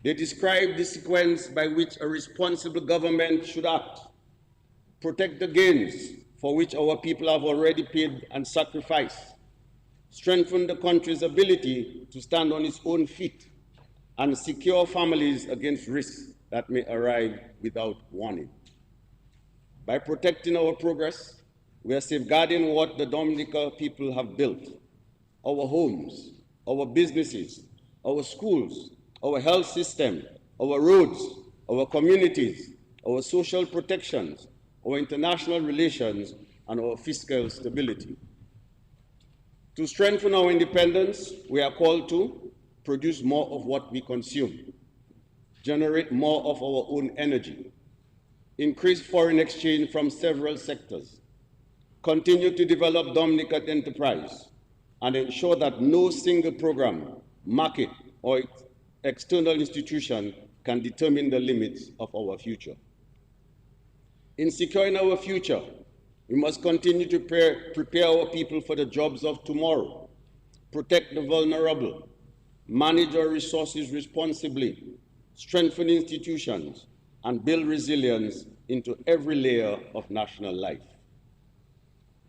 They describe the sequence by which a responsible government should act, protect the gains for which our people have already paid and sacrificed, strengthen the country's ability to stand on its own feet, and secure families against risks that may arrive without warning. By protecting our progress, we are safeguarding what the Dominica people have built: our homes, our businesses, our schools, our health system, our roads, our communities, our social protections, our international relations, and our fiscal stability. To strengthen our independence, we are called to produce more of what we consume, generate more of our own energy, increase foreign exchange from several sectors, continue to develop Dominican enterprise, and ensure that no single program, market, or external institution can determine the limits of our future. In securing our future, we must continue to prepare our people for the jobs of tomorrow, protect the vulnerable, manage our resources responsibly, strengthen institutions, and build resilience into every layer of national life.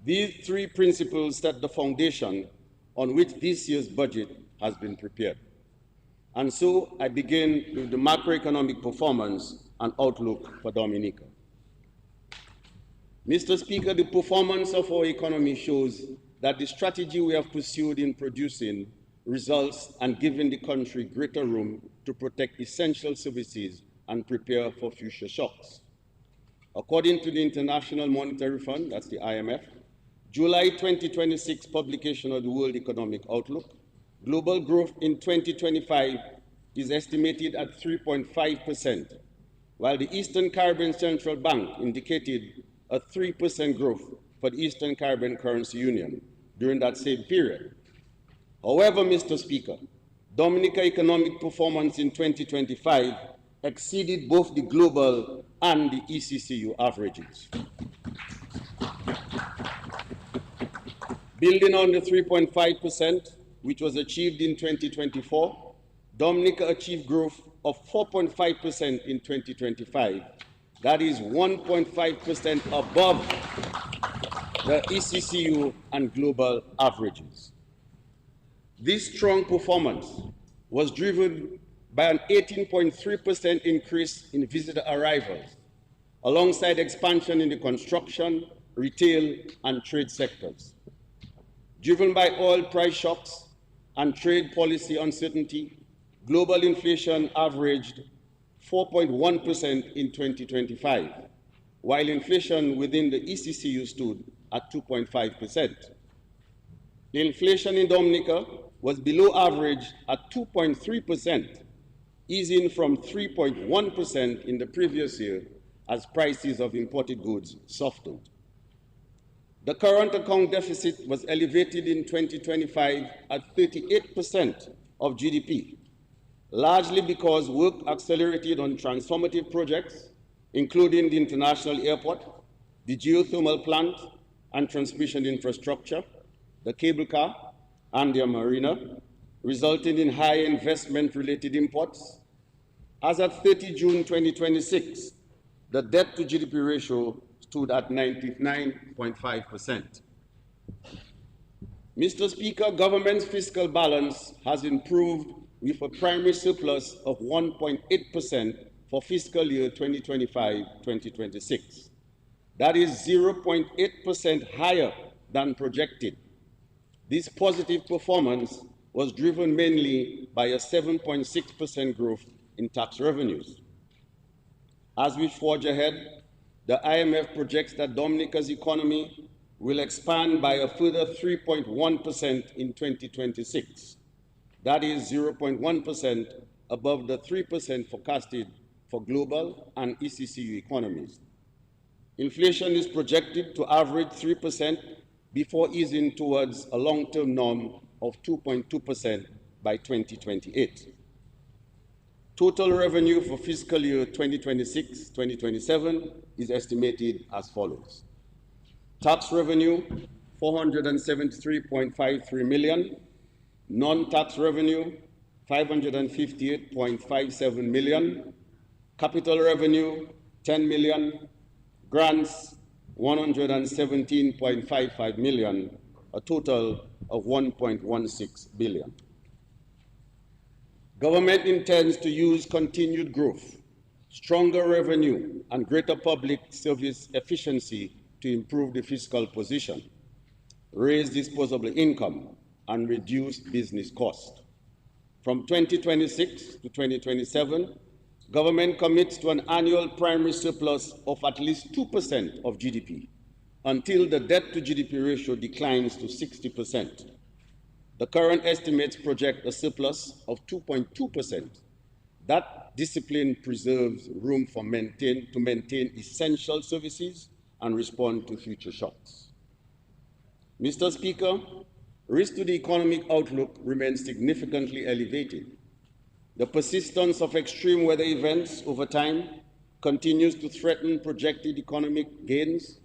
These three principles set the foundation on which this year's budget has been prepared. And so I begin with the macroeconomic performance and outlook for Dominica. Mr. Speaker, the performance of our economy shows that the strategy we have pursued in producing results and giving the country greater room to protect essential services and prepare for future shocks. According to the International Monetary Fund, that's the IMF, July 2026 publication of the World Economic Outlook, global growth in 2025 is estimated at 3.5%, while the Eastern Caribbean Central Bank indicated a 3% growth for the Eastern Caribbean Currency Union during that same period. However, Mr. Speaker, Dominica economic performance in 2025 exceeded both the global and the ECCU averages. Building on the 3.5%, which was achieved in 2024, Dominica achieved growth of 4.5% in 2025. That is 1.5% above the ECCU and global averages. This strong performance was driven by an 18.3% increase in visitor arrivals, alongside expansion in the construction, retail, and trade sectors. Driven by oil price shocks and trade policy uncertainty, global inflation averaged 4.1% in 2025, while inflation within the ECCU stood at 2.5%. The inflation in Dominica was below average at 2.3%, easing from 3.1% in the previous year as prices of imported goods softened. The current account deficit was elevated in 2025 at 38% of GDP, largely because work accelerated on transformative projects, including the international airport, the geothermal plant and transmission infrastructure, the cable car, and the marina, resulting in high investment-related imports. As at 30 June 2026, the debt-to-GDP ratio stood at 99.5%. Mr. Speaker, government's fiscal balance has improved with a primary surplus of 1.8% for fiscal year 2025-2026. That is 0.8% higher than projected. This positive performance was driven mainly by a 7.6% growth in tax revenues. As we forge ahead, the IMF projects that Dominica's economy will expand by a further 3.1% in 2026. That is 0.1% above the 3% forecasted for global and ECCU economies. Inflation is projected to average 3% before easing towards a long-term norm of 2.2% by 2028. Total revenue for fiscal year 2026-2027 is estimated as follows. Tax revenue, 473.53 million. Non-tax revenue, 558.57 million, capital revenue 10 million, grants 117.55 million, a total of 1.16 billion. Government intends to use continued growth, stronger revenue, and greater public service efficiency to improve the fiscal position, raise disposable income, and reduce business costs. From 2026 to 2027, government commits to an annual primary surplus of at least 2% of GDP until the debt to GDP ratio declines to 60%. The current estimates project a surplus of 2.2%. That discipline preserves room to maintain essential services and respond to future shocks. Mr. Speaker, risk to the economic outlook remains significantly elevated. The persistence of extreme weather events over time continues to threaten projected economic gains,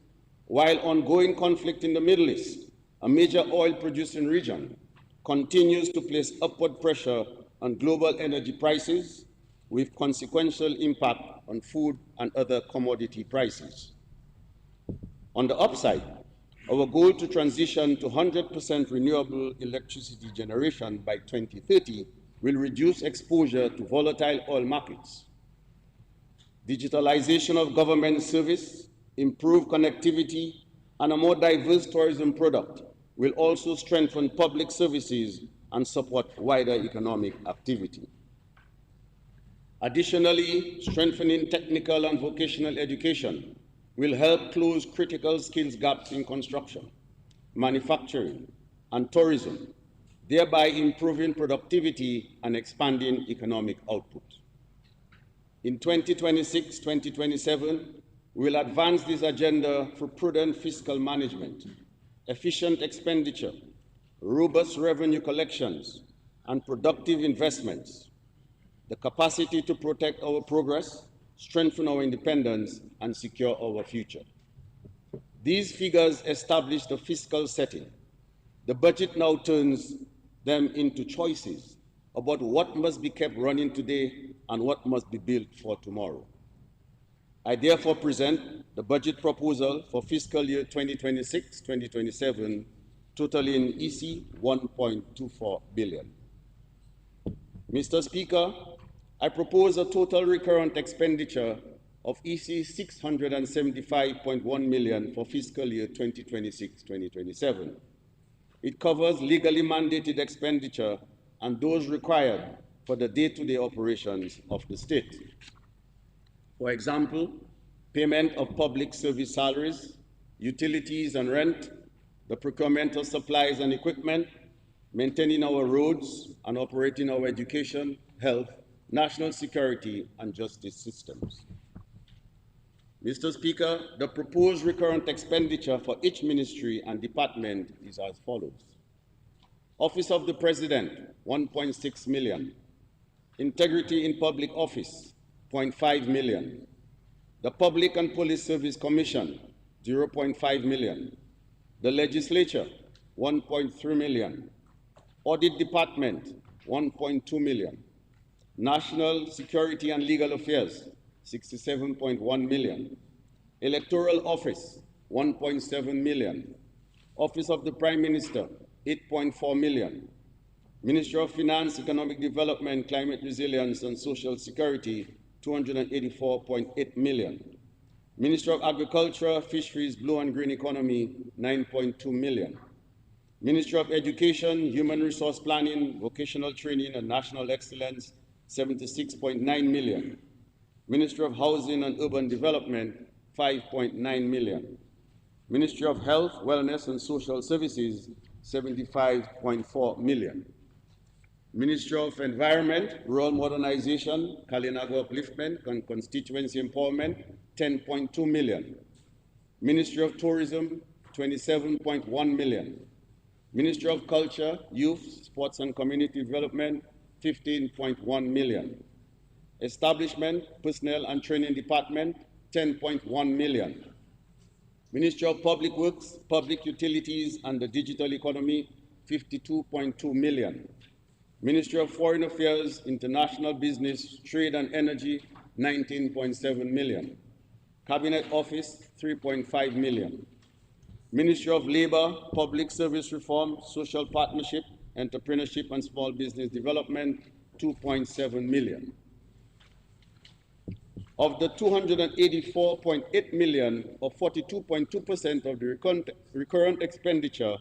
while ongoing conflict in the Middle East, a major oil-producing region, continues to place upward pressure on global energy prices, with consequential impact on food and other commodity prices. On the upside, our goal to transition to 100% renewable electricity generation by 2030 will reduce exposure to volatile oil markets. Digitalization of government service, improved connectivity, and a more diverse tourism product will also strengthen public services and support wider economic activity. Additionally, strengthening technical and vocational education will help close critical skills gaps in construction, manufacturing, and tourism, thereby improving productivity and expanding economic output. In 2026-2027, we will advance this agenda through prudent fiscal management, efficient expenditure, robust revenue collections, and productive investments. The capacity to protect our progress, strengthen our independence, and secure our future. These figures establish the fiscal setting. The budget now turns them into choices about what must be kept running today and what must be built for tomorrow. I therefore present the budget proposal for fiscal year 2026-2027, totaling EC 1.24 billion. Mr. Speaker, I propose a total recurrent expenditure of EC 675.1 million for fiscal year 2026-2027. It covers legally mandated expenditure and those required for the day-to-day operations of the state. For example, payment of public service salaries, utilities and rent, the procurement of supplies and equipment, maintaining our roads and operating our education, health, national security, and justice systems. Mr. Speaker, the proposed recurrent expenditure for each ministry and department is as follows. Office of the President, 1.6 million. Integrity in Public Office, 0.5 million. The Public and Police Service Commission, 0.5 million. The Legislature, 1.3 million. Audit Department, 1.2 million. National Security and Legal Affairs, 67.1 million. Electoral Office, 1.7 million. Office of the Prime Minister, 8.4 million. Ministry of Finance, Economic Development, Climate Resilience, and Social Security, 284.8 million. Ministry of Agriculture, Fisheries, Blue and Green Economy, 9.2 million. Ministry of Education, Human Resource Planning, Vocational Training, and National Excellence, 76.9 million. Ministry of Housing and Urban Development, 5.9 million. Ministry of Health, Wellness, and Social Services, 75.4 million. Ministry of Environment, Rural Modernization, Kalinago Upliftment, and Constituency Empowerment, 10.2 million. Ministry of Tourism, 27.1 million. Ministry of Culture, Youth, Sports and Community Development, 15.1 million. Establishment, Personnel and Training Department, 10.1 million. Ministry of Public Works, Public Utilities and the Digital Economy, 52.2 million. Ministry of Foreign Affairs, International Business, Trade and Energy, 19.7 million. Cabinet Office, 3.5 million. Ministry of Labor, Public Service Reform, Social Partnership, Entrepreneurship and Small Business Development, 2.7 million. Of the 284.8 million, or 42.2% of the recurrent expenditure,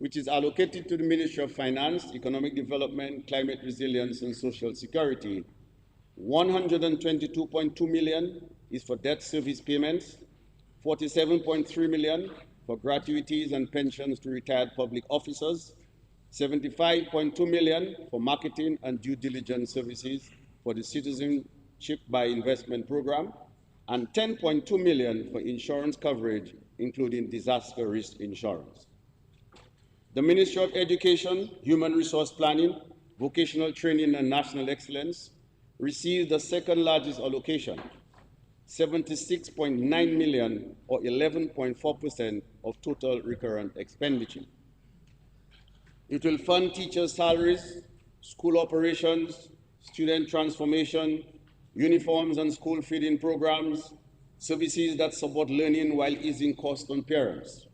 which is allocated to the Ministry of Finance, Economic Development, Climate Resilience, and Social Security, 122.2 million is for debt service payments, 47.3 million for gratuities and pensions to retired public officers, 75.2 million for marketing and due diligence services for the Citizenship by Investment Program, and 10.2 million for insurance coverage, including disaster risk insurance. The Ministry of Education, Human Resource Planning, Vocational Training and National Excellence received the second largest allocation, 76.9 million, or 11.4% of total recurrent expenditure. It will fund teachers' salaries, school operations, student transformation, uniforms and school feeding programs, services that support learning while easing costs on parents.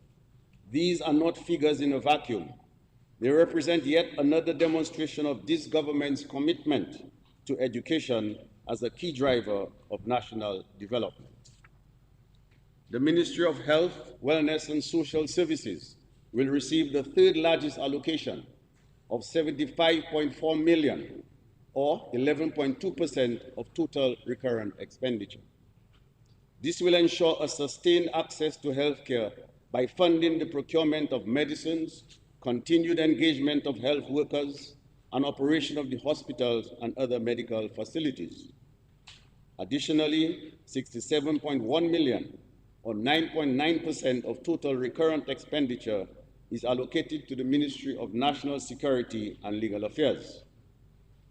These are not figures in a vacuum. They represent yet another demonstration of this government's commitment to education as a key driver of national development. The Ministry of Health, Wellness and Social Services will receive the third largest allocation of 75.4 million, or 11.2% of total recurrent expenditure. This will ensure a sustained access to health care by funding the procurement of medicines, continued engagement of health workers, and operation of the hospitals and other medical facilities. Additionally, 67.1 million, or 9.9% of total recurrent expenditure, is allocated to the Ministry of National Security and Legal Affairs.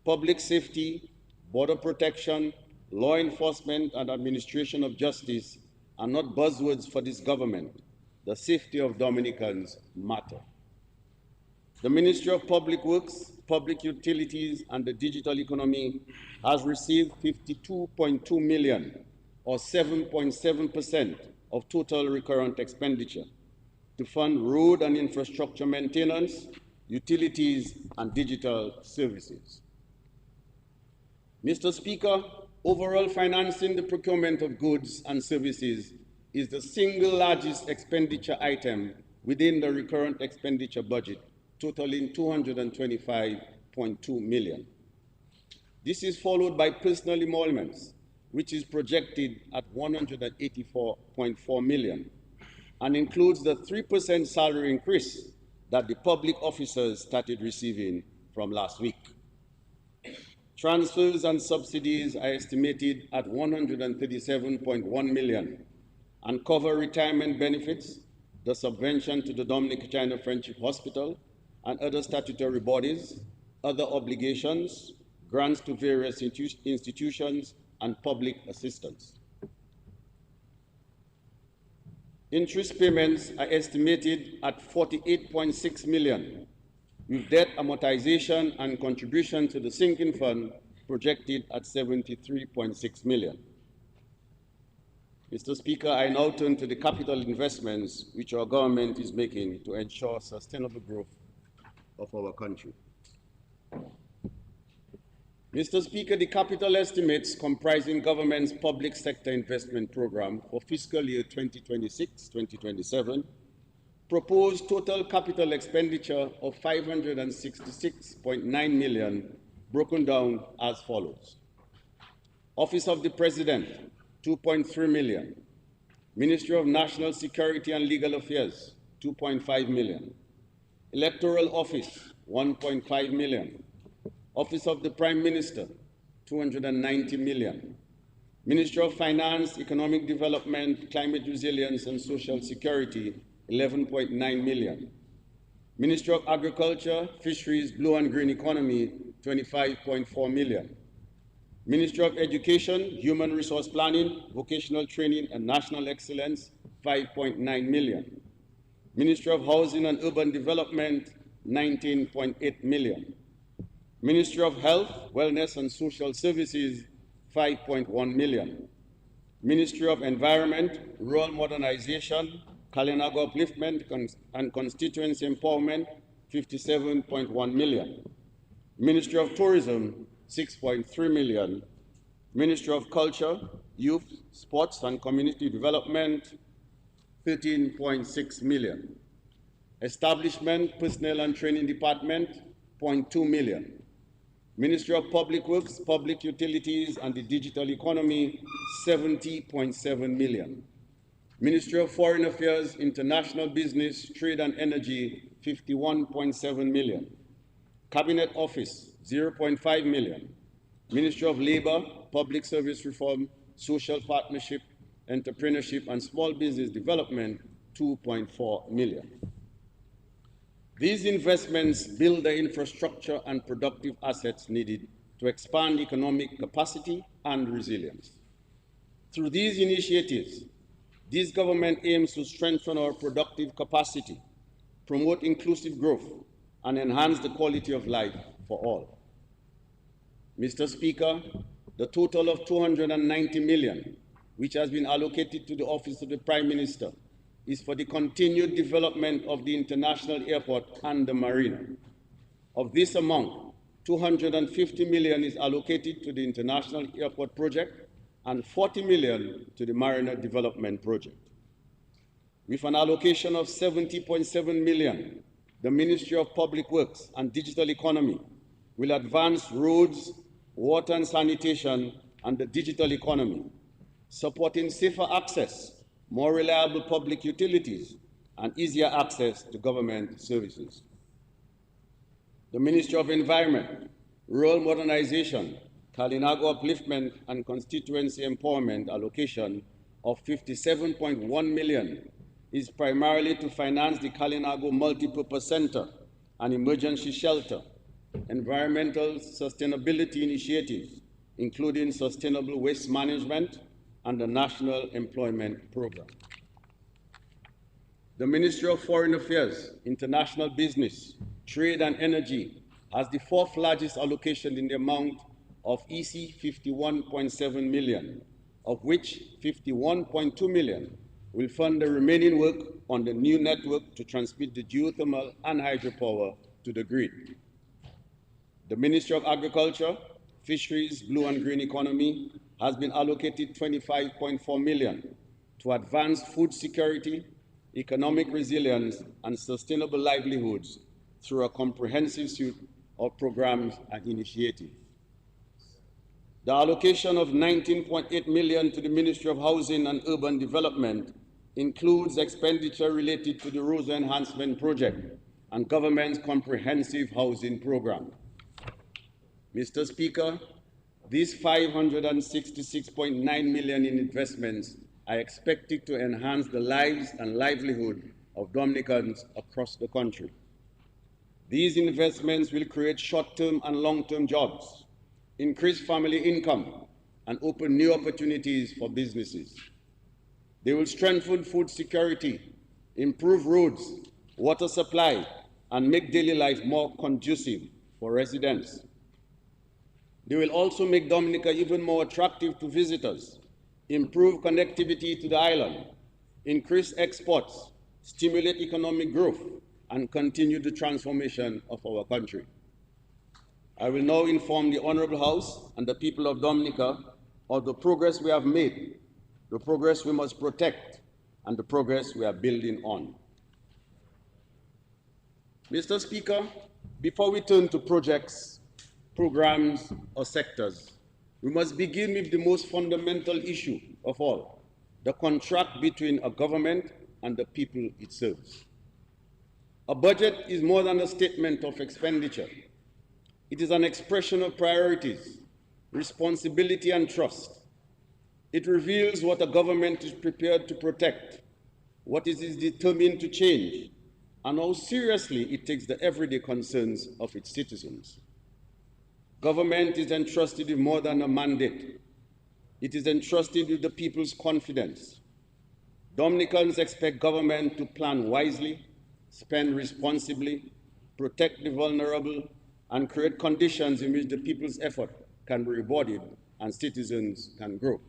Public safety, border protection, law enforcement, and administration of justice are not buzzwords for this government. The safety of Dominicans matter. The Ministry of Public Works, Public Utilities, and the Digital Economy has received 52.2 million, or 7.7% of total recurrent expenditure, to fund road and infrastructure maintenance, utilities, and digital services. Mr. Speaker, overall financing the procurement of goods and services is the single largest expenditure item within the recurrent expenditure budget, totaling 225.2 million. This is followed by personal emoluments, which is projected at 184.4 million, and includes the 3% salary increase that the public officers started receiving from last week. Transfers and subsidies are estimated at 137.1 million and cover retirement benefits, the subvention to the Dominica China Friendship Hospital and other statutory bodies, other obligations, grants to various institutions, and public assistance. Interest payments are estimated at 48.6 million, with debt amortization and contribution to the sinking fund projected at 73.6 million. Mr. Speaker, I now turn to the capital investments which our government is making to ensure sustainable growth of our country. Mr. Speaker, the capital estimates comprising government's public sector investment program for fiscal year 2026-2027 propose total capital expenditure of 566.9 million, broken down as follows. Office of the President, 2.3 million. Ministry of National Security and Legal Affairs, 2.5 million. Electoral Office, 1.5 million. Office of the Prime Minister, 290 million. Ministry of Finance, Economic Development, Climate Resilience and Social Security, 11.9 million. Ministry of Agriculture, Fisheries, Blue and Green Economy, 25.4 million. Ministry of Education, Human Resource Planning, Vocational Training and National Excellence, 5.9 million. Ministry of Housing and Urban Development, 19.8 million. Ministry of Health, Wellness and Social Services, 5.1 million. Ministry of Environment, Rural Modernization, Kalinago Upliftment and Constituency Empowerment, 57.1 million. Ministry of Tourism, 6.3 million. Ministry of Culture, Youth, Sports and Community Development, 13.6 million. Establishment, Personnel and Training Department, 0.2 million. Ministry of Public Works, Public Utilities and the Digital Economy, 70.7 million. Ministry of Foreign Affairs, International Business, Trade and Energy, 51.7 million. Cabinet Office, 0.5 million. Ministry of Labor, Public Service Reform, Social Partnership, Entrepreneurship and Small Business Development, 2.4 million. These investments build the infrastructure and productive assets needed to expand economic capacity and resilience. Through these initiatives, this government aims to strengthen our productive capacity, promote inclusive growth, and enhance the quality of life for all. Mr. Speaker, the total of 290 million, which has been allocated to the Office of the Prime Minister, is for the continued development of the international airport and the marina. Of this amount, 250 million is allocated to the international airport project and 40 million to the marina development project. With an allocation of 70.7 million, the Ministry of Public Works and Digital Economy will advance roads, water and sanitation, and the digital economy, supporting safer access, more reliable public utilities, and easier access to government services. The Ministry of Environment, Rural Modernization, Kalinago Upliftment and Constituency Empowerment allocation of 57.1 million is primarily to finance the Kalinago Multipurpose Center, an emergency shelter, environmental sustainability initiatives, including sustainable waste management, and the National Employment Program. The Ministry of Foreign Affairs, International Business, Trade and Energy has the fourth largest allocation in the amount of EC 51.7 million, of which 51.2 million will fund the remaining work on the new network to transmit the geothermal and hydropower to the grid. The Ministry of Agriculture, Fisheries, Blue and Green Economy has been allocated 25.4 million to advance food security, economic resilience, and sustainable livelihoods through a comprehensive suite of programs and initiatives. The allocation of 19.8 million to the Ministry of Housing and Urban Development includes expenditure related to the Rosa Enhancement Project and government's comprehensive housing program. Mr. Speaker, these 566.9 million in investments are expected to enhance the lives and livelihood of Dominicans across the country. These investments will create short-term and long-term jobs, increase family income, and open new opportunities for businesses. They will strengthen food security, improve roads, water supply, and make daily life more conducive for residents. They will also make Dominica even more attractive to visitors, improve connectivity to the island, increase exports, stimulate economic growth, and continue the transformation of our country. I will now inform the Honorable House and the people of Dominica of the progress we have made, the progress we must protect, and the progress we are building on. Mr. Speaker, before we turn to projects, programs, or sectors, we must begin with the most fundamental issue of all, the contract between a government and the people it serves. A budget is more than a statement of expenditure. It is an expression of priorities, responsibility, and trust. It reveals what a government is prepared to protect, what it is determined to change, and how seriously it takes the everyday concerns of its citizens. Government is entrusted with more than a mandate. It is entrusted with the people's confidence. Dominicans expect government to plan wisely, spend responsibly, protect the vulnerable, and create conditions in which the people's effort can be rewarded and citizens can grow.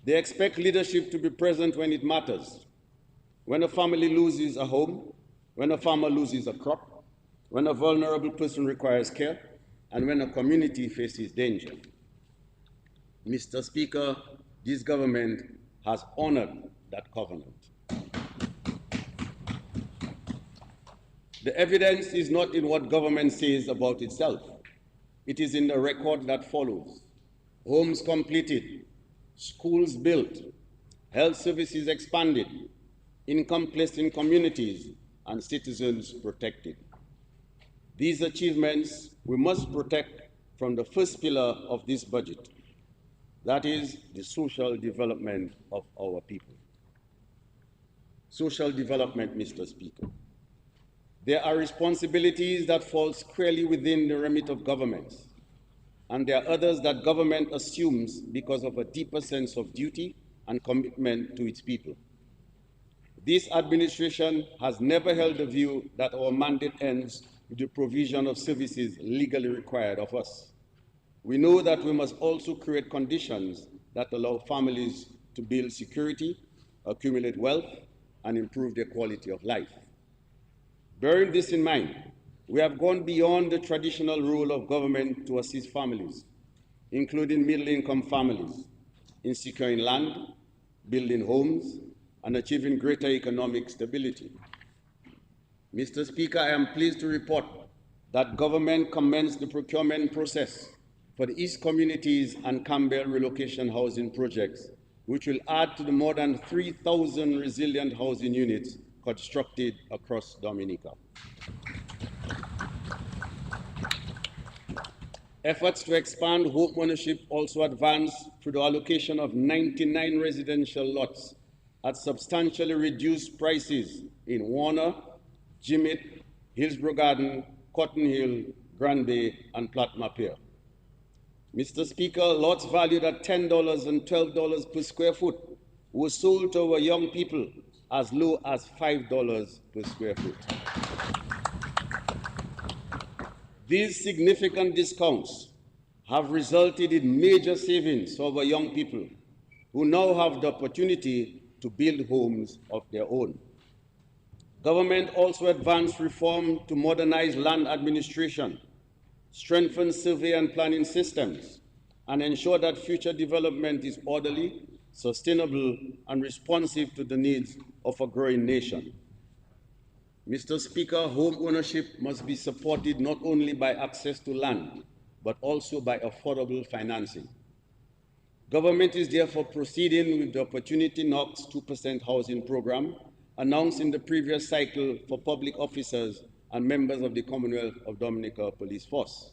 They expect leadership to be present when it matters. When a family loses a home, when a farmer loses a crop, when a vulnerable person requires care, and when a community faces danger. Mr. Speaker, this government has honored that covenant. The evidence is not in what government says about itself. It is in the record that follows. Homes completed, schools built, health services expanded, income placed in communities, and citizens protected. These achievements we must protect from the first pillar of this budget. That is the social development of our people. Social development, Mr. Speaker. There are responsibilities that fall squarely within the remit of governments, and there are others that government assumes because of a deeper sense of duty and commitment to its people. This administration has never held the view that our mandate ends with the provision of services legally required of us. We know that we must also create conditions that allow families to build security, accumulate wealth, and improve their quality of life. Bearing this in mind, we have gone beyond the traditional role of government to assist families, including middle-income families, in securing land, building homes, and achieving greater economic stability. Mr. Speaker, I am pleased to report that government commenced the procurement process for the East Communities and Campbell relocation housing projects, which will add to the more than 3,000 resilient housing units constructed across Dominica. Efforts to expand home ownership also advanced through the allocation of 99 residential lots at substantially reduced prices in Warner, Jimmet, Hillsborough Garden, Cotton Hill, Grand Bay, and Platma-Pier. Mr. Speaker, lots valued at $10 and $12 per square foot were sold to our young people as low as $5 per square foot. These significant discounts have resulted in major savings for our young people who now have the opportunity to build homes of their own. Government also advanced reform to modernize land administration, strengthen survey and planning systems, and ensure that future development is orderly, sustainable, and responsive to the needs of a growing nation. Mr. Speaker, home ownership must be supported not only by access to land, but also by affordable financing. Government is therefore proceeding with the Opportunity Knocks 2% housing program announced in the previous cycle for public officers and members of the Commonwealth of Dominica Police Force.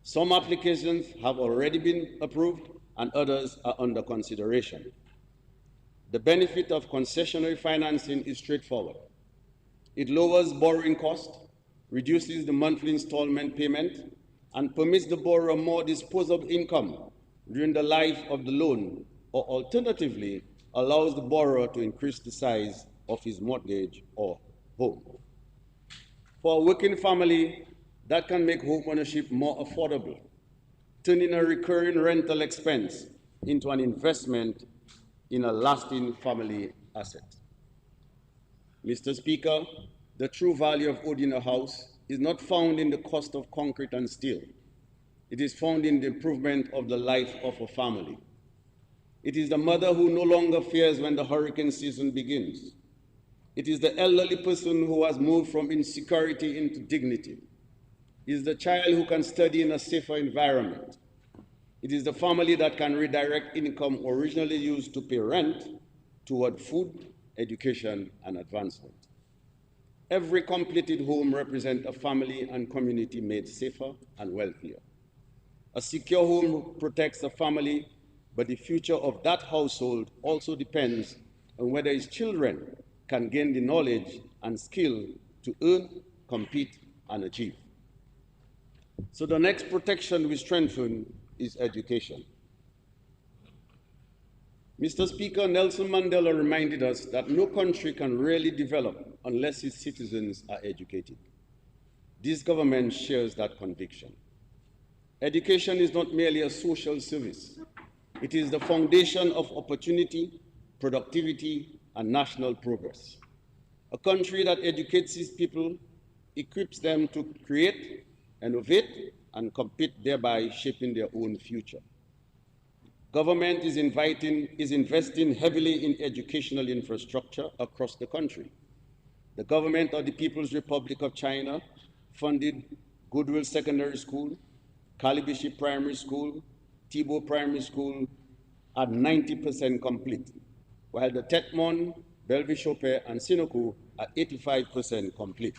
Some applications have already been approved and others are under consideration. The benefit of concessionary financing is straightforward. It lowers borrowing costs, reduces the monthly installment payment, and permits the borrower more disposable income during the life of the loan, or alternatively, allows the borrower to increase the size of his mortgage or home. For a working family, that can make home ownership more affordable, turning a recurring rental expense into an investment in a lasting family asset. Mr. Speaker, the true value of owning a house is not found in the cost of concrete and steel. It is found in the improvement of the life of a family. It is the mother who no longer fears when the hurricane season begins. It is the elderly person who has moved from insecurity into dignity. It is the child who can study in a safer environment. It is the family that can redirect income originally used to pay rent toward food, education, and advancement. Every completed home represents a family and community made safer and wealthier. A secure home protects a family, but the future of that household also depends on whether its children can gain the knowledge and skill to earn, compete, and achieve. So the next protection we strengthen is education. Mr. Speaker, Nelson Mandela reminded us that no country can really develop unless its citizens are educated. This government shares that conviction. Education is not merely a social service. It is the foundation of opportunity, productivity, and national progress. A country that educates its people equips them to create, innovate, and compete, thereby shaping their own future. Government is investing heavily in educational infrastructure across the country. The government of the People's Republic of China funded Goodwill Secondary School, Kalibishi Primary School, Tibo Primary School at 90% complete, while the Tetmon, Belvishope, and Sinoku are 85% complete.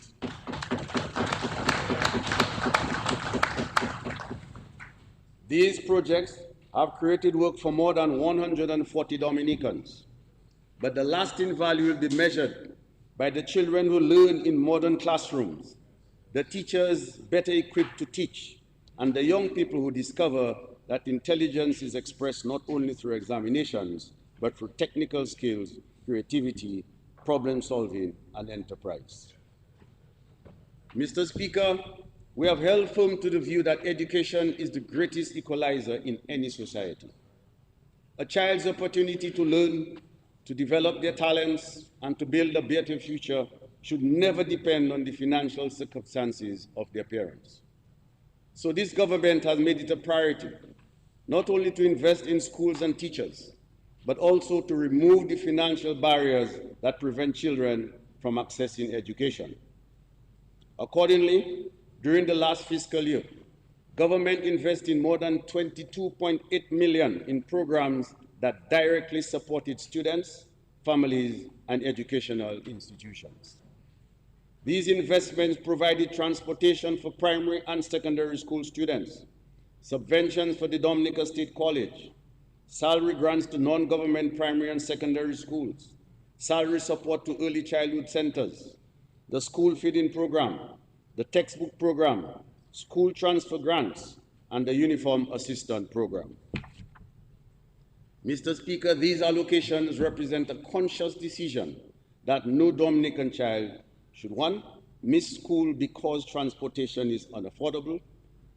These projects have created work for more than 140 Dominicans, but the lasting value will be measured by the children who learn in modern classrooms, the teachers better equipped to teach, and the young people who discover that intelligence is expressed not only through examinations, but through technical skills, creativity, problem solving, and enterprise. Mr. Speaker, we have held firm to the view that education is the greatest equalizer in any society. A child's opportunity to learn, to develop their talents, and to build a better future should never depend on the financial circumstances of their parents. So this government has made it a priority, not only to invest in schools and teachers, but also to remove the financial barriers that prevent children from accessing education. Accordingly, during the last fiscal year, government invested more than 22.8 million in programs that directly supported students, families, and educational institutions. These investments provided transportation for primary and secondary school students, subventions for the Dominica State College, salary grants to non-government primary and secondary schools, salary support to early childhood centers, the school feeding program, the textbook program, school transfer grants, and the uniform assistant program. Mr. Speaker, these allocations represent a conscious decision that no Dominican child should, one, miss school because transportation is unaffordable,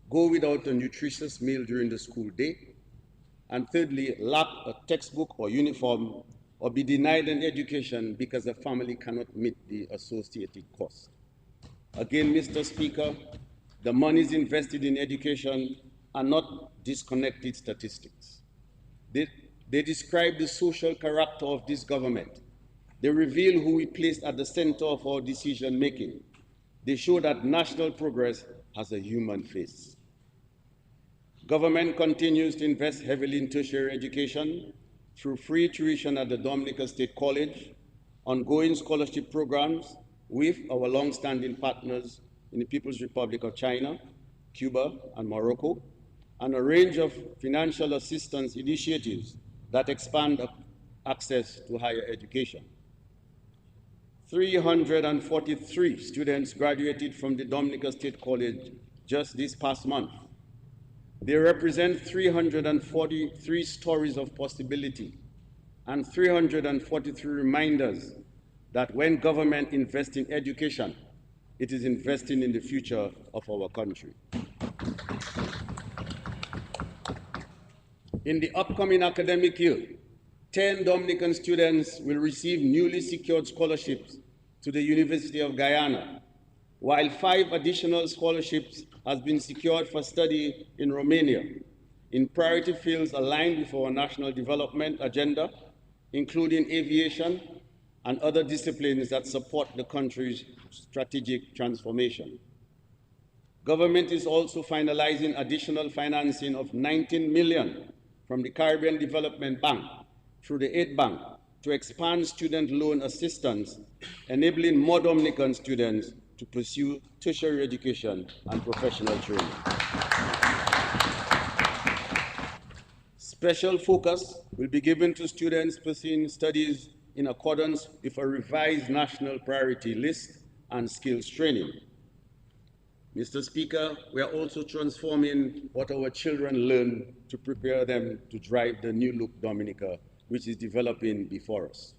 go without a nutritious meal during the school day, and thirdly, lack a textbook or uniform, or be denied an education because the family cannot meet the associated cost. Again, Mr. Speaker, the monies invested in education are not disconnected statistics. They describe the social character of this government. They reveal who we placed at the center of our decision-making. They show that national progress has a human face. Government continues to invest heavily in tertiary education through free tuition at the Dominica State College, ongoing scholarship programs with our long-standing partners in the People's Republic of China, Cuba, and Morocco, and a range of financial assistance initiatives that expand access to higher education. 343 students graduated from the Dominica State College just this past month. They represent 343 stories of possibility and 343 reminders that when government invests in education, it is investing in the future of our country. In the upcoming academic year, 10 Dominican students will receive newly secured scholarships to the University of Guyana, while 5 additional scholarships have been secured for study in Romania in priority fields aligned with our national development agenda, including aviation and other disciplines that support the country's strategic transformation. Government is also finalizing additional financing of 19 million from the Caribbean Development Bank through the Aid Bank to expand student loan assistance, enabling more Dominican students to pursue tertiary education and professional training. Special focus will be given to students pursuing studies in accordance with a revised national priority list and skills training. Mr. Speaker, we are also transforming what our children learn to prepare them to drive the new look Dominica, which is developing before us.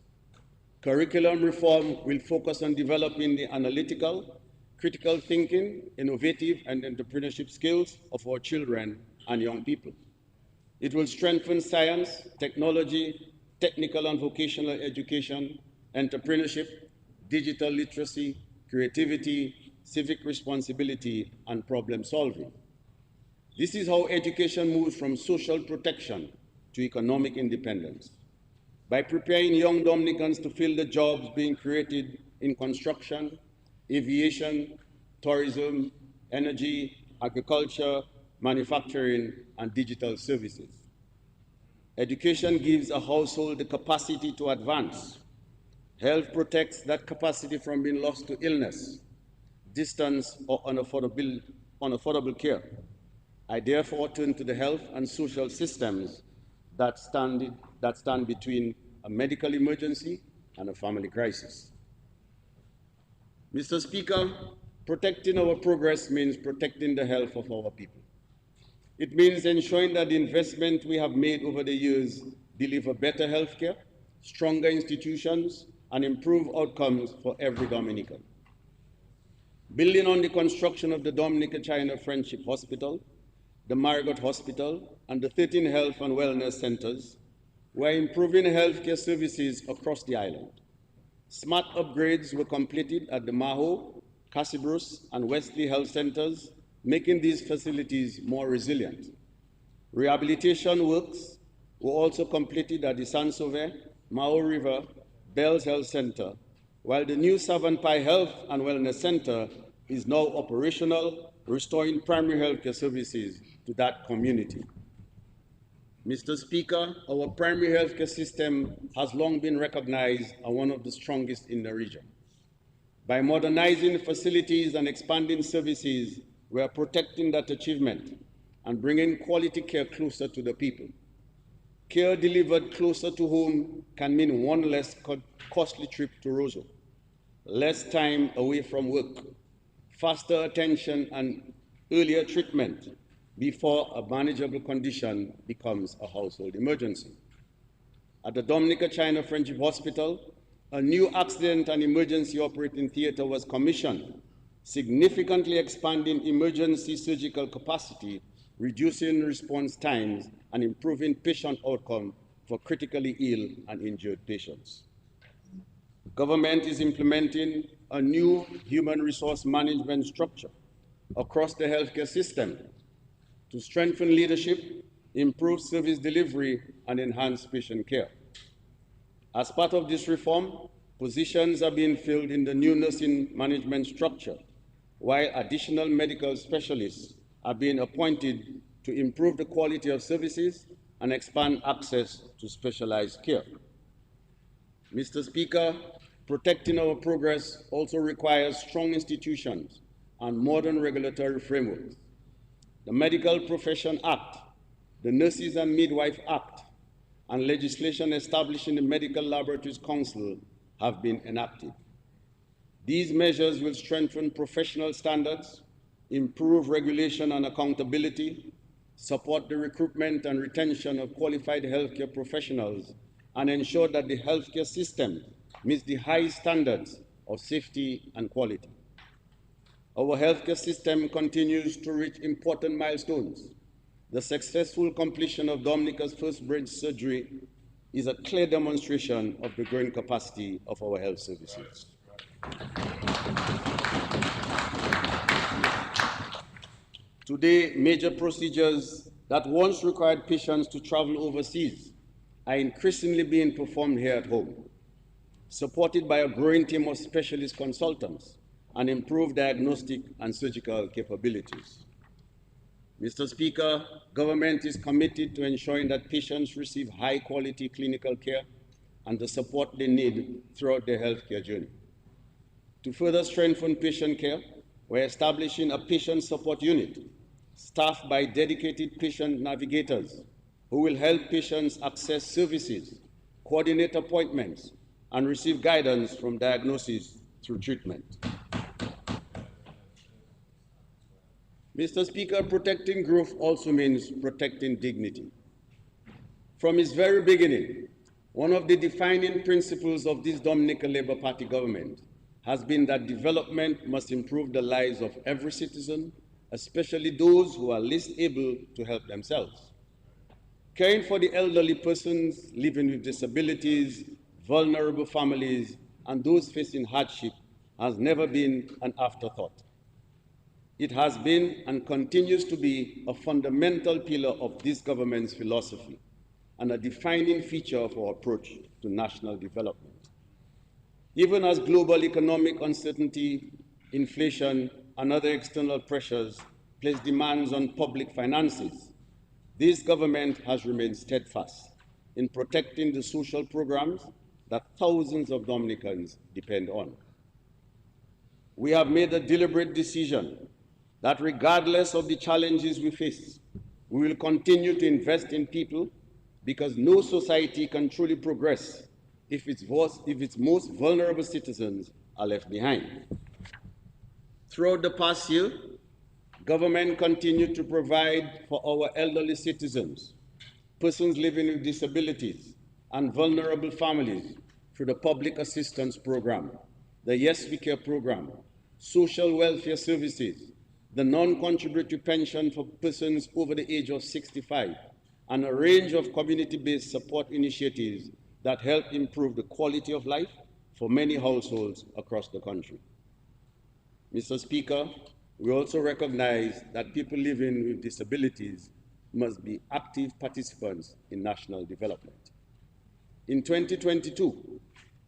Curriculum reform will focus on developing the analytical, critical thinking, innovative and entrepreneurship skills of our children and young people. It will strengthen science, technology, technical and vocational education, entrepreneurship, digital literacy, creativity, civic responsibility, and problem solving. This is how education moves from social protection to economic independence. By preparing young Dominicans to fill the jobs being created in construction, aviation, tourism, energy, agriculture, manufacturing, and digital services. Education gives a household the capacity to advance. Health protects that capacity from being lost to illness, distance, or unaffordable care. I therefore turn to the health and social systems that stand between a medical emergency and a family crisis. Mr. Speaker, protecting our progress means protecting the health of our people. It means ensuring that the investment we have made over the years deliver better healthcare, stronger institutions, and improve outcomes for every Dominican. Building on the construction of the Dominica-China Friendship Hospital, the Margot Hospital, and the 13 health and wellness centers, we're improving healthcare services across the island. Smart upgrades were completed at the Maho, Cassibrus, and Wesley Health Centers, making these facilities more resilient. Rehabilitation works were also completed at the Saint-Sauveur, Mao River, Bells Health Center, while the new Savonpai Health and Wellness Center is now operational, restoring primary healthcare services to that community. Mr. Speaker, our primary healthcare system has long been recognized as one of the strongest in the region. By modernizing facilities and expanding services, we are protecting that achievement and bringing quality care closer to the people. Care delivered closer to home can mean one less costly trip to Roseau, less time away from work, faster attention and earlier treatment before a manageable condition becomes a household emergency. At the Dominica-China Friendship Hospital, a new accident and emergency operating theater was commissioned, significantly expanding emergency surgical capacity, reducing response times, and improving patient outcome for critically ill and injured patients. Government is implementing a new human resource management structure across the healthcare system to strengthen leadership, improve service delivery, and enhance patient care. As part of this reform, positions are being filled in the new nursing management structure, while additional medical specialists are being appointed to improve the quality of services and expand access to specialized care. Mr. Speaker, protecting our progress also requires strong institutions and modern regulatory frameworks. The Medical Profession Act, the Nurses and Midwife Act, and legislation establishing the Medical Laboratories Council have been enacted. These measures will strengthen professional standards, improve regulation and accountability, support the recruitment and retention of qualified healthcare professionals, and ensure that the healthcare system meets the high standards of safety and quality. Our healthcare system continues to reach important milestones. The successful completion of Dominica's first brain surgery is a clear demonstration of the growing capacity of our health services. Today, major procedures that once required patients to travel overseas are increasingly being performed here at home, supported by a growing team of specialist consultants and improved diagnostic and surgical capabilities. Mr. Speaker, government is committed to ensuring that patients receive high-quality clinical care and the support they need throughout their healthcare journey. To further strengthen patient care, we're establishing a patient support unit staffed by dedicated patient navigators who will help patients access services, coordinate appointments, and receive guidance from diagnosis through treatment. Mr. Speaker, protecting growth also means protecting dignity. From its very beginning, one of the defining principles of this Dominica Labour Party government has been that development must improve the lives of every citizen, especially those who are least able to help themselves. Caring for the elderly persons living with disabilities, vulnerable families, and those facing hardship has never been an afterthought. It has been and continues to be a fundamental pillar of this government's philosophy and a defining feature of our approach to national development. Even as global economic uncertainty, inflation, and other external pressures place demands on public finances, this government has remained steadfast in protecting the social programs that thousands of Dominicans depend on. We have made a deliberate decision that regardless of the challenges we face, we will continue to invest in people because no society can truly progress if its most vulnerable citizens are left behind. Throughout the past year, government continued to provide for our elderly citizens, persons living with disabilities, and vulnerable families through the Public Assistance Program, the Yes We Care Program, social welfare services, the non-contributory pension for persons over the age of 65, and a range of community-based support initiatives that help improve the quality of life for many households across the country. Mr. Speaker, we also recognize that people living with disabilities must be active participants in national development. In 2022,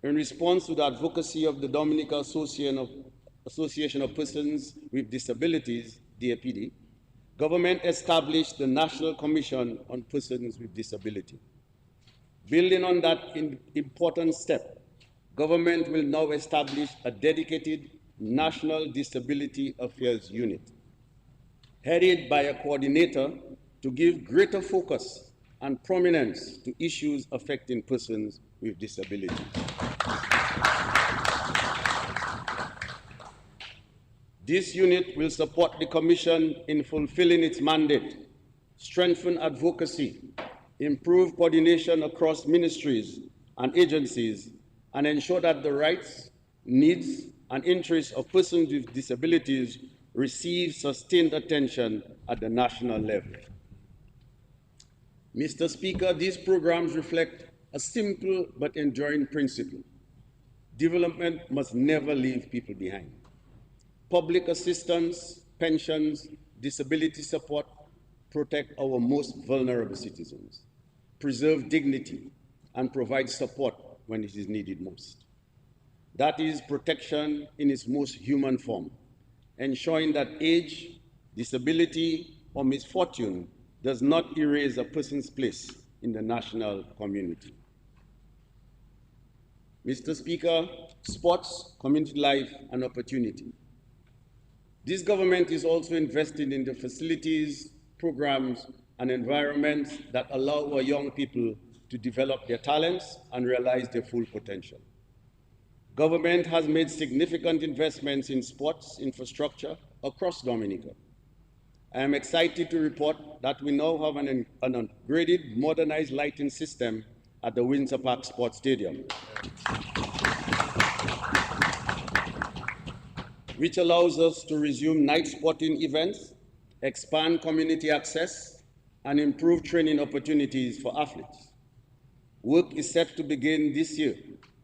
in response to the advocacy of the Dominica Association of Persons with Disabilities, DAPD, government established the National Commission on Persons with Disability. Building on that important step, government will now establish a dedicated National Disability Affairs Unit, headed by a coordinator to give greater focus and prominence to issues affecting persons with disabilities. This unit will support the Commission in fulfilling its mandate, strengthen advocacy, improve coordination across ministries and agencies, and ensure that the rights, needs, and interests of persons with disabilities receive sustained attention at the national level. Mr. Speaker, these programs reflect a simple but enduring principle. Development must never leave people behind. Public assistance, pensions, disability support protect our most vulnerable citizens, preserve dignity, and provide support when it is needed most. That is protection in its most human form, ensuring that age, disability, or misfortune does not erase a person's place in the national community. Mr. Speaker, sports, community life, and opportunity. This government is also investing in the facilities, programs, and environments that allow our young people to develop their talents and realize their full potential. Government has made significant investments in sports infrastructure across Dominica. I am excited to report that we now have an upgraded, modernized lighting system at the Windsor Park Sports Stadium, which allows us to resume night sporting events, expand community access, and improve training opportunities for athletes. Work is set to begin this year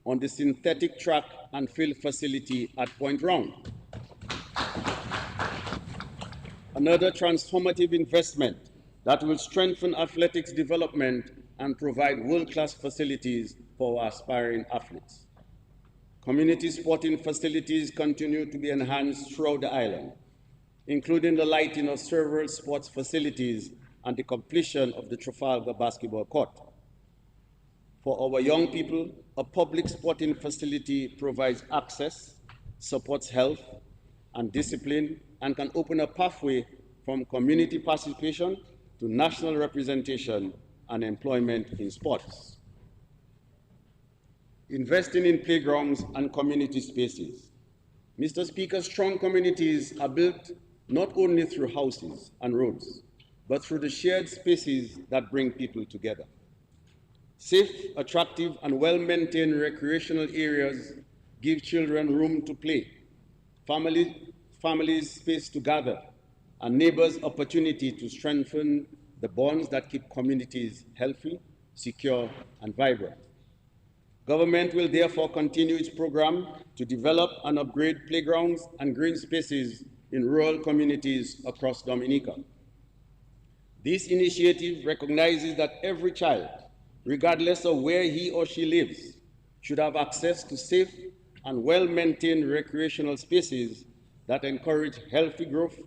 on the synthetic track and field facility at Point Round. Another transformative investment that will strengthen athletics development and provide world-class facilities for our aspiring athletes. Community sporting facilities continue to be enhanced throughout the island, including the lighting of several sports facilities and the completion of the Trafalgar basketball court. For our young people, a public sporting facility provides access, supports health and discipline, and can open a pathway from community participation to national representation and employment in sports. Investing in playgrounds and community spaces. Mr. Speaker, strong communities are built not only through houses and roads, but through the shared spaces that bring people together. Safe, attractive, and well-maintained recreational areas give children room to play, families space to gather, and neighbors opportunity to strengthen the bonds that keep communities healthy, secure, and vibrant. Government will therefore continue its program to develop and upgrade playgrounds and green spaces in rural communities across Dominica. This initiative recognizes that every child, regardless of where he or she lives, should have access to safe and well-maintained recreational spaces that encourage healthy growth,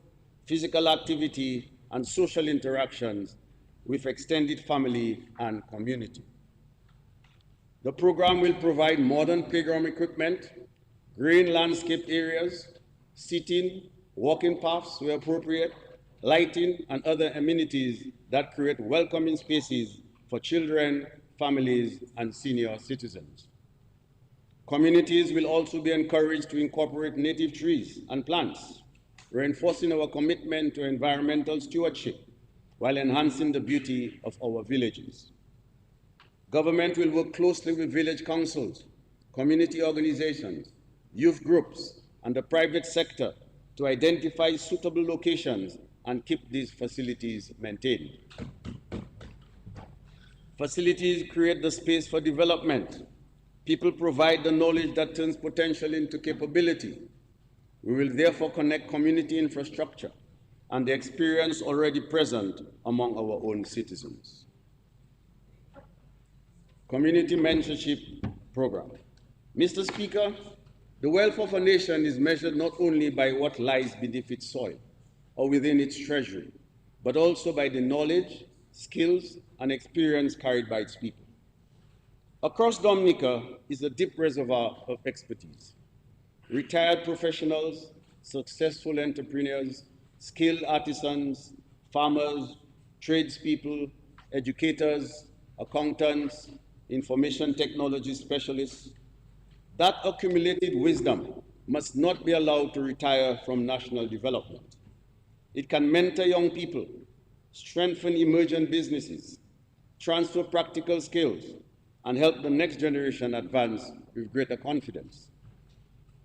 physical activity, and social interactions with extended family and community. The program will provide modern playground equipment, green landscape areas, seating, walking paths where appropriate, lighting, and other amenities that create welcoming spaces for children, families, and senior citizens. Communities will also be encouraged to incorporate native trees and plants, reinforcing our commitment to environmental stewardship while enhancing the beauty of our villages. Government will work closely with village councils, community organizations, youth groups, and the private sector to identify suitable locations and keep these facilities maintained. Facilities create the space for development. People provide the knowledge that turns potential into capability. We will therefore connect community infrastructure and the experience already present among our own citizens. Community Mentorship Program. Mr. Speaker, the wealth of a nation is measured not only by what lies beneath its soil or within its treasury, but also by the knowledge, skills, and experience carried by its people. Across Dominica is a deep reservoir of expertise. Retired professionals, successful entrepreneurs, skilled artisans, farmers, tradespeople, educators, accountants, information technology specialists. That accumulated wisdom must not be allowed to retire from national development. It can mentor young people, strengthen emerging businesses, transfer practical skills, and help the next generation advance with greater confidence.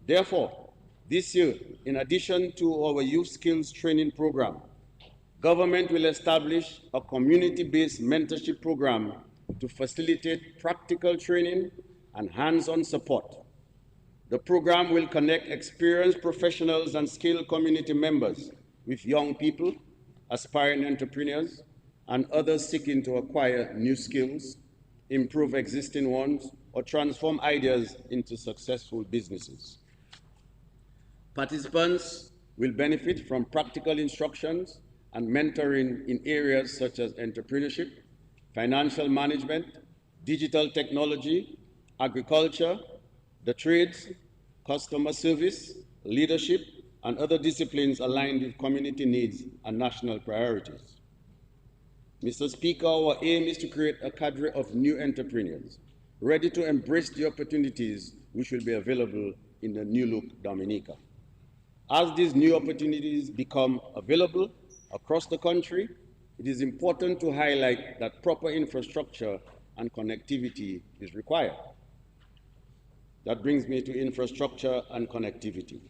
Therefore, this year, in addition to our youth skills training program, government will establish a community-based mentorship program to facilitate practical training and hands-on support. The program will connect experienced professionals and skilled community members with young people, aspiring entrepreneurs, and others seeking to acquire new skills, improve existing ones, or transform ideas into successful businesses. Participants will benefit from practical instructions and mentoring in areas such as entrepreneurship, financial management, digital technology, agriculture, the trades, customer service, leadership, and other disciplines aligned with community needs and national priorities. Mr. Speaker, our aim is to create a cadre of new entrepreneurs ready to embrace the opportunities which will be available in the new look Dominica. As these new opportunities become available across the country, it is important to highlight that proper infrastructure and connectivity is required. That brings me to infrastructure and connectivity.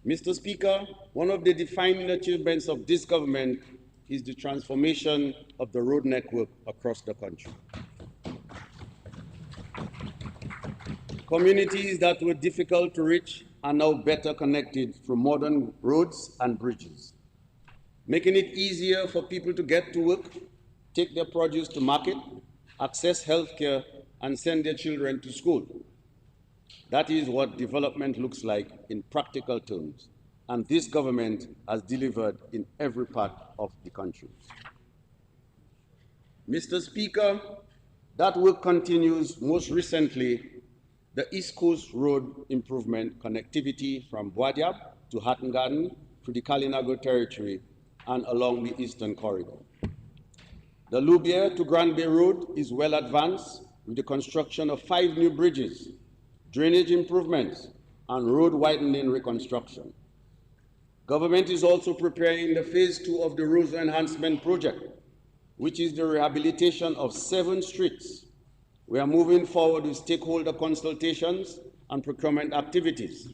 Mr. Speaker, one of the defining achievements of this government is the transformation of the road network across the country. Communities that were difficult to reach are now better connected through modern roads and bridges, making it easier for people to get to work, take their produce to market, access healthcare, and send their children to school. That is what development looks like in practical terms, and this government has delivered in every part of the country. Mr. Speaker, that work continues. Most recently, the East Coast Road Improvement connectivity from Boadiab to Hatton Garden to the Kalinago territory and along the Eastern Corridor. The Loubier to Grand Bay Road is well advanced with the construction of 5 new bridges, drainage improvements, and road widening reconstruction. Government is also preparing the phase 2 of the Road Enhancement Project, which is the rehabilitation of 7 streets. We are moving forward with stakeholder consultations and procurement activities.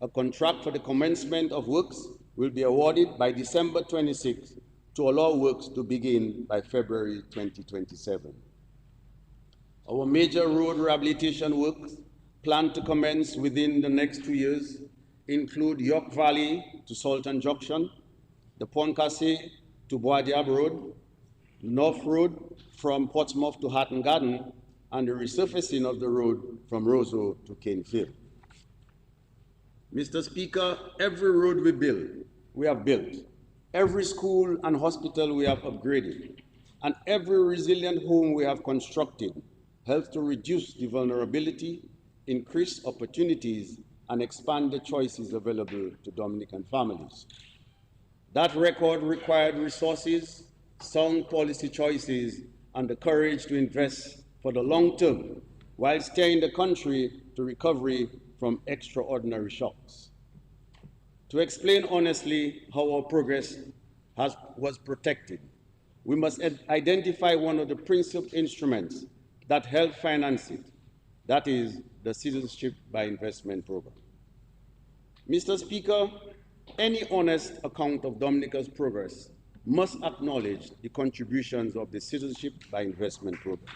A contract for the commencement of works will be awarded by December 26 to allow works to begin by February 2027. Our major road rehabilitation works planned to commence within the next 2 years include York Valley to Sultan Junction, the Pontcassé to Bois Diable Road, North Road from Portsmouth to Hatton Garden, and the resurfacing of the road from Roseau to Canefield. Mr. Speaker, every road we have built, every school and hospital we have upgraded, and every resilient home we have constructed helps to reduce the vulnerability, increase opportunities, and expand the choices available to Dominican families. That record required resources, sound policy choices, and the courage to invest for the long term while steering the country to recovery from extraordinary shocks. To explain honestly how our progress was protected, we must identify one of the principal instruments that help finance it, that is the Citizenship by Investment Program. Mr. Speaker, any honest account of Dominica's progress must acknowledge the contributions of the Citizenship by Investment Program.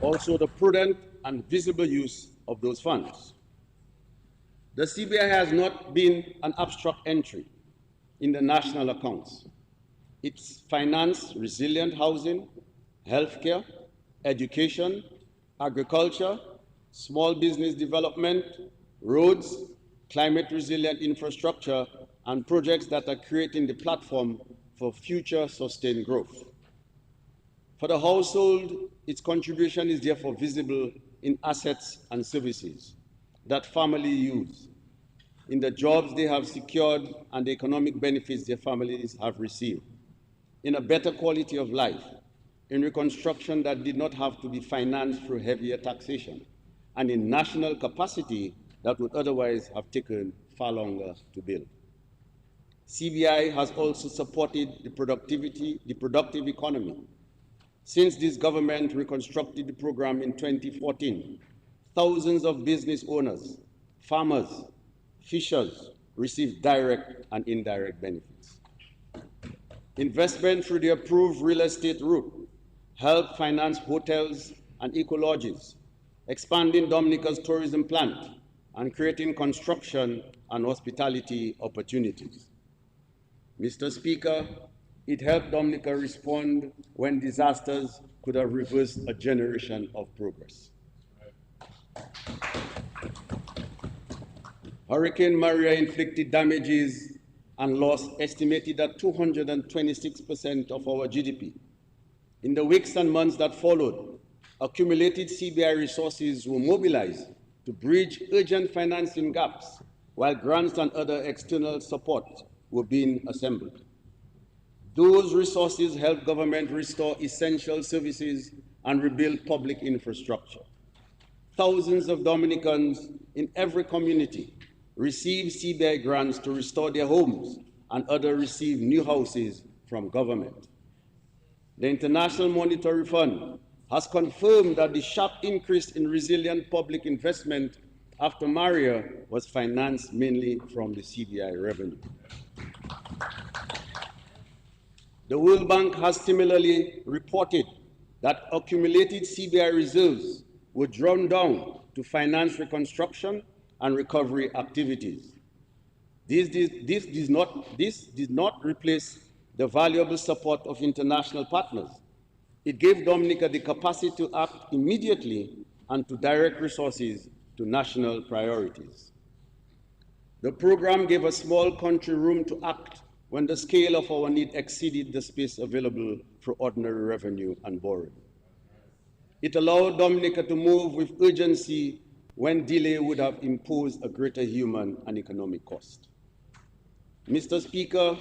Also, the prudent and visible use of those funds. The CBI has not been an abstract entry in the national accounts. It's financed resilient housing, healthcare, education, agriculture, small business development, roads, climate resilient infrastructure, and projects that are creating the platform for future sustained growth. For the household, its contribution is therefore visible in assets and services that families use, in the jobs they have secured and the economic benefits their families have received, in a better quality of life, in reconstruction that did not have to be financed through heavier taxation, and in national capacity that would otherwise have taken far longer to build. CBI has also supported the productive economy. Since this government reconstructed the program in 2014, thousands of business owners, farmers, fishers received direct and indirect benefits. Investment through the approved real estate route helped finance hotels and eco-lodges, expanding Dominica's tourism plant and creating construction and hospitality opportunities. Mr. Speaker, it helped Dominica respond when disasters could have reversed a generation of progress. Hurricane Maria inflicted damages and loss estimated at 226% of our GDP. In the weeks and months that followed, accumulated CBI resources were mobilized to bridge urgent financing gaps, while grants and other external support were being assembled. Those resources helped government restore essential services and rebuild public infrastructure. Thousands of Dominicans in every community received CBI grants to restore their homes, and others received new houses from government. The International Monetary Fund has confirmed that the sharp increase in resilient public investment after Maria was financed mainly from the CBI revenue. The World Bank has similarly reported that accumulated CBI reserves were drawn down to finance reconstruction and recovery activities. This did not replace the valuable support of international partners. It gave Dominica the capacity to act immediately and to direct resources to national priorities. The program gave a small country room to act when the scale of our need exceeded the space available for ordinary revenue and borrowing. It allowed Dominica to move with urgency when delay would have imposed a greater human and economic cost. Mr. Speaker,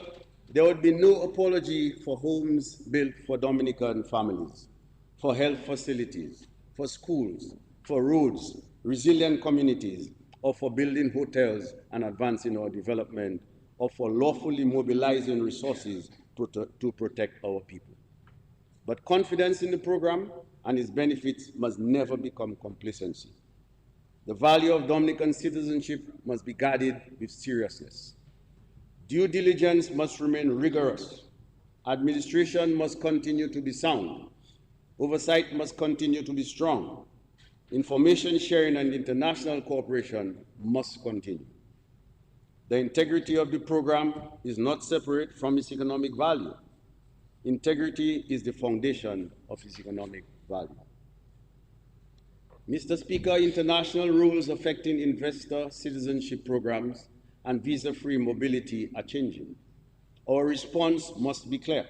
there would be no apology for homes built for Dominican families, for health facilities, for schools, for roads, resilient communities, or for building hotels and advancing our development, or for lawfully mobilizing resources to protect our people. But confidence in the program and its benefits must never become complacency. The value of Dominican citizenship must be guarded with seriousness. Due diligence must remain rigorous. Administration must continue to be sound. Oversight must continue to be strong. Information sharing and international cooperation must continue. The integrity of the program is not separate from its economic value. Integrity is the foundation of its economic value. Mr. Speaker, international rules affecting investor citizenship programs and visa-free mobility are changing. Our response must be clear.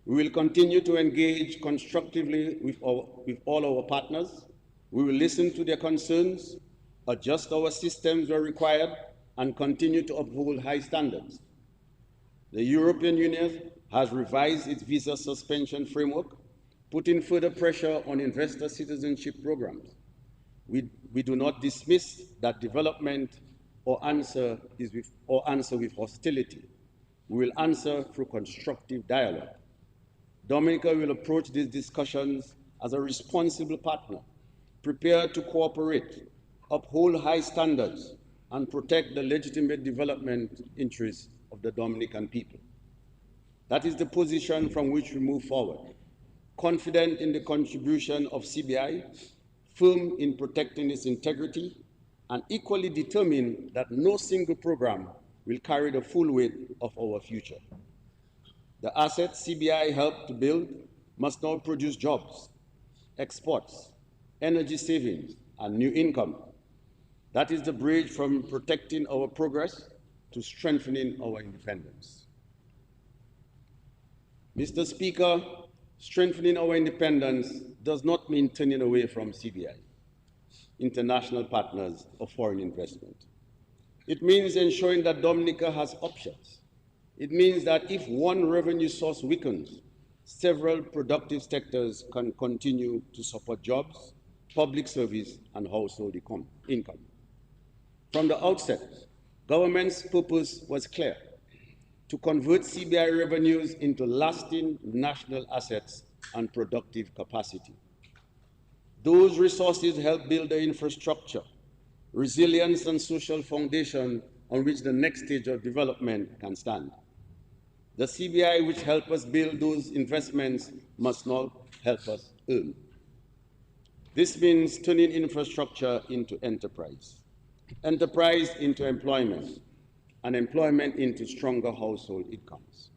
We will continue to engage constructively with all our partners. We will listen to their concerns, adjust our systems where required, and continue to uphold high standards. The European Union has revised its visa suspension framework, putting further pressure on investor citizenship programs. We do not dismiss that development or answer with hostility. We will answer through constructive dialogue. Dominica will approach these discussions as a responsible partner, prepared to cooperate, uphold high standards, and protect the legitimate development interests of the Dominican people. That is the position from which we move forward, confident in the contribution of CBI, firm in protecting its integrity, and equally determined that no single program will carry the full weight of our future. The assets CBI helped to build must now produce jobs, exports, energy savings, and new income. That is the bridge from protecting our progress to strengthening our independence. Mr. Speaker, strengthening our independence does not mean turning away from CBI, international partners, or foreign investment. It means ensuring that Dominica has options. It means that if one revenue source weakens, several productive sectors can continue to support jobs, public service, and household income. From the outset, government's purpose was clear: to convert CBI revenues into lasting national assets and productive capacity. Those resources help build the infrastructure, resilience, and social foundation on which the next stage of development can stand. The CBI which helped us build those investments must now help us earn. This means turning infrastructure into enterprise, enterprise into employment, and employment into stronger household incomes,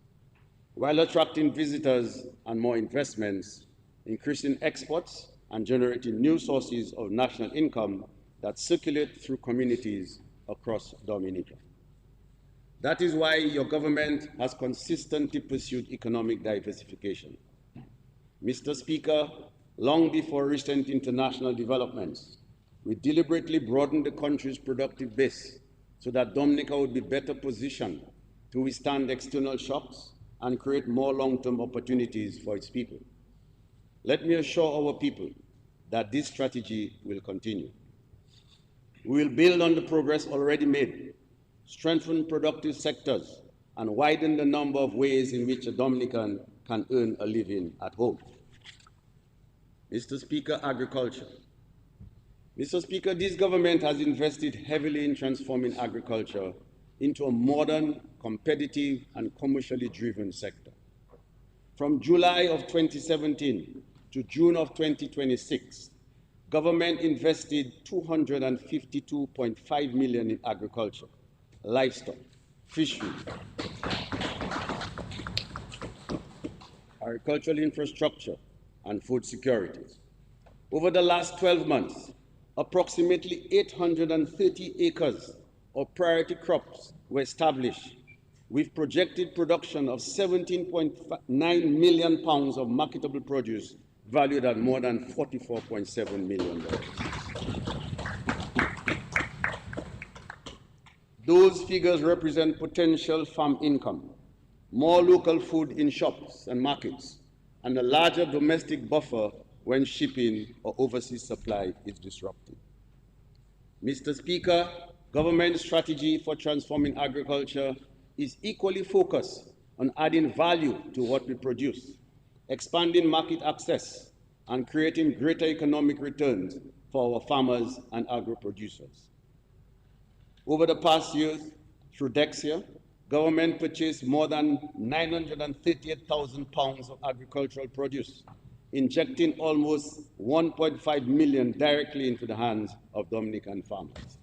while attracting visitors and more investments, increasing exports, and generating new sources of national income that circulate through communities across Dominica. That is why your government has consistently pursued economic diversification. Mr. Speaker, long before recent international developments, we deliberately broadened the country's productive base so that Dominica would be better positioned to withstand external shocks and create more long-term opportunities for its people. Let me assure our people that this strategy will continue. We will build on the progress already made, strengthen productive sectors, and widen the number of ways in which a Dominican can earn a living at home. Mr. Speaker, agriculture. Mr. Speaker, this government has invested heavily in transforming agriculture into a modern, competitive, and commercially driven sector. From July of 2017 to June of 2026, government invested $252.5 million in agriculture, livestock, fisheries, agricultural infrastructure, and food security. Over the last 12 months, approximately 830 acres of priority crops were established, with projected production of 17.9 million pounds of marketable produce valued at more than $44.7 million. Those figures represent potential farm income, more local food in shops and markets, and a larger domestic buffer when shipping or overseas supply is disrupted. Mr. Speaker, government strategy for transforming agriculture is equally focused on adding value to what we produce, expanding market access, and creating greater economic returns for our farmers and agro-producers. Over the past year, through Dexia, government purchased more than 938,000 pounds of agricultural produce, injecting almost 1.5 million directly into the hands of Dominican farmers.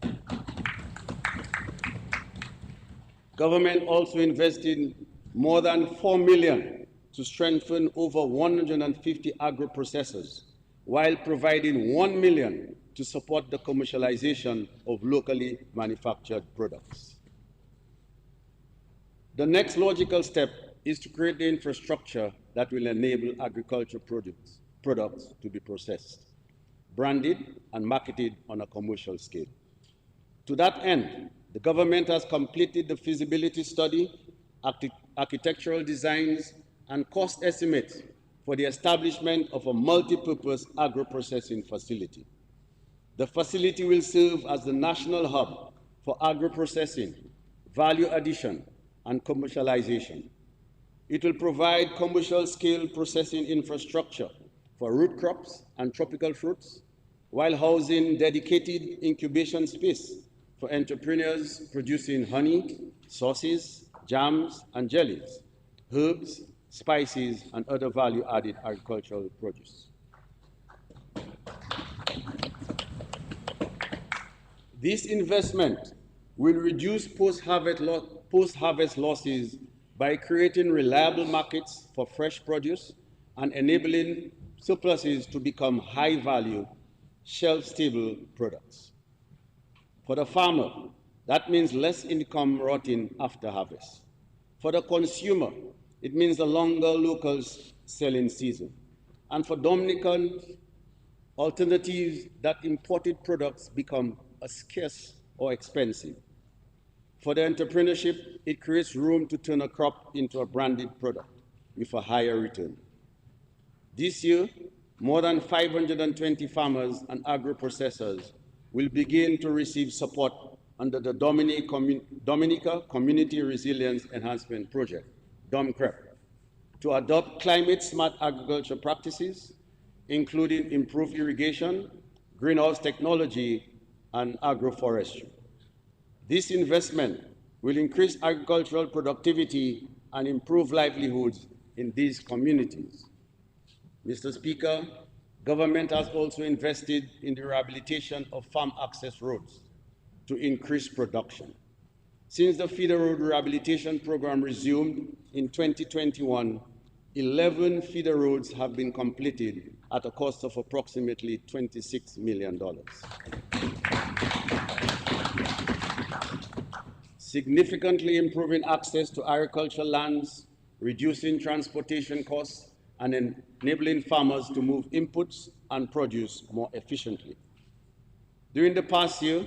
Government also invested more than 4 million to strengthen over 150 agro-processors, while providing 1 million to support the commercialization of locally manufactured products. The next logical step is to create the infrastructure that will enable agricultural products to be processed, branded, and marketed on a commercial scale. To that end, the government has completed the feasibility study, architectural designs, and cost estimates for the establishment of a multi-purpose agro-processing facility. The facility will serve as the national hub for agro-processing, value addition, and commercialization. It will provide commercial-scale processing infrastructure for root crops and tropical fruits, while housing dedicated incubation space for entrepreneurs producing honey, sauces, jams, and jellies, herbs, spices, and other value-added agricultural produce. This investment will reduce post-harvest losses by creating reliable markets for fresh produce and enabling surpluses to become high-value, shelf-stable products. For the farmer, that means less income rotting after harvest. For the consumer, it means a longer local selling season. And for Dominicans, alternatives that imported products become scarce or expensive. For the entrepreneurship, it creates room to turn a crop into a branded product with a higher return. This year, more than 520 farmers and agro-processors will begin to receive support under the Dominica Community Resilience Enhancement Project, DOMCREP, to adopt climate-smart agriculture practices, including improved irrigation, greenhouse technology, and agroforestry. This investment will increase agricultural productivity and improve livelihoods in these communities. Mr. Speaker, government has also invested in the rehabilitation of farm access roads to increase production. Since the feeder road rehabilitation program resumed in 2021, 11 feeder roads have been completed at a cost of approximately $26 million. Significantly improving access to agricultural lands, reducing transportation costs, and enabling farmers to move inputs and produce more efficiently. During the past year,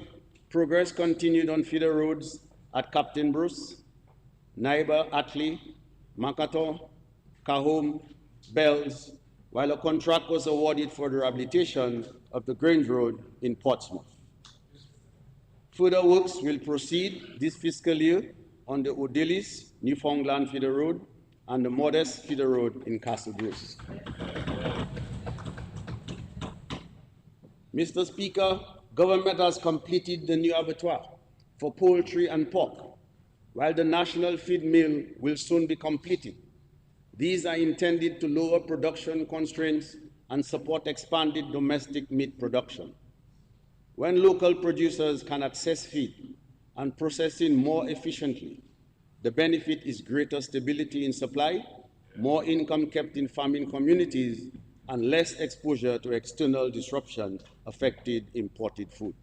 progress continued on feeder roads at Captain Bruce, Naiba, Atley, Makato, Kahum, Bells, while a contract was awarded for the rehabilitation of the Grange Road in Portsmouth. Further works will proceed this fiscal year on the Odillis, Newfoundland Feeder Road, and the Modest Feeder Road in Castle Bruce. Mr. Speaker, government has completed the new abattoir for poultry and pork, while the national feed mill will soon be completed. These are intended to lower production constraints and support expanded domestic meat production. When local producers can access feed and processing more efficiently, the benefit is greater stability in supply, more income kept in farming communities, and less exposure to external disruption affecting imported food.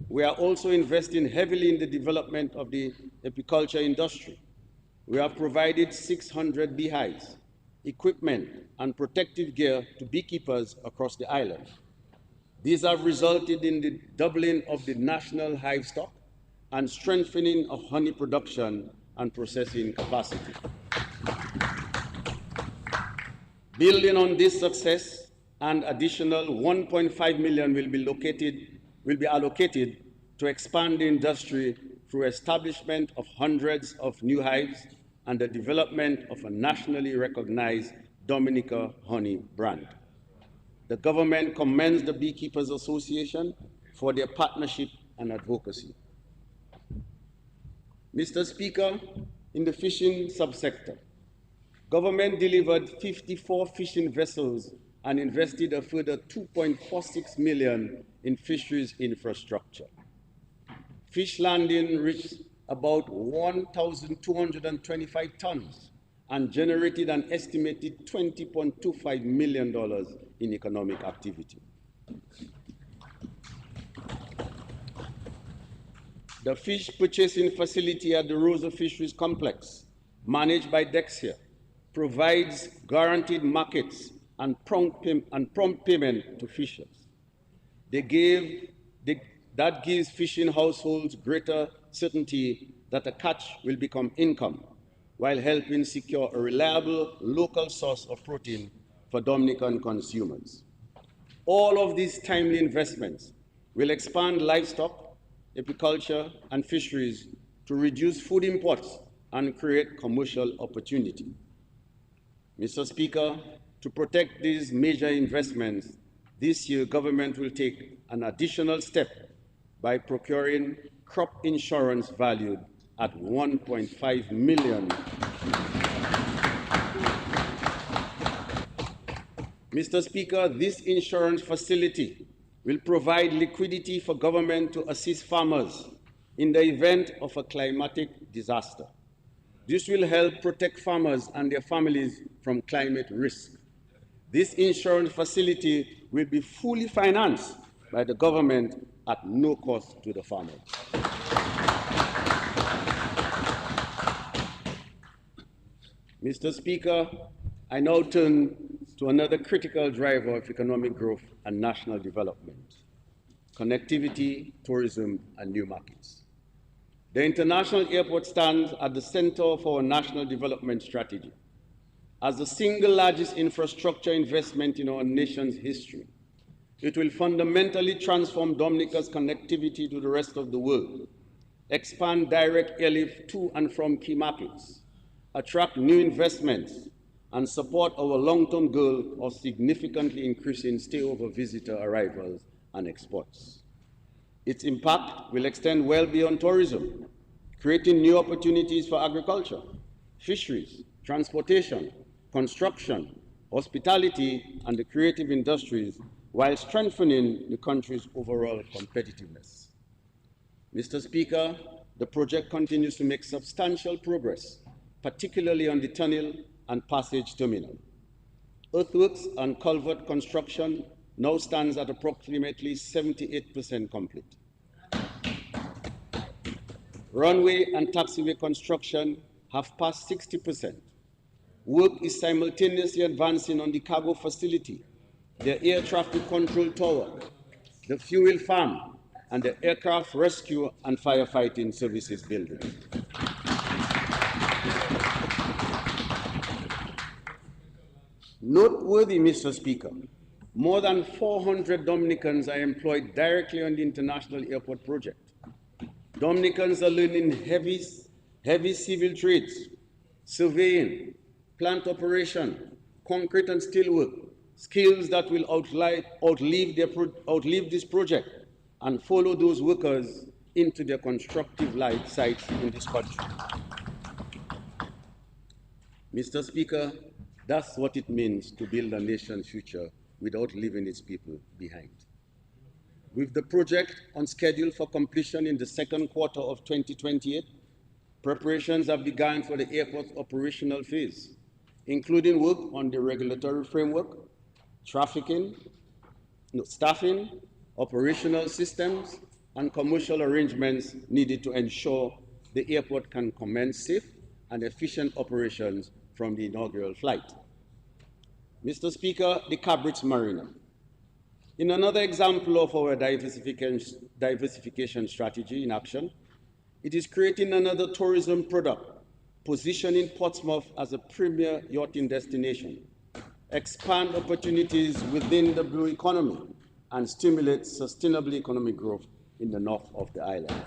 We are also investing heavily in the development of the apiculture industry. We have provided 600 beehives, equipment, and protective gear to beekeepers across the island. These have resulted in the doubling of the national hive stock and strengthening of honey production and processing capacity. Building on this success, an additional 1.5 million will be allocated to expand the industry through establishment of hundreds of new hives and the development of a nationally recognized Dominica honey brand. The government commends the Beekeepers Association for their partnership and advocacy. Mr. Speaker, in the fishing subsector, government delivered 54 fishing vessels and invested a further $2.46 million in fisheries infrastructure. Fish landing reached about 1,225 tons and generated an estimated $20.25 million in economic activity. The fish purchasing facility at the Rosa Fisheries Complex, managed by Dexia, provides guaranteed markets and prompt payment to fishers. That gives fishing households greater certainty that a catch will become income, while helping secure a reliable local source of protein for Dominican consumers. All of these timely investments will expand livestock, apiculture, and fisheries to reduce food imports and create commercial opportunity. Mr. Speaker, to protect these major investments, this year government will take an additional step by procuring crop insurance valued at $1.5 million. Mr. Speaker, this insurance facility will provide liquidity for government to assist farmers in the event of a climatic disaster. This will help protect farmers and their families from climate risk. This insurance facility will be fully financed by the government at no cost to the farmers. Mr. Speaker, I now turn to another critical driver of economic growth and national development: connectivity, tourism, and new markets. The international airport stands at the center of our national development strategy. As the single largest infrastructure investment in our nation's history, it will fundamentally transform Dominica's connectivity to the rest of the world, expand direct airlift to and from key markets, attract new investments, and support our long-term goal of significantly increasing stayover visitor arrivals and exports. Its impact will extend well beyond tourism, creating new opportunities for agriculture, fisheries, transportation, construction, hospitality, and the creative industries, while strengthening the country's overall competitiveness. Mr. Speaker, the project continues to make substantial progress, particularly on the tunnel and passage terminal. Earthworks and culvert construction now stands at approximately 78% complete. Runway and taxiway construction have passed 60%. Work is simultaneously advancing on the cargo facility, the air traffic control tower, the fuel farm, and the aircraft rescue and firefighting services building. Noteworthy, Mr. Speaker, more than 400 Dominicans are employed directly on the International Airport project. Dominicans are learning heavy civil trades, surveying, plant operation, concrete and steel work, skills that will outlive this project and follow those workers into their constructive life sites in this country. Mr. Speaker, that's what it means to build a nation's future without leaving its people behind. With the project on schedule for completion in the second quarter of 2028, preparations have begun for the airport's operational phase, including work on the regulatory framework, staffing, operational systems, and commercial arrangements needed to ensure the airport can commence safe and efficient operations from the inaugural flight. Mr. Speaker, the Cabritz Marina. In another example of our diversification strategy in action, it is creating another tourism product, positioning Portsmouth as a premier yachting destination, expand opportunities within the blue economy, and stimulate sustainable economic growth in the north of the island.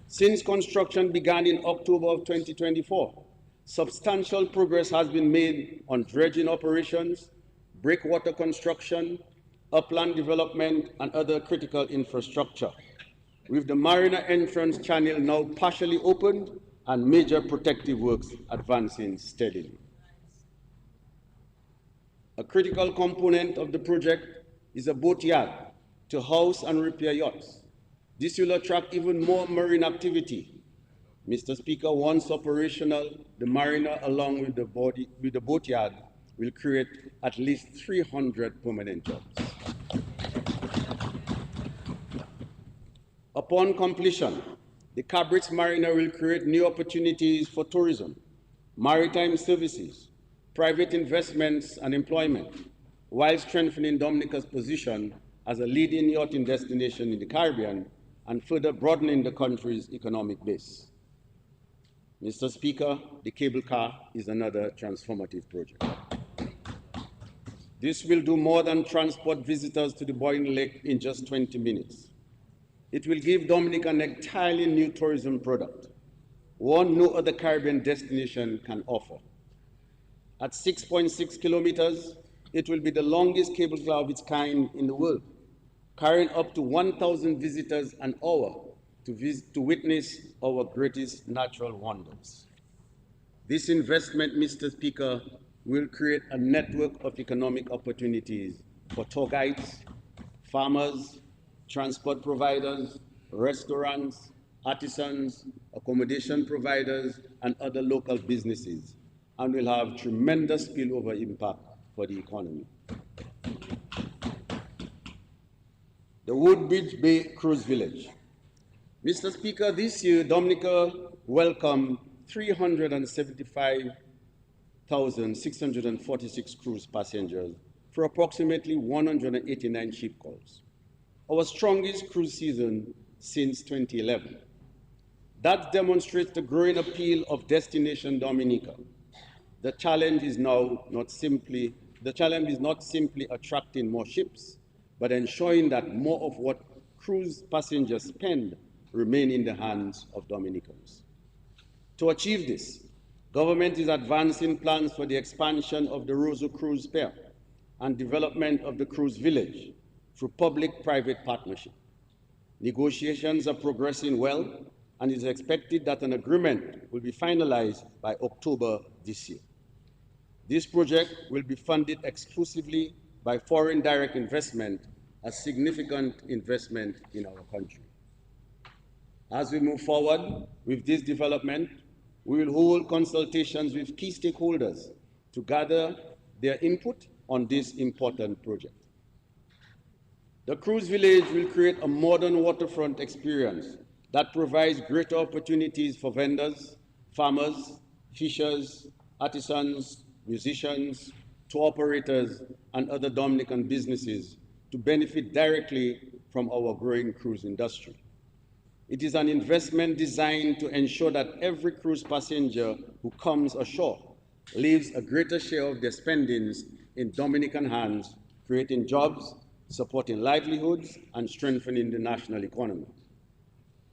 Since construction began in October of 2024, Substantial progress has been made on dredging operations, breakwater construction, upland development, and other critical infrastructure, with the Marina entrance channel now partially opened and major protective works advancing steadily. A critical component of the project is a boatyard to house and repair yachts. This will attract even more marine activity. Mr. Speaker, once operational, the Marina, along with the boatyard, will create at least 300 permanent jobs. Upon completion, the Cabrit's Marina will create new opportunities for tourism, maritime services, private investments and employment, while strengthening Dominica's position as a leading yachting destination in the Caribbean and further broadening the country's economic base. Mr. Speaker, the cable car is another transformative project. This will do more than transport visitors to the Boyne Lake in just 20 minutes. It will give Dominica an entirely new tourism product, one no other Caribbean destination can offer. At 6.6 kilometers, it will be the longest cable car of its kind in the world, carrying up to 1,000 visitors an hour to witness our greatest natural wonders. This investment, Mr. Speaker, will create a network of economic opportunities for tour guides, farmers, transport providers, restaurants, artisans, accommodation providers, and other local businesses, and will have tremendous spillover impact for the economy. The Woodbridge Bay Cruise Village. Mr. Speaker, this year, Dominica welcomed 375,646 cruise passengers for approximately 189 ship calls, our strongest cruise season since 2011. That demonstrates the growing appeal of Destination Dominica. The challenge is not simply attracting more ships, but ensuring that more of what cruise passengers spend remain in the hands of Dominicans. To achieve this, government is advancing plans for the expansion of the Roseau Cruise Pier and development of the cruise village through public-private partnership. Negotiations are progressing well, and it is expected that an agreement will be finalized by October this year. This project will be funded exclusively by foreign direct investment, a significant investment in our country. As we move forward with this development, we will hold consultations with key stakeholders to gather their input on this important project. The cruise village will create a modern waterfront experience that provides greater opportunities for vendors, farmers, fishers, artisans, musicians, tour operators, and other Dominican businesses to benefit directly from our growing cruise industry. It is an investment designed to ensure that every cruise passenger who comes ashore leaves a greater share of their spendings in Dominican hands, creating jobs, supporting livelihoods, and strengthening the national economy.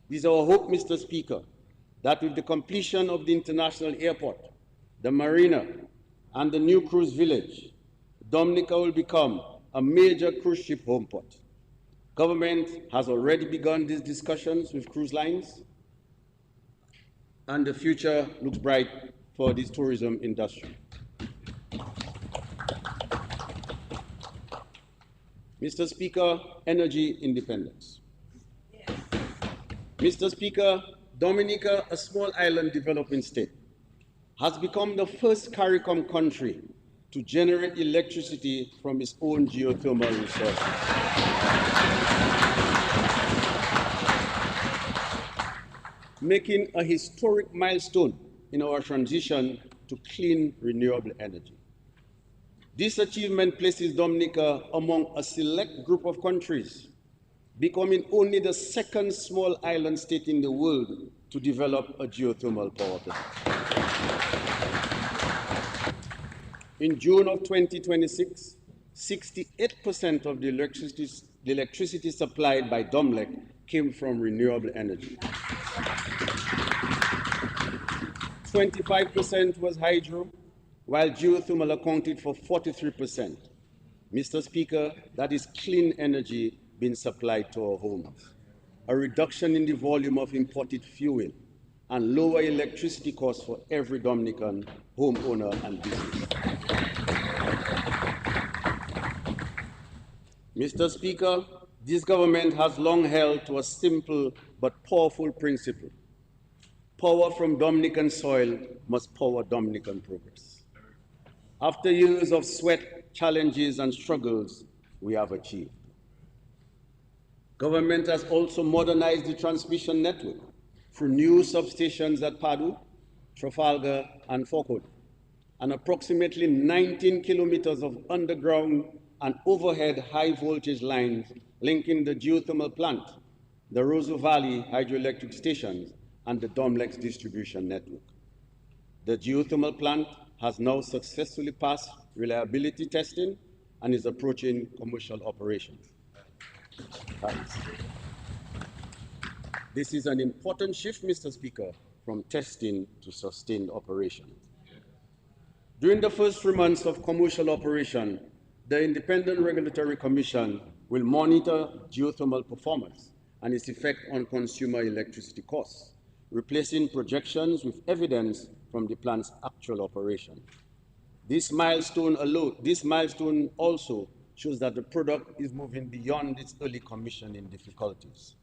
It is our hope, Mr. Speaker, that with the completion of the international airport, the marina, and the new cruise village, Dominica will become a major cruise ship home port. Government has already begun these discussions with cruise lines, and the future looks bright for this tourism industry. Mr. Speaker, energy independence. Mr. Speaker, Dominica, a small island developing state, has become the first CARICOM country to generate electricity from its own geothermal resources. Making a historic milestone in our transition to clean, renewable energy. This achievement places Dominica among a select group of countries, becoming only the second small island state in the world to develop a geothermal power plant. In June of 2026, 68% of the electricity supplied by DOMLEC came from renewable energy. 25% was hydro, while geothermal accounted for 43%. Mr. Speaker, that is clean energy being supplied to our homes, a reduction in the volume of imported fuel, and lower electricity costs for every Dominican homeowner and business. Mr. Speaker, this government has long held to a simple but powerful principle. Power from Dominican soil must power Dominican progress. After years of sweat, challenges, and struggles, we have achieved. Government has also modernized the transmission network through new substations at Padu, Trafalgar, and Foucault, and approximately 19 kilometers of underground and overhead high voltage lines linking the geothermal plant, the Roseau Valley hydroelectric stations, and the Domlex distribution network. The geothermal plant has now successfully passed reliability testing and is approaching commercial operations. This is an important shift, Mr. Speaker, from testing to sustained operation. During the first 3 months of commercial operation, the Independent Regulatory Commission will monitor geothermal performance and its effect on consumer electricity costs, replacing projections with evidence from the plant's actual operation. This milestone also shows that the product is moving beyond its early commissioning difficulties.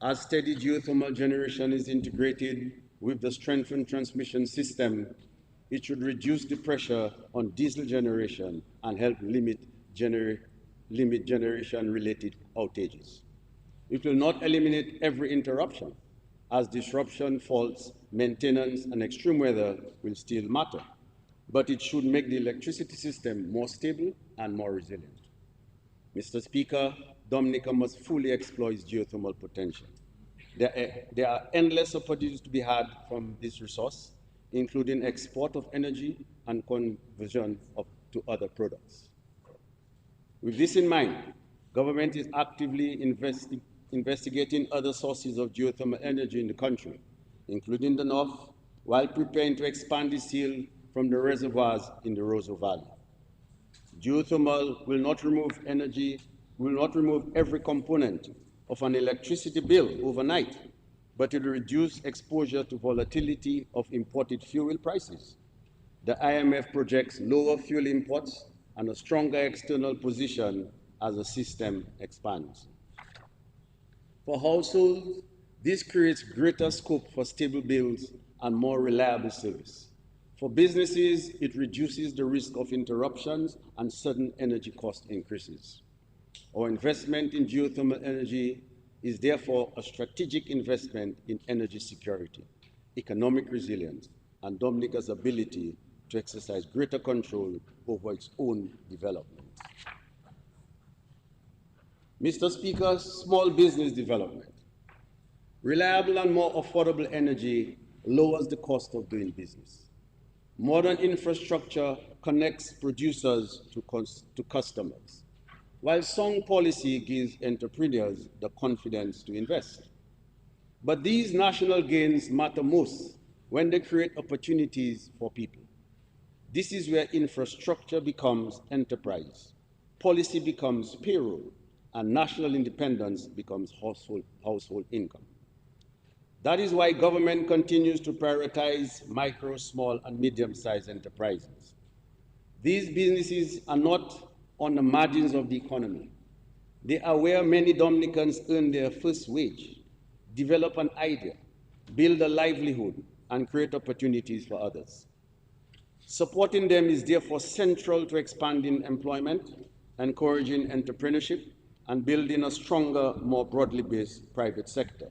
As steady geothermal generation is integrated with the strengthened transmission system, it should reduce the pressure on diesel generation and help limit generation-related outages. It will not eliminate every interruption, as disruption, faults, maintenance, and extreme weather will still matter, but it should make the electricity system more stable and more resilient. Mr. Speaker, Dominica must fully exploit its geothermal potential. There are endless opportunities to be had from this resource, including export of energy and conversion to other products. With this in mind, government is actively investigating other sources of geothermal energy in the country, including the north, while preparing to expand the seal from the reservoirs in the Roseau Valley. Geothermal will not remove every component of an electricity bill overnight, but it will reduce exposure to volatility of imported fuel prices. The IMF projects lower fuel imports and a stronger external position as the system expands. For households, this creates greater scope for stable bills and more reliable service. For businesses, it reduces the risk of interruptions and sudden energy cost increases. Our investment in geothermal energy is therefore a strategic investment in energy security, economic resilience, and Dominica's ability to exercise greater control over its own development. Mr. Speaker, small business development. Reliable and more affordable energy lowers the cost of doing business. Modern infrastructure connects producers to customers, while sound policy gives entrepreneurs the confidence to invest. But these national gains matter most when they create opportunities for people. This is where infrastructure becomes enterprise, policy becomes payroll, and national independence becomes household income. That is why government continues to prioritize micro, small, and medium-sized enterprises. These businesses are not on the margins of the economy. They are where many Dominicans earn their first wage, develop an idea, build a livelihood, and create opportunities for others. Supporting them is therefore central to expanding employment, encouraging entrepreneurship, and building a stronger, more broadly based private sector.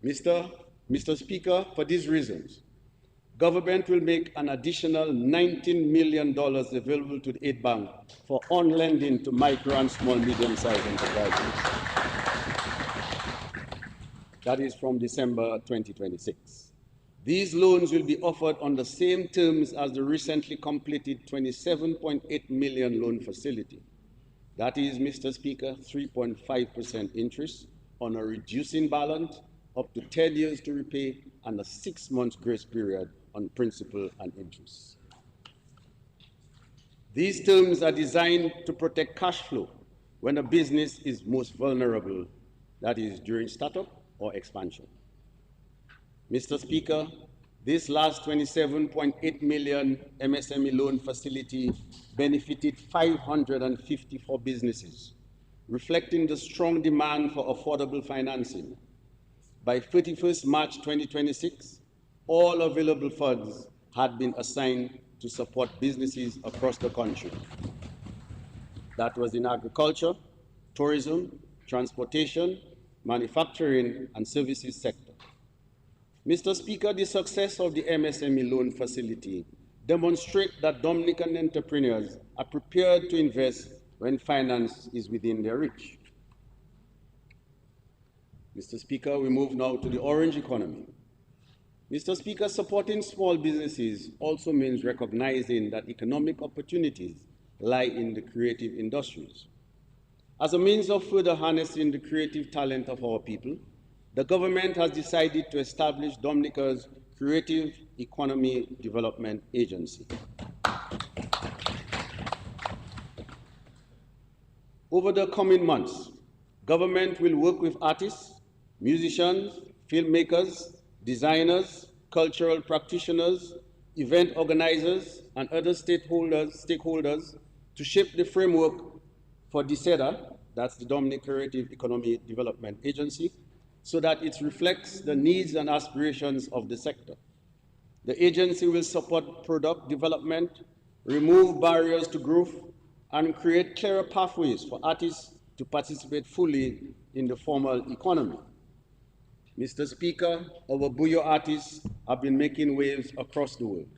Mr. Speaker, for these reasons, government will make an additional $19 million available to the aid bank for on-lending to micro and small medium-sized enterprises. That is from December 2026. These loans will be offered on the same terms as the recently completed $27.8 million loan facility. That is, Mr. Speaker, 3.5% interest on a reducing balance up to 10 years to repay, and a 6-month grace period on principal and interest. These terms are designed to protect cash flow when a business is most vulnerable, that is, during startup or expansion. Mr. Speaker, this last 27.8 million MSME loan facility benefited 554 businesses, reflecting the strong demand for affordable financing. By 31st March 2026, all available funds had been assigned to support businesses across the country. That was in agriculture, tourism, transportation, manufacturing, and services sector. Mr. Speaker, the success of the MSME loan facility demonstrates that Dominican entrepreneurs are prepared to invest when finance is within their reach. Mr. Speaker, we move now to the orange economy. Mr. Speaker, supporting small businesses also means recognizing that economic opportunities lie in the creative industries. As a means of further harnessing the creative talent of our people, the government has decided to establish Dominica's Creative Economy Development Agency. Over the coming months, government will work with artists, musicians, filmmakers, designers, cultural practitioners, event organizers, and other stakeholders to shape the framework for DCEDA, that's the Dominican Creative Economy Development Agency, so that it reflects the needs and aspirations of the sector. The agency will support product development, remove barriers to growth, and create clearer pathways for artists to participate fully in the formal economy. Mr. Speaker, our Buyo artists have been making waves across the world.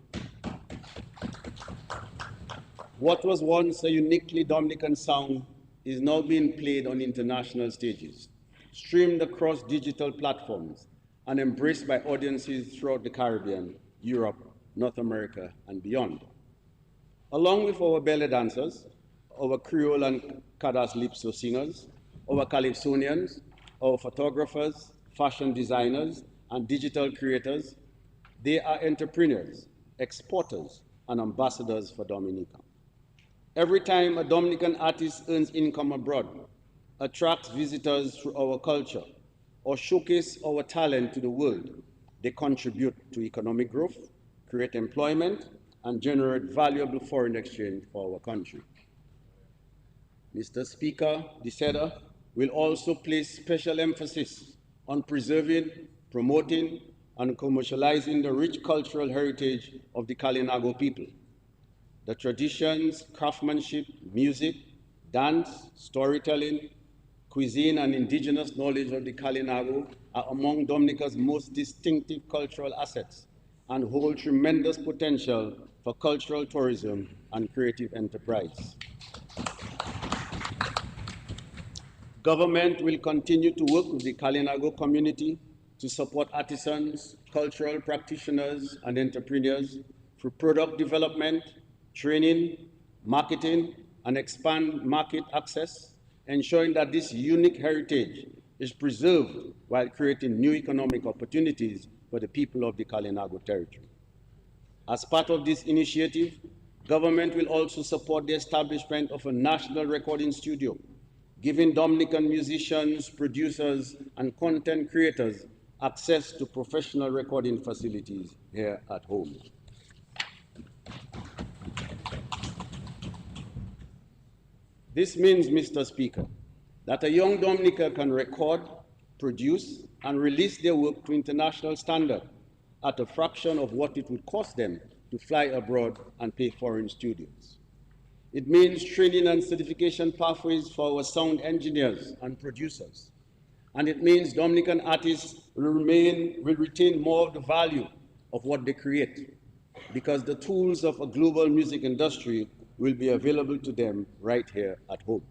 What was once a uniquely Dominican sound is now being played on international stages, streamed across digital platforms, and embraced by audiences throughout the Caribbean, Europe, North America, and beyond. Along with our belly dancers, our Creole and Kadas Lipso singers, our Calypsonians, our photographers, fashion designers, and digital creators, they are entrepreneurs, exporters, and ambassadors for Dominica. Every time a Dominican artist earns income abroad, attracts visitors through our culture, or showcase our talent to the world, they contribute to economic growth, create employment, and generate valuable foreign exchange for our country. Mr. Speaker, DCEDA will also place special emphasis on preserving, promoting, and commercializing the rich cultural heritage of the Kalinago people. The traditions, craftsmanship, music, dance, storytelling, cuisine, and indigenous knowledge of the Kalinago are among Dominica's most distinctive cultural assets and hold tremendous potential for cultural tourism and creative enterprise. Government will continue to work with the Kalinago community to support artisans, cultural practitioners, and entrepreneurs through product development, training, marketing, and expand market access, ensuring that this unique heritage is preserved while creating new economic opportunities for the people of the Kalinago territory. As part of this initiative, government will also support the establishment of a national recording studio, giving Dominican musicians, producers, and content creators access to professional recording facilities here at home. This means, Mr. Speaker, that a young Dominican can record, produce, and release their work to international standard at a fraction of what it would cost them to fly abroad and pay foreign studios. It means training and certification pathways for our sound engineers and producers. And it means Dominican artists will retain more of the value of what they create, because the tools of a global music industry will be available to them right here at home.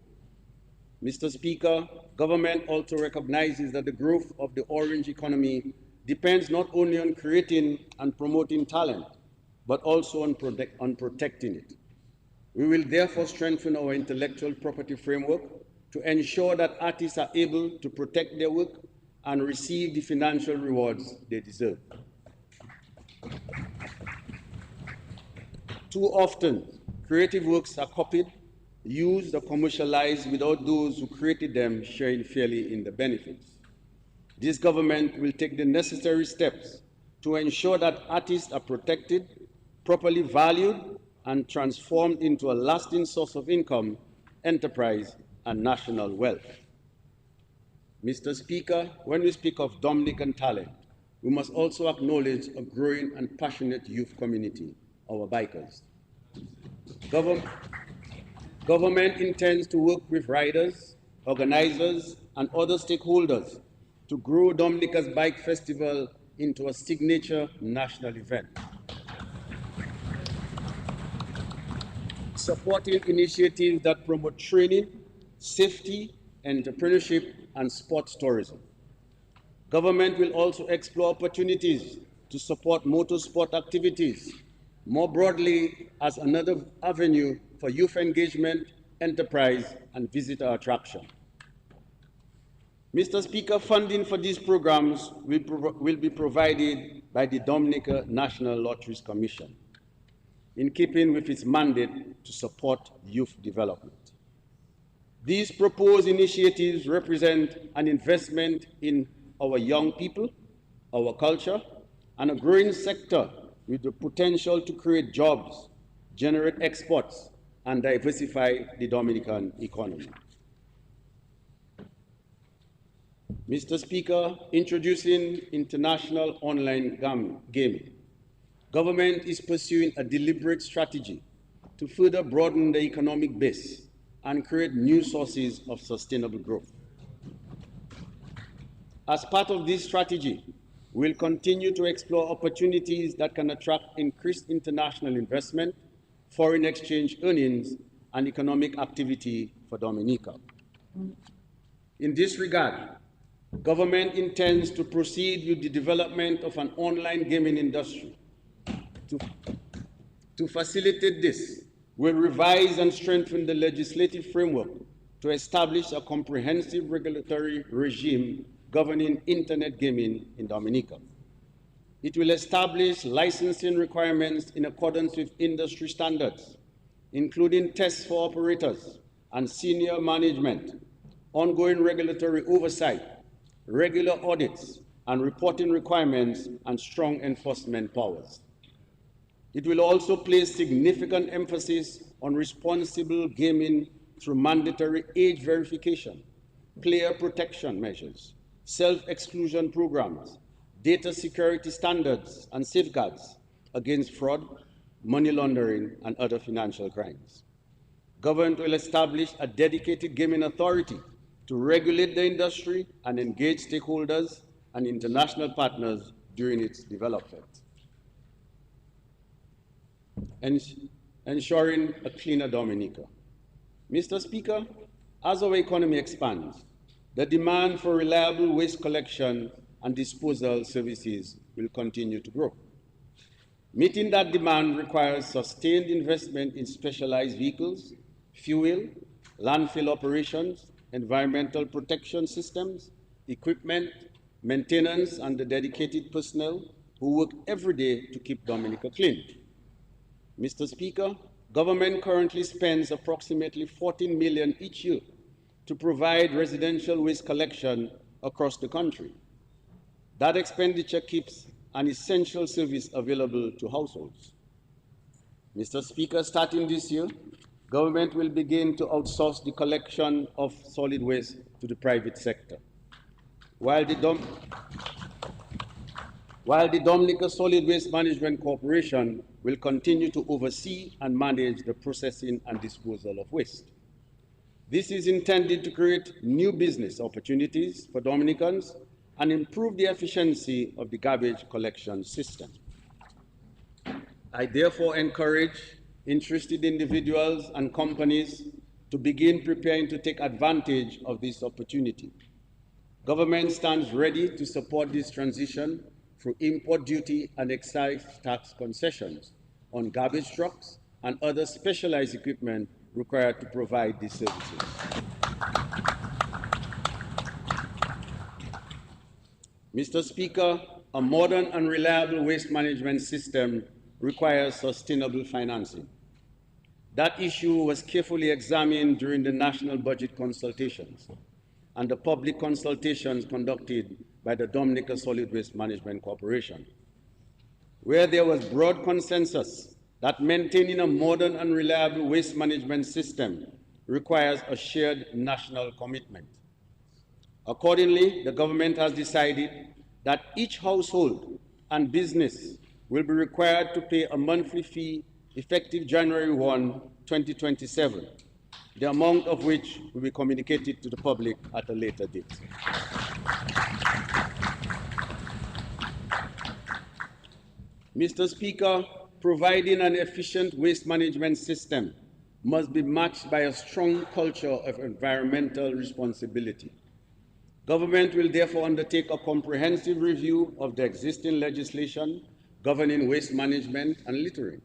Mr. Speaker, government also recognizes that the growth of the orange economy depends not only on creating and promoting talent, but also on protecting it. We will therefore strengthen our intellectual property framework to ensure that artists are able to protect their work and receive the financial rewards they deserve. Too often, creative works are copied, used, or commercialized without those who created them sharing fairly in the benefits. This government will take the necessary steps to ensure that artists are protected, properly valued, and transformed into a lasting source of income, enterprise, and national wealth. Mr. Speaker, when we speak of Dominican talent, we must also acknowledge a growing and passionate youth community, our bikers. Government intends to work with riders, organizers, and other stakeholders to grow Dominica's Bike Festival into a signature national event, supporting initiatives that promote training, safety, entrepreneurship, and sports tourism. Government will also explore opportunities to support motorsport activities more broadly as another avenue for youth engagement, enterprise, and visitor attraction. Mr. Speaker, funding for these programs will be provided by the Dominica National Lotteries Commission, in keeping with its mandate to support youth development. These proposed initiatives represent an investment in our young people, our culture, and a growing sector with the potential to create jobs, generate exports, and diversify the Dominican economy. Mr. Speaker, introducing international online gaming. Government is pursuing a deliberate strategy to further broaden the economic base and create new sources of sustainable growth. As part of this strategy, we'll continue to explore opportunities that can attract increased international investment, foreign exchange earnings, and economic activity for Dominica. In this regard, government intends to proceed with the development of an online gaming industry. To facilitate this, we'll revise and strengthen the legislative framework to establish a comprehensive regulatory regime governing internet gaming in Dominica. It will establish licensing requirements in accordance with industry standards, including tests for operators and senior management, ongoing regulatory oversight, regular audits, and reporting requirements, and strong enforcement powers. It will also place significant emphasis on responsible gaming through mandatory age verification, player protection measures, self-exclusion programs, data security standards and safeguards against fraud, money laundering, and other financial crimes. Government will establish a dedicated gaming authority to regulate the industry and engage stakeholders and international partners during its development. Ensuring a cleaner Dominica. Mr. Speaker, as our economy expands, the demand for reliable waste collection and disposal services will continue to grow. Meeting that demand requires sustained investment in specialized vehicles, fuel, landfill operations, environmental protection systems, equipment, maintenance, and the dedicated personnel who work every day to keep Dominica clean. Mr. Speaker, government currently spends approximately $14 million each year to provide residential waste collection across the country. That expenditure keeps an essential service available to households. Mr. Speaker, starting this year, government will begin to outsource the collection of solid waste to the private sector. While the Dominica Solid Waste Management Corporation will continue to oversee and manage the processing and disposal of waste. This is intended to create new business opportunities for Dominicans and improve the efficiency of the garbage collection system. I therefore encourage interested individuals and companies to begin preparing to take advantage of this opportunity. Government stands ready to support this transition through import duty and excise tax concessions on garbage trucks and other specialized equipment required to provide these services. Mr. Speaker, a modern and reliable waste management system requires sustainable financing. That issue was carefully examined during the national budget consultations and the public consultations conducted by the Dominica Solid Waste Management Corporation, where there was broad consensus that maintaining a modern and reliable waste management system requires a shared national commitment. Accordingly, the government has decided that each household and business will be required to pay a monthly fee effective January 1, 2027, the amount of which will be communicated to the public at a later date. Mr. Speaker, providing an efficient waste management system must be matched by a strong culture of environmental responsibility. Government will therefore undertake a comprehensive review of the existing legislation governing waste management and littering,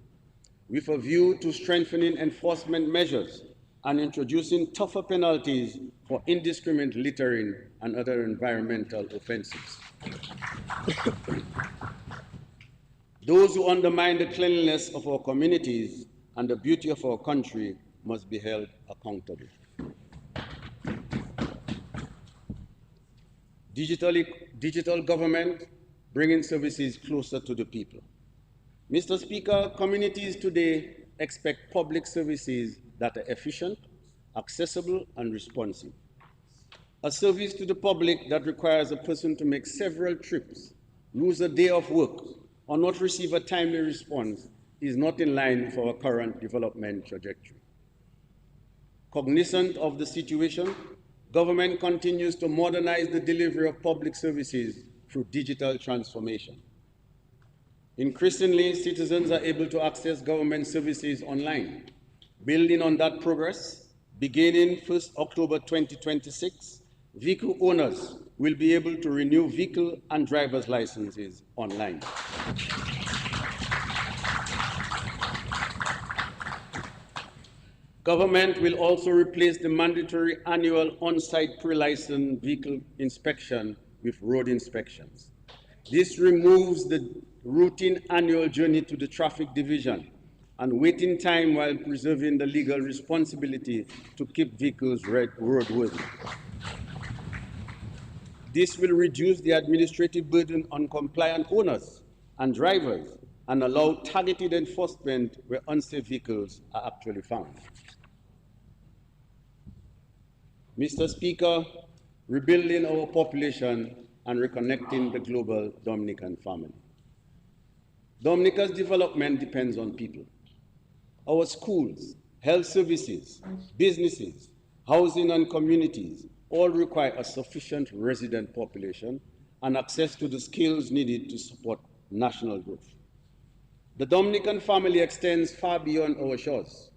with a view to strengthening enforcement measures and introducing tougher penalties for indiscriminate littering and other environmental offenses. Those who undermine the cleanliness of our communities and the beauty of our country must be held accountable. Digital government, bringing services closer to the people. Mr. Speaker, communities today expect public services that are efficient, accessible, and responsive. A service to the public that requires a person to make several trips, lose a day of work, or not receive a timely response is not in line with our current development trajectory. Cognizant of the situation, government continues to modernize the delivery of public services through digital transformation. Increasingly, citizens are able to access government services online. Building on that progress, beginning 1st October 2026, vehicle owners will be able to renew vehicle and driver's licenses online. Government will also replace the mandatory annual on-site pre-licensed vehicle inspection with road inspections. This removes the routine annual journey to the traffic division and waiting time while preserving the legal responsibility to keep vehicles roadworthy. This will reduce the administrative burden on compliant owners and drivers and allow targeted enforcement where unsafe vehicles are actually found. Mr. Speaker, rebuilding our population and reconnecting the global Dominican family. Dominica's development depends on people. Our schools, health services, businesses, housing and communities all require a sufficient resident population and access to the skills needed to support national growth. The Dominican family extends far beyond our shores.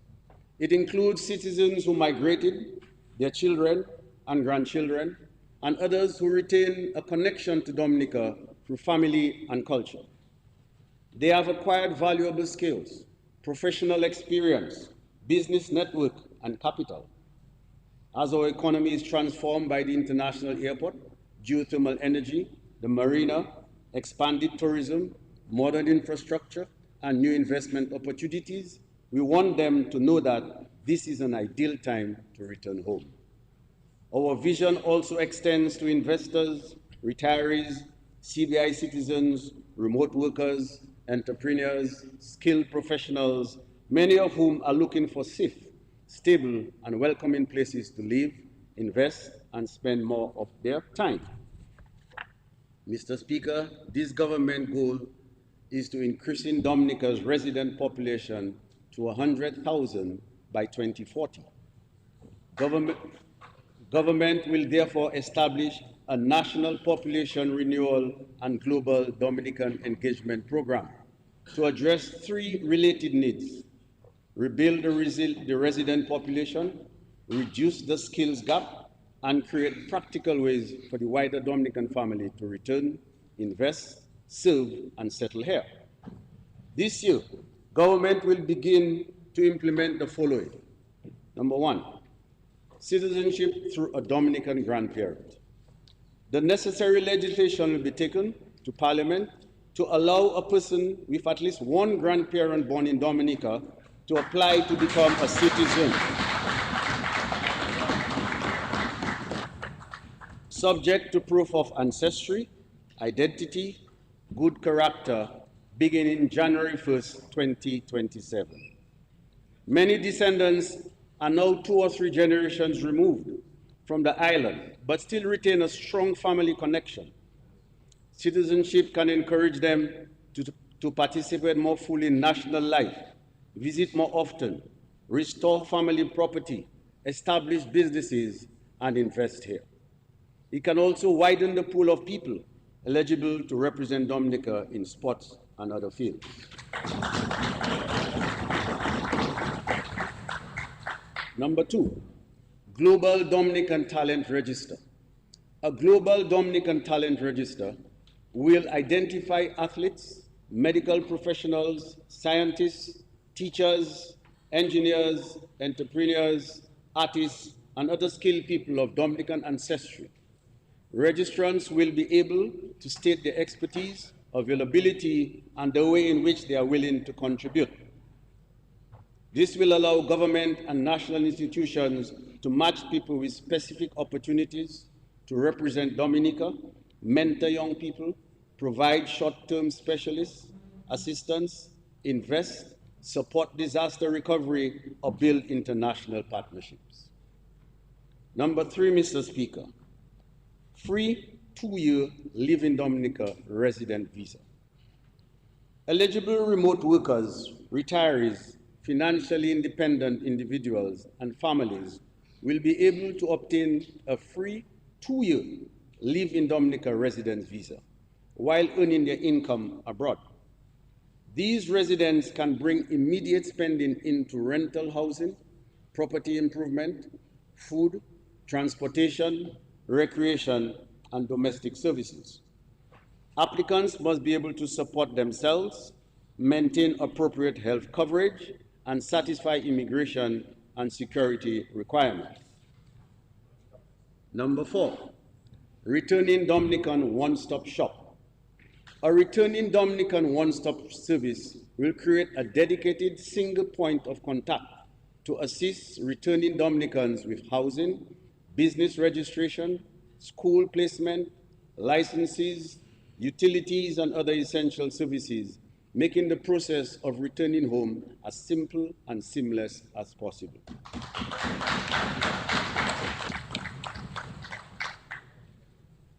It includes citizens who migrated, their children and grandchildren, and others who retain a connection to Dominica through family and culture. They have acquired valuable skills, professional experience, business network, and capital. As our economy is transformed by the international airport, geothermal energy, the marina, expanded tourism, modern infrastructure, and new investment opportunities, we want them to know that this is an ideal time to return home. Our vision also extends to investors, retirees, CBI citizens, remote workers, entrepreneurs, skilled professionals, many of whom are looking for safe, stable, and welcoming places to live, invest, and spend more of their time. Mr. Speaker, this government goal is to increasing Dominica's resident population to 100,000 by 2040. Government will therefore establish a national population renewal and global Dominican engagement program to address three related needs: rebuild the resident population, reduce the skills gap, and create practical ways for the wider Dominican family to return, invest, serve, and settle here. This year, government will begin to implement the following. Number one, citizenship through a Dominican grandparent. The necessary legislation will be taken to Parliament to allow a person with at least one grandparent born in Dominica to apply to become a citizen, subject to proof of ancestry, identity, good character, beginning January 1st, 2027. Many descendants are now 2 or 3 generations removed from the island, but still retain a strong family connection. Citizenship can encourage them to participate more fully in national life, visit more often, restore family property, establish businesses, and invest here. It can also widen the pool of people eligible to represent Dominica in sports and other fields. Number 2, Global Dominican Talent Register. A Global Dominican Talent Register will identify athletes, medical professionals, scientists, teachers, engineers, entrepreneurs, artists, and other skilled people of Dominican ancestry. Registrants will be able to state their expertise, availability, and the way in which they are willing to contribute. This will allow government and national institutions to match people with specific opportunities to represent Dominica, mentor young people, provide short-term specialists, assistance, invest, support disaster recovery, or build international partnerships. Number 3, Mr. Speaker, free 2-year Live in Dominica resident visa. Eligible remote workers, retirees, financially independent individuals, and families will be able to obtain a free 2-year Live in Dominica residence visa while earning their income abroad. These residents can bring immediate spending into rental housing, property improvement, food, transportation, recreation, and domestic services. Applicants must be able to support themselves, maintain appropriate health coverage, and satisfy immigration and security requirements. Number 4, returning Dominican one-stop shop. A returning Dominican one-stop service will create a dedicated single point of contact to assist returning Dominicans with housing, business registration, school placement, licenses, utilities, and other essential services, making the process of returning home as simple and seamless as possible.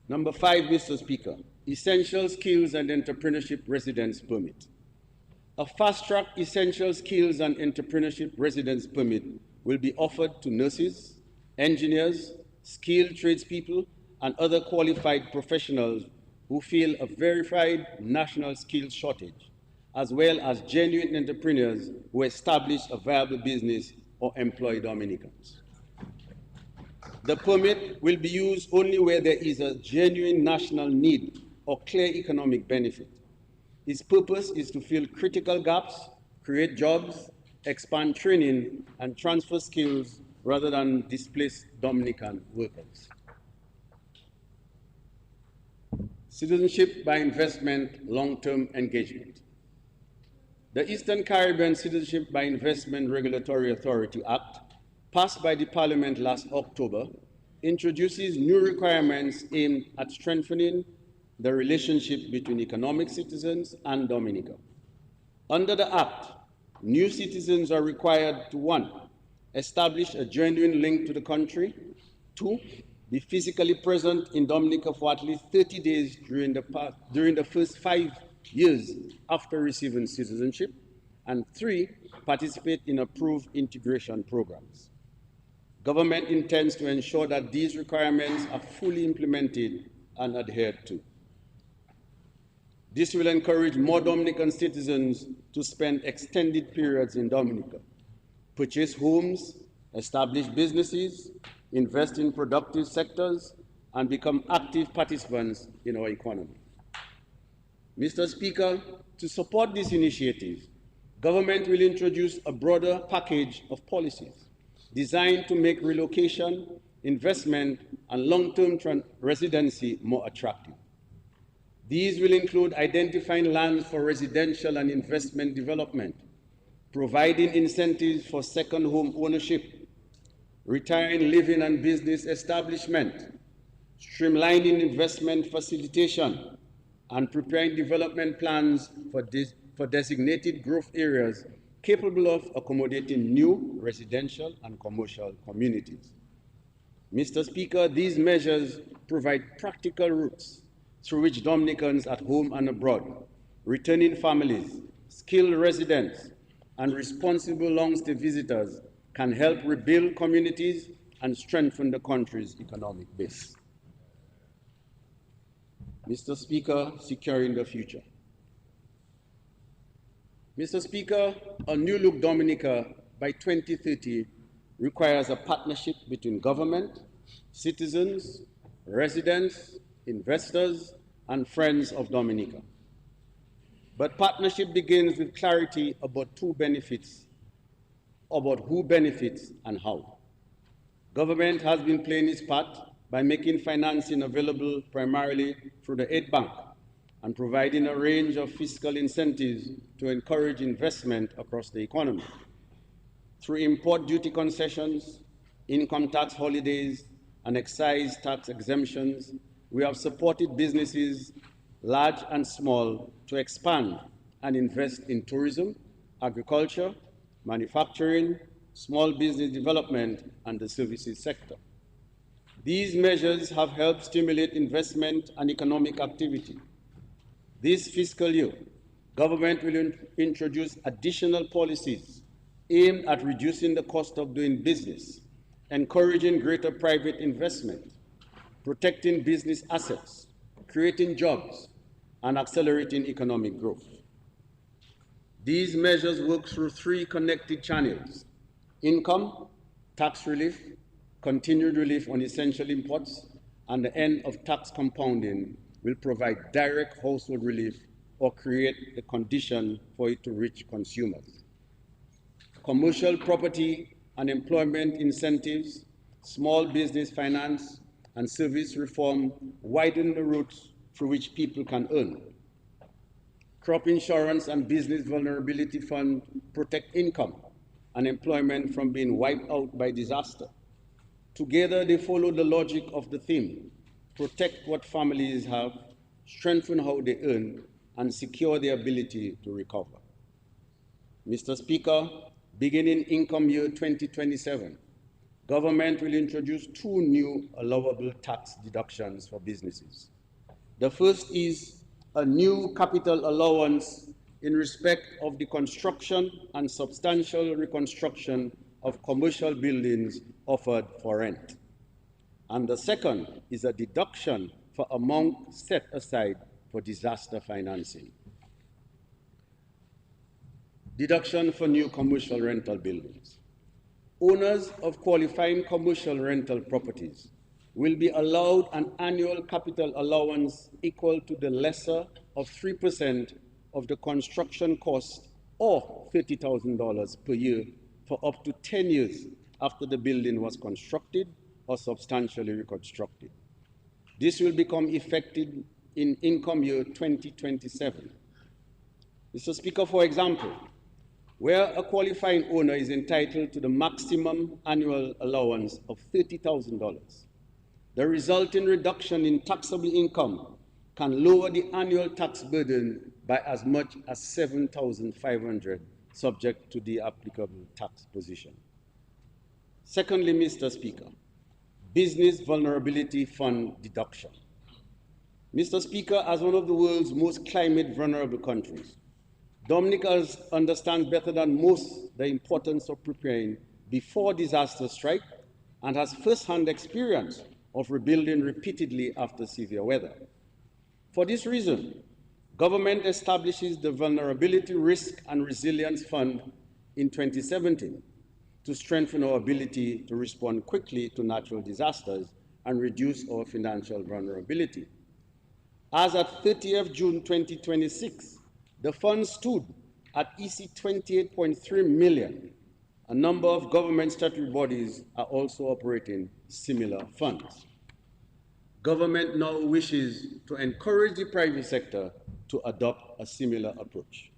Number 5, Mr. Speaker, Essential Skills and Entrepreneurship Residence Permit. A fast-track Essential Skills and Entrepreneurship Residence Permit will be offered to nurses, engineers, skilled tradespeople, and other qualified professionals who feel a verified national skills shortage, as well as genuine entrepreneurs who establish a viable business or employ Dominicans. The permit will be used only where there is a genuine national need or clear economic benefit. Its purpose is to fill critical gaps, create jobs, expand training, and transfer skills rather than displace Dominican workers. Citizenship by investment, long-term engagement. The Eastern Caribbean Citizenship by Investment Regulatory Authority Act, passed by the Parliament last October, introduces new requirements aimed at strengthening the relationship between economic citizens and Dominica. Under the Act, new citizens are required to 1, establish a genuine link to the country, 2, be physically present in Dominica for at least 30 days during the first 5 years after receiving citizenship, and 3, participate in approved integration programs. Government intends to ensure that these requirements are fully implemented and adhered to. This will encourage more Dominican citizens to spend extended periods in Dominica, purchase homes, establish businesses, invest in productive sectors, and become active participants in our economy. Mr. Speaker, to support this initiative, government will introduce a broader package of policies designed to make relocation, investment, and long-term residency more attractive. These will include identifying lands for residential and investment development, providing incentives for second home ownership, retiring living and business establishment, streamlining investment facilitation, and preparing development plans for designated growth areas capable of accommodating new residential and commercial communities. Mr. Speaker, these measures provide practical routes through which Dominicans at home and abroad, returning families, skilled residents, and responsible long-stay visitors can help rebuild communities and strengthen the country's economic base. Mr. Speaker, securing the future. Mr. Speaker, a new look Dominica by 2030 requires a partnership between government, citizens, residents, investors, and friends of Dominica. But partnership begins with clarity about who benefits and how. Government has been playing its part by making financing available primarily through the Aid Bank and providing a range of fiscal incentives to encourage investment across the economy. Through import duty concessions, income tax holidays, and excise tax exemptions, we have supported businesses, large and small, to expand and invest in tourism, agriculture, manufacturing, small business development, and the services sector. These measures have helped stimulate investment and economic activity. This fiscal year, government will introduce additional policies aimed at reducing the cost of doing business, encouraging greater private investment, protecting business assets, creating jobs, and accelerating economic growth. These measures work through three connected channels: income, tax relief, continued relief on essential imports, and the end of tax compounding will provide direct household relief or create the condition for it to reach consumers. Commercial property and employment incentives, small business finance, and service reform widen the routes through which people can earn. Crop insurance and business vulnerability fund protect income and employment from being wiped out by disaster. Together, they follow the logic of the theme: protect what families have, strengthen how they earn, and secure their ability to recover. Mr. Speaker, beginning income year 2027, government will introduce two new allowable tax deductions for businesses. The first is a new capital allowance in respect of the construction and substantial reconstruction of commercial buildings offered for rent. And the second is a deduction for amount set aside for disaster financing. Deduction for new commercial rental buildings. Owners of qualifying commercial rental properties will be allowed an annual capital allowance equal to the lesser of 3% of the construction cost, or $30,000 per year, for up to 10 years after the building was constructed or substantially reconstructed. This will become effective in income year 2027. Mr. Speaker, for example, where a qualifying owner is entitled to the maximum annual allowance of $30,000, the resulting reduction in taxable income can lower the annual tax burden by as much as $7,500, subject to the applicable tax position. Secondly, Mr. Speaker, Business Vulnerability Fund deduction. Mr. Speaker, as one of the world's most climate vulnerable countries, Dominica understands better than most the importance of preparing before disasters strike and has first-hand experience of rebuilding repeatedly after severe weather. For this reason, government establishes the Vulnerability Risk and Resilience Fund in 2017 to strengthen our ability to respond quickly to natural disasters and reduce our financial vulnerability. As at 30th June 2026, the fund stood at EC 28.3 million, a number of government statutory bodies are also operating similar funds. Government now wishes to encourage the private sector to adopt a similar approach.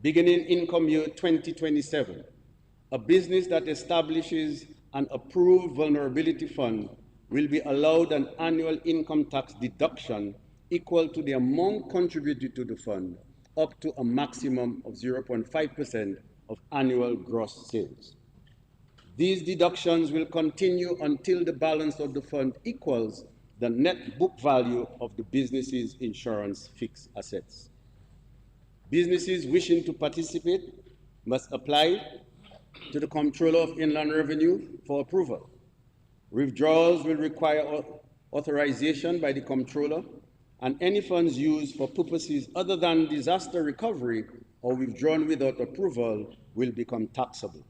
Beginning income year 2027, a business that establishes an approved vulnerability fund will be allowed an annual income tax deduction equal to the amount contributed to the fund, up to a maximum of 0.5% of annual gross sales. These deductions will continue until the balance of the fund equals the net book value of the business's insurance fixed assets. Businesses wishing to participate must apply to the Comptroller of Inland Revenue for approval. Withdrawals will require authorization by the Comptroller, and any funds used for purposes other than disaster recovery or withdrawn without approval will become taxable.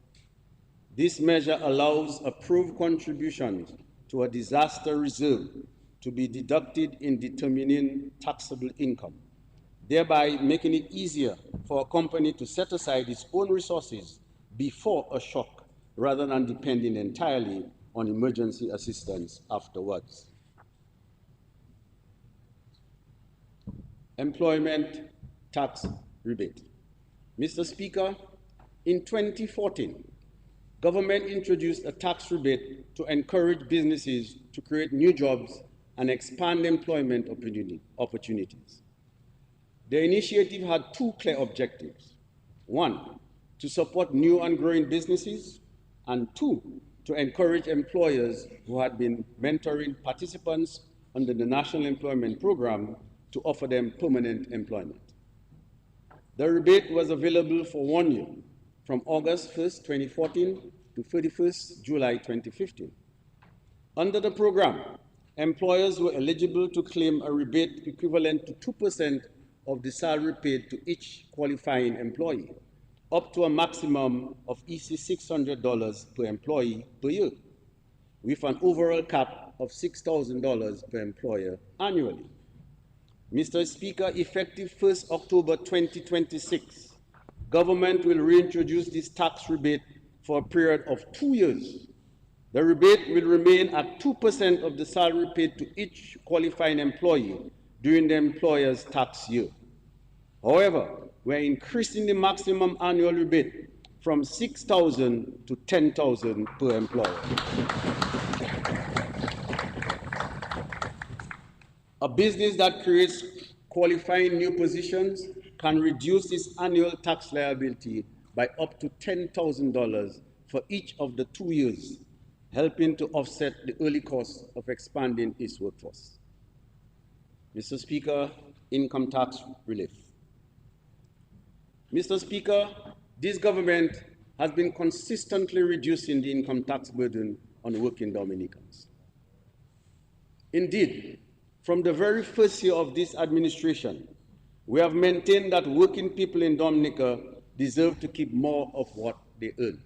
This measure allows approved contributions to a disaster reserve to be deducted in determining taxable income, thereby making it easier for a company to set aside its own resources before a shock rather than depending entirely on emergency assistance afterwards. Employment tax rebate. Mr. Speaker, in 2014, government introduced a tax rebate to encourage businesses to create new jobs and expand employment opportunities. The initiative had two clear objectives. One, to support new and growing businesses, and two, to encourage employers who had been mentoring participants under the National Employment Program to offer them permanent employment. The rebate was available for 1 year, from August 1st, 2014 to 31st July 2015. Under the program, employers were eligible to claim a rebate equivalent to 2% of the salary paid to each qualifying employee, up to a maximum of EC $600 per employee per year, with an overall cap of $6,000 per employer annually. Mr. Speaker, effective 1st October 2026, government will reintroduce this tax rebate for a period of 2 years. The rebate will remain at 2% of the salary paid to each qualifying employee during the employer's tax year. However, we're increasing the maximum annual rebate from $6,000 to $10,000 per employer. A business that creates qualifying new positions can reduce its annual tax liability by up to $10,000 for each of the 2 years, helping to offset the early cost of expanding its workforce. Mr. Speaker, income tax relief. Mr. Speaker, this government has been consistently reducing the income tax burden on working Dominicans. Indeed, from the very first year of this administration, we have maintained that working people in Dominica deserve to keep more of what they earn.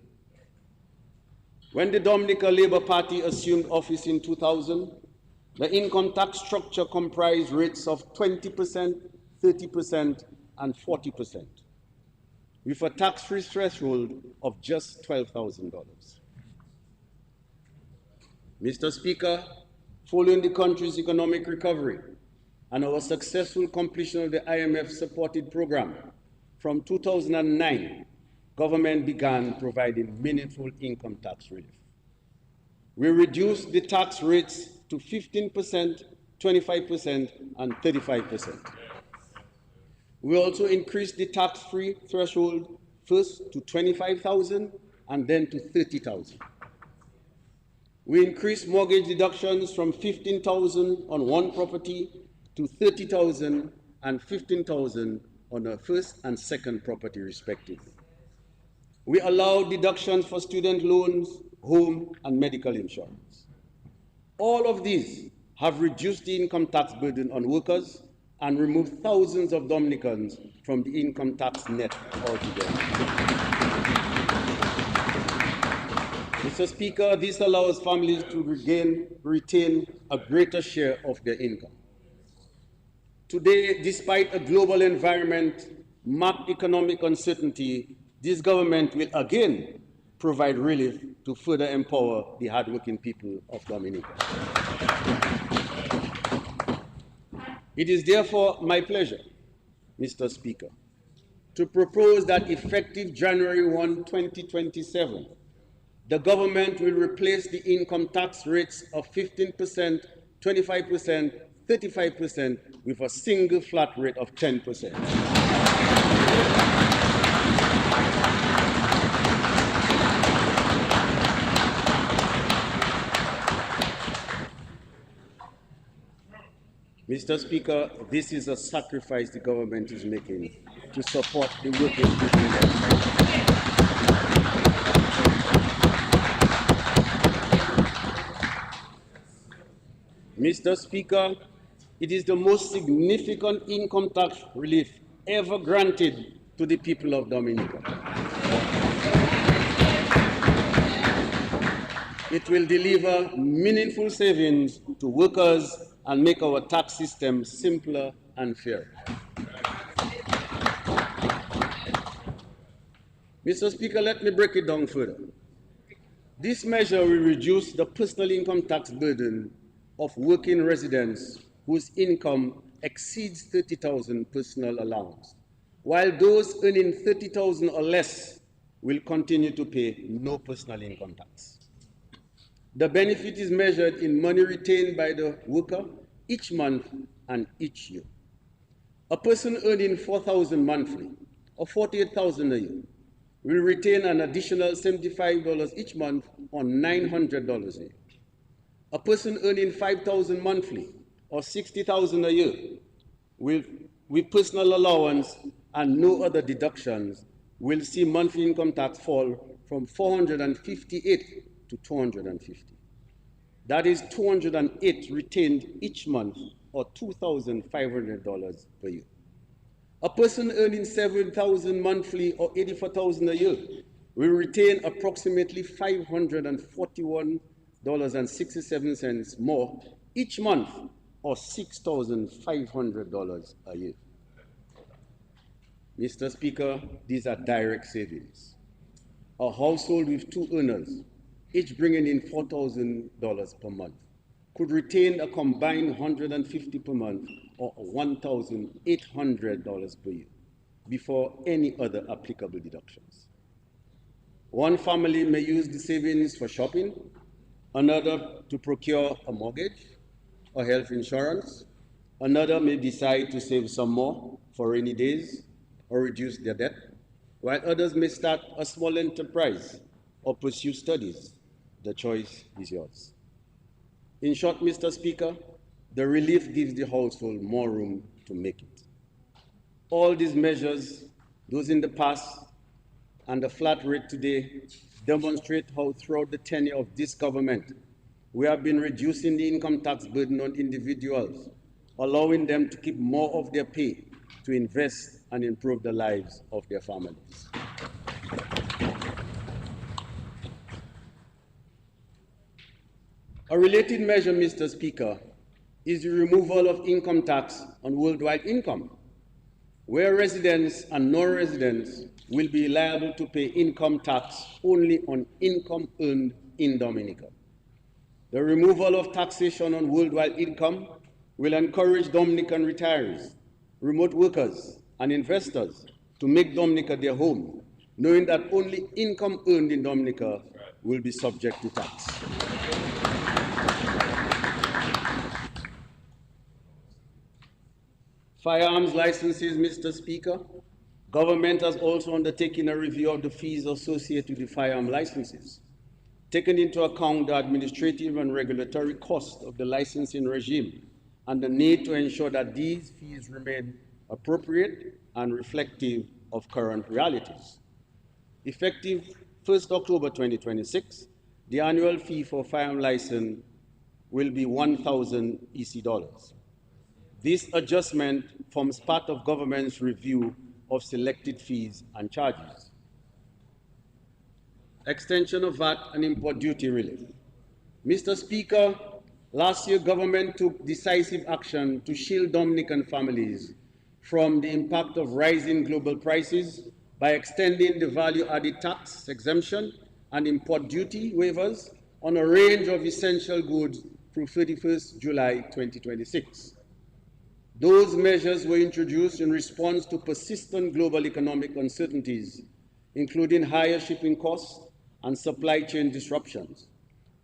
When the Dominica Labour Party assumed office in 2000, the income tax structure comprised rates of 20%, 30%, and 40%, with a tax-free threshold of just $12,000. Mr. Speaker, following the country's economic recovery and our successful completion of the IMF-supported program, from 2009, government began providing meaningful income tax relief. We reduced the tax rates to 15%, 25%, and 35%. We also increased the tax-free threshold first to $25,000 and then to $30,000. We increased mortgage deductions from $15,000 on one property to $30,000 and $15,000 on a first and second property, respectively. We allowed deductions for student loans, home, and medical insurance. All of these have reduced the income tax burden on workers and removed thousands of Dominicans from the income tax net altogether. Mr. Speaker, this allows families to retain a greater share of their income. Today, despite a global environment marked economic uncertainty, this government will again provide relief to further empower the hardworking people of Dominica. It is therefore my pleasure, Mr. Speaker, to propose that effective January 1, 2027, the government will replace the income tax rates of 15%, 25%, 35% with a single flat rate of 10%. Mr. Speaker, this is a sacrifice the government is making to support the working people. Mr. Speaker, it is the most significant income tax relief ever granted to the people of Dominica. It will deliver meaningful savings to workers and make our tax system simpler and fairer. Mr. Speaker, let me break it down further. This measure will reduce the personal income tax burden of working residents whose income exceeds $30,000 personal allowance, while those earning $30,000 or less will continue to pay no personal income tax. The benefit is measured in money retained by the worker each month and each year. A person earning $4,000 monthly or $48,000 a year will retain an additional $75 each month or $900 a year. A person earning $5,000 monthly or $60,000 a year with personal allowance and no other deductions will see monthly income tax fall from $458 to $250. That is $208 retained each month or $2,500 per year. A person earning $7,000 monthly or $84,000 a year will retain approximately $541.67 more each month or $6,500 a year. Mr. Speaker, these are direct savings. A household with two earners, each bringing in $4,000 per month, could retain a combined $150 per month or $1,800 per year before any other applicable deductions. One family may use the savings for shopping, another to procure a mortgage or health insurance, another may decide to save some more for rainy days or reduce their debt, while others may start a small enterprise or pursue studies. The choice is yours. In short, Mr. Speaker, the relief gives the household more room to make it. All these measures, those in the past and the flat rate today, demonstrate how throughout the tenure of this government, we have been reducing the income tax burden on individuals, allowing them to keep more of their pay to invest and improve the lives of their families. A related measure, Mr. Speaker, is the removal of income tax on worldwide income, where residents and non-residents will be liable to pay income tax only on income earned in Dominica. The removal of taxation on worldwide income will encourage Dominican retirees, remote workers, and investors to make Dominica their home, knowing that only income earned in Dominica will be subject to tax. Firearms licenses, Mr. Speaker. Government has also undertaken a review of the fees associated with firearm licenses, taking into account the administrative and regulatory cost of the licensing regime and the need to ensure that these fees remain appropriate and reflective of current realities. Effective 1st October 2026, the annual fee for firearm license will be $1,000 EC. This adjustment forms part of government's review of selected fees and charges. Extension of VAT and import duty relief. Mr. Speaker, last year government took decisive action to shield Dominican families from the impact of rising global prices by extending the value-added tax exemption and import duty waivers on a range of essential goods through 31st July 2026. Those measures were introduced in response to persistent global economic uncertainties, including higher shipping costs and supply chain disruptions,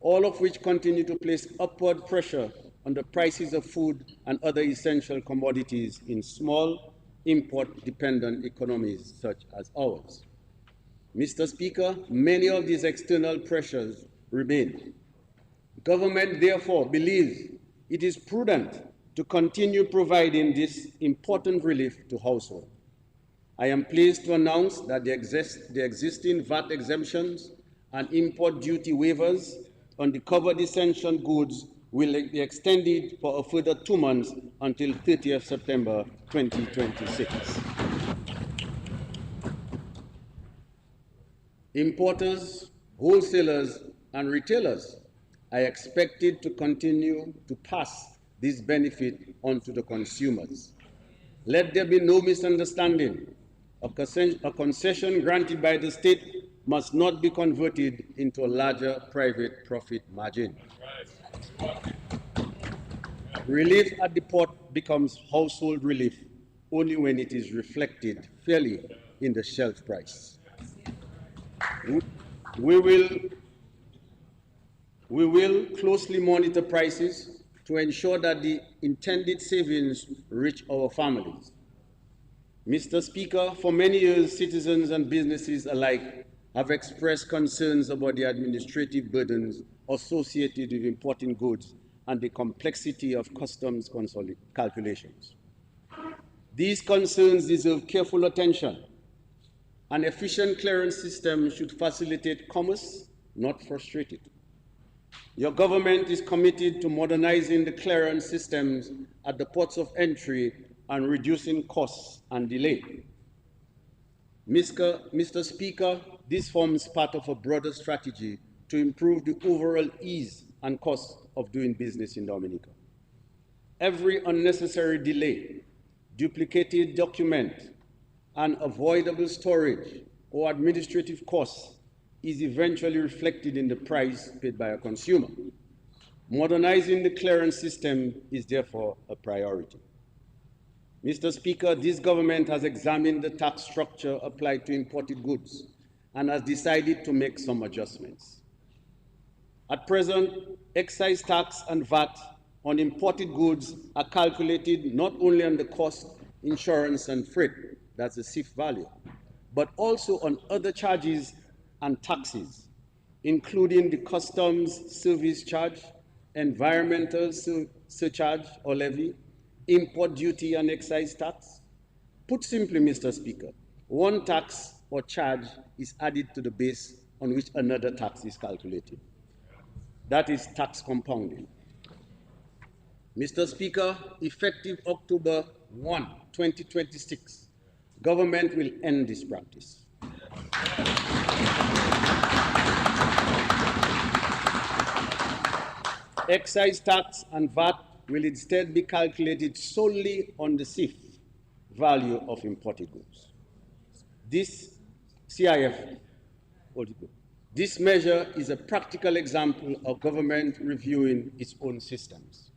all of which continue to place upward pressure on the prices of food and other essential commodities in small, import-dependent economies such as ours. Mr. Speaker, many of these external pressures remain. Government, therefore, believes it is prudent to continue providing this important relief to households. I am pleased to announce that the existing VAT exemptions and import duty waivers on the covered essential goods will be extended for a further 2 months until 30th September 2026. Importers, wholesalers, and retailers are expected to continue to pass this benefit on to the consumers. Let there be no misunderstanding. A concession granted by the state must not be converted into a larger private profit margin. Relief at the port becomes household relief only when it is reflected fairly in the shelf price. We will closely monitor prices to ensure that the intended savings reach our families. Mr. Speaker, for many years, citizens and businesses alike have expressed concerns about the administrative burdens associated with importing goods and the complexity of customs calculations. These concerns deserve careful attention. An efficient clearance system should facilitate commerce, not frustrate it. Your government is committed to modernizing the clearance systems at the ports of entry and reducing costs and delay. Mr. Speaker, this forms part of a broader strategy to improve the overall ease and cost of doing business in Dominica. Every unnecessary delay, duplicated document, and avoidable storage or administrative costs is eventually reflected in the price paid by a consumer. Modernizing the clearance system is therefore a priority. Mr. Speaker, this government has examined the tax structure applied to imported goods and has decided to make some adjustments. At present, excise tax and VAT on imported goods are calculated not only on the cost, insurance, and freight, that's the CIF value, but also on other charges and taxes, including the customs service charge, environmental surcharge or levy, import duty and excise tax. Put simply, Mr. Speaker, one tax or charge is added to the base on which another tax is calculated. That is tax compounding. Mr. Speaker, effective October 1, 2026, government will end this practice. Excise tax and VAT will instead be calculated solely on the CIF value of imported goods. This CIF, this measure is a practical example of government reviewing its own systems.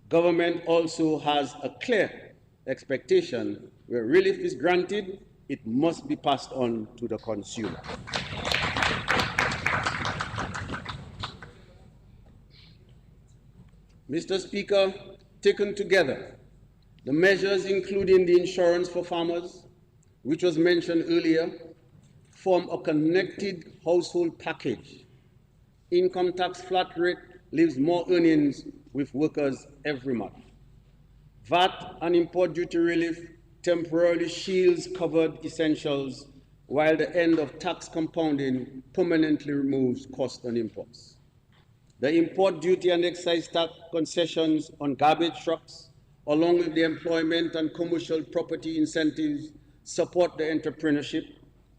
Government also has a clear expectation where relief is granted, it must be passed on to the consumer. Mr. Speaker, taken together, the measures including the insurance for farmers, which was mentioned earlier, form a connected household package. Income tax flat rate leaves more earnings with workers every month. VAT and import duty relief temporarily shields covered essentials, while the end of tax compounding permanently removes cost on imports. The import duty and excise tax concessions on garbage trucks, along with the employment and commercial property incentives, support the entrepreneurship,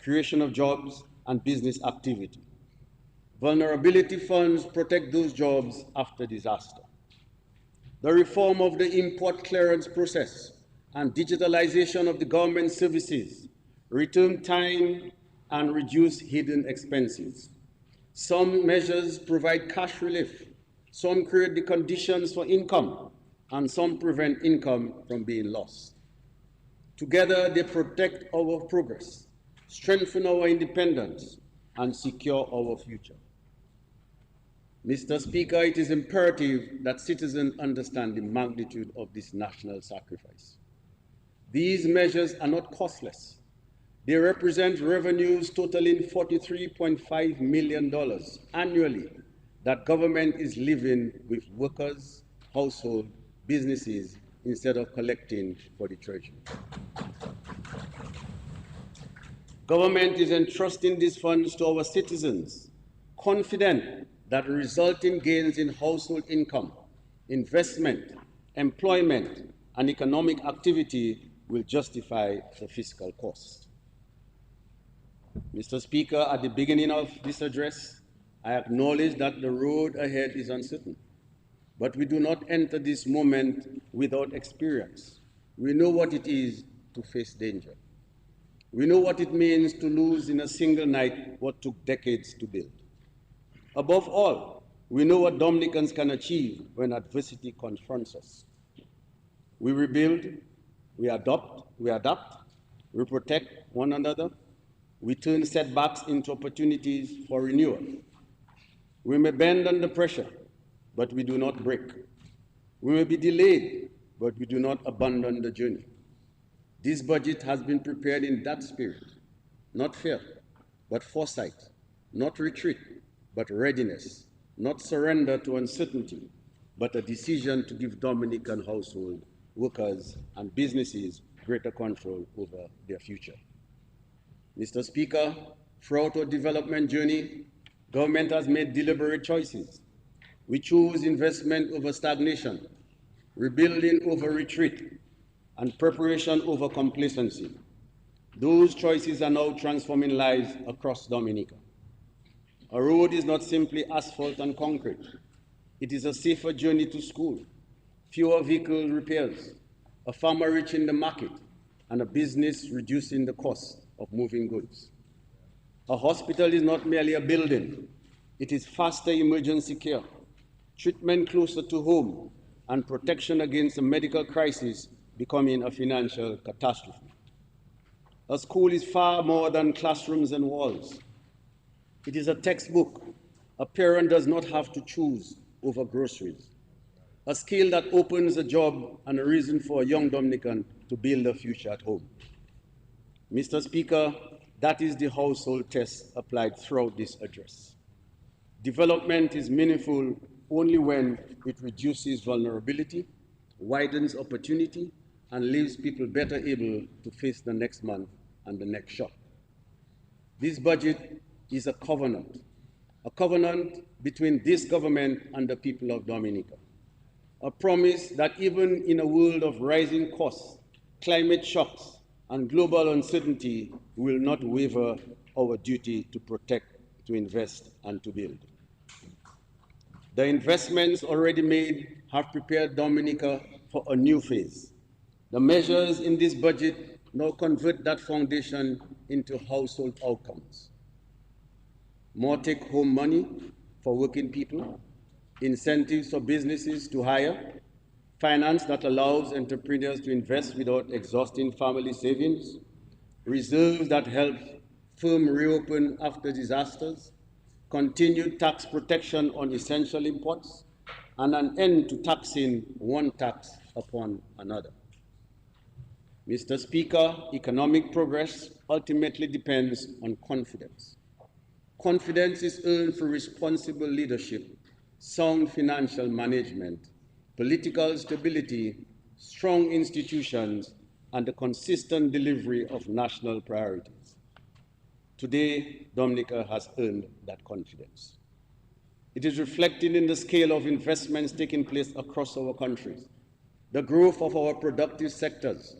creation of jobs, and business activity. Vulnerability funds protect those jobs after disaster. The reform of the import clearance process and digitalization of the government services return time and reduce hidden expenses. Some measures provide cash relief, some create the conditions for income, and some prevent income from being lost. Together, they protect our progress, strengthen our independence, and secure our future. Mr. Speaker, it is imperative that citizens understand the magnitude of this national sacrifice. These measures are not costless. They represent revenues totaling $43.5 million annually that government is leaving with workers, households, businesses, instead of collecting for the treasury. Government is entrusting these funds to our citizens, confident that resulting gains in household income, investment, employment, and economic activity will justify the fiscal cost. Mr. Speaker, at the beginning of this address, I acknowledge that the road ahead is uncertain, but we do not enter this moment without experience. We know what it is to face danger. We know what it means to lose in a single night what took decades to build. Above all, we know what Dominicans can achieve when adversity confronts us. We rebuild, we adapt, we protect one another, we turn setbacks into opportunities for renewal. We may bend under pressure, but we do not break. We may be delayed, but we do not abandon the journey. This budget has been prepared in that spirit, not fear, but foresight, not retreat, but readiness, not surrender to uncertainty, but a decision to give Dominican household, workers, and businesses greater control over their future. Mr. Speaker, throughout our development journey, government has made deliberate choices. We choose investment over stagnation, rebuilding over retreat, and preparation over complacency. Those choices are now transforming lives across Dominica. A road is not simply asphalt and concrete. It is a safer journey to school, fewer vehicle repairs, a farmer reaching the market, and a business reducing the cost of moving goods. A hospital is not merely a building. It is faster emergency care, treatment closer to home, and protection against a medical crisis becoming a financial catastrophe. A school is far more than classrooms and walls. It is a textbook. A parent does not have to choose over groceries. A skill that opens a job and a reason for a young Dominican to build a future at home. Mr. Speaker, that is the household test applied throughout this address. Development is meaningful only when it reduces vulnerability, widens opportunity, and leaves people better able to face the next month and the next shock. This budget is a covenant between this government and the people of Dominica. A promise that even in a world of rising costs, climate shocks, and global uncertainty, we will not waver our duty to protect, to invest, and to build. The investments already made have prepared Dominica for a new phase. The measures in this budget now convert that foundation into household outcomes. More take-home money for working people, incentives for businesses to hire, finance that allows entrepreneurs to invest without exhausting family savings, reserves that help firms reopen after disasters, continued tax protection on essential imports, and an end to taxing one tax upon another. Mr. Speaker, economic progress ultimately depends on confidence. Confidence is earned through responsible leadership, sound financial management, political stability, strong institutions, and the consistent delivery of national priorities. Today, Dominica has earned that confidence. It is reflected in the scale of investments taking place across our countries, the growth of our productive sectors,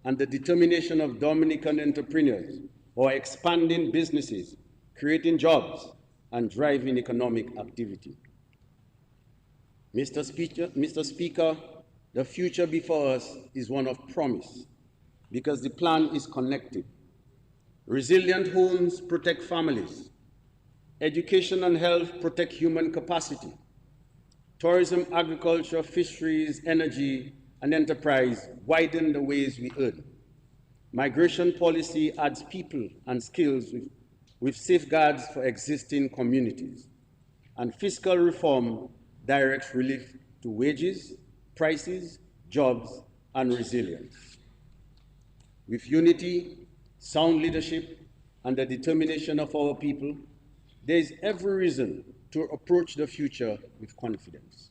and the determination of Dominican entrepreneurs who are expanding businesses, creating jobs, and driving economic activity. Mr. Speaker, the future before us is one of promise because the plan is connected. Resilient homes protect families. Education and health protect human capacity. Tourism, agriculture, fisheries, energy, and enterprise widen the ways we earn. Migration policy adds people and skills with safeguards for existing communities. And fiscal reform directs relief to wages, prices, jobs, and resilience. With unity, sound leadership, and the determination of our people, there is every reason to approach the future with confidence.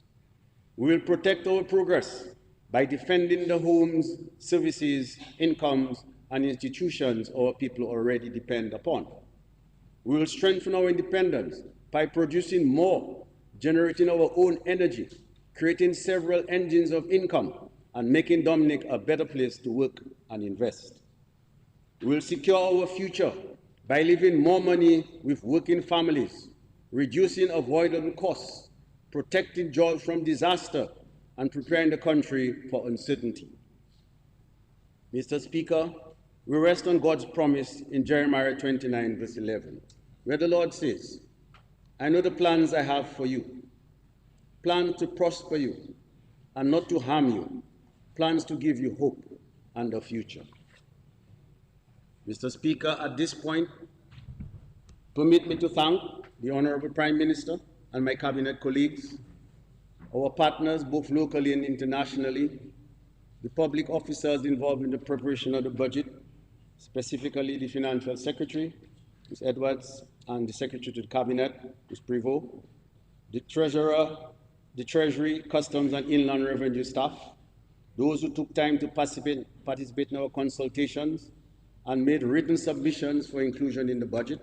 We will protect our progress by defending the homes, services, incomes, and institutions our people already depend upon. We will strengthen our independence by producing more, generating our own energy, creating several engines of income, and making Dominica a better place to work and invest. We will secure our future by leaving more money with working families, reducing avoidable costs, protecting jobs from disaster, and preparing the country for uncertainty. Mr. Speaker, we rest on God's promise in Jeremiah 29, verse 11, where the Lord says, I know the plans I have for you, plans to prosper you and not to harm you, plans to give you hope and a future. Mr. Speaker, at this point, permit me to thank the Honorable Prime Minister and my cabinet colleagues, our partners both locally and internationally, the public officers involved in the preparation of the budget, specifically the Financial Secretary, Ms. Edwards, and the Secretary to the Cabinet, Ms. Prevost, the Treasurer, the Treasury, Customs and Inland Revenue staff, those who took time to participate in our consultations and made written submissions for inclusion in the budget,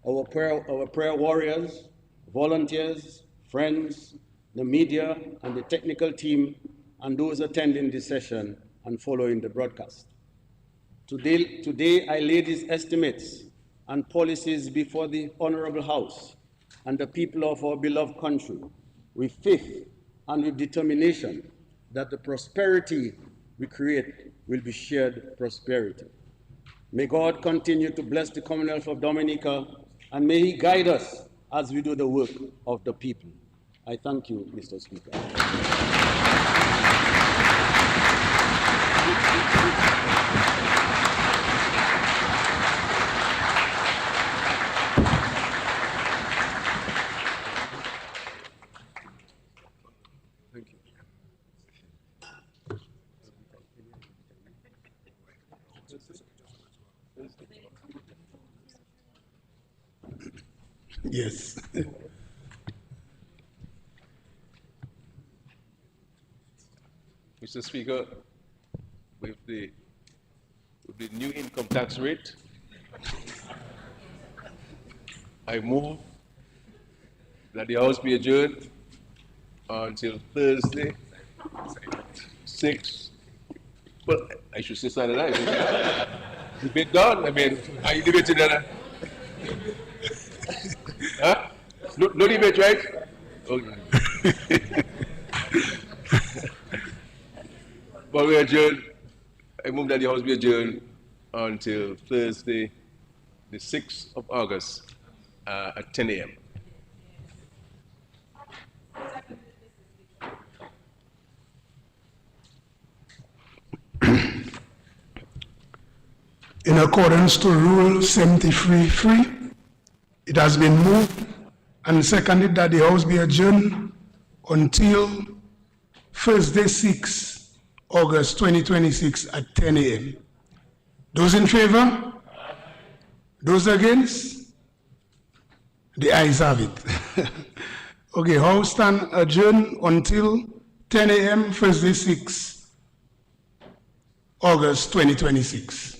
our prayer warriors, volunteers, friends, the media, and the technical team, and those attending this session and following the broadcast. Today I lay these estimates and policies before the Honorable House and the people of our beloved country with faith and with determination that the prosperity we create will be shared prosperity. May God continue to bless the Commonwealth of Dominica, and may He guide us as we do the work of the people. I thank you, Mr. Speaker. Thank you. Yes. Mr. Speaker, with the new income tax rate, I move that the House be adjourned until Thursday, 6. Well, I should say Saturday night. Debate done. I mean, are you debating that? Huh? No debate, right? Okay. But we adjourn. I move that the House be adjourned until Thursday, the 6th of August at 10 a.m. In accordance to Rule 73(3), it has been moved and seconded that the House be adjourned until Thursday, 6 August 2026 at 10 a.m. Those in favor? Those against? The ayes have it. Okay, House stand adjourned until 10 a.m. Thursday, 6 August 2026.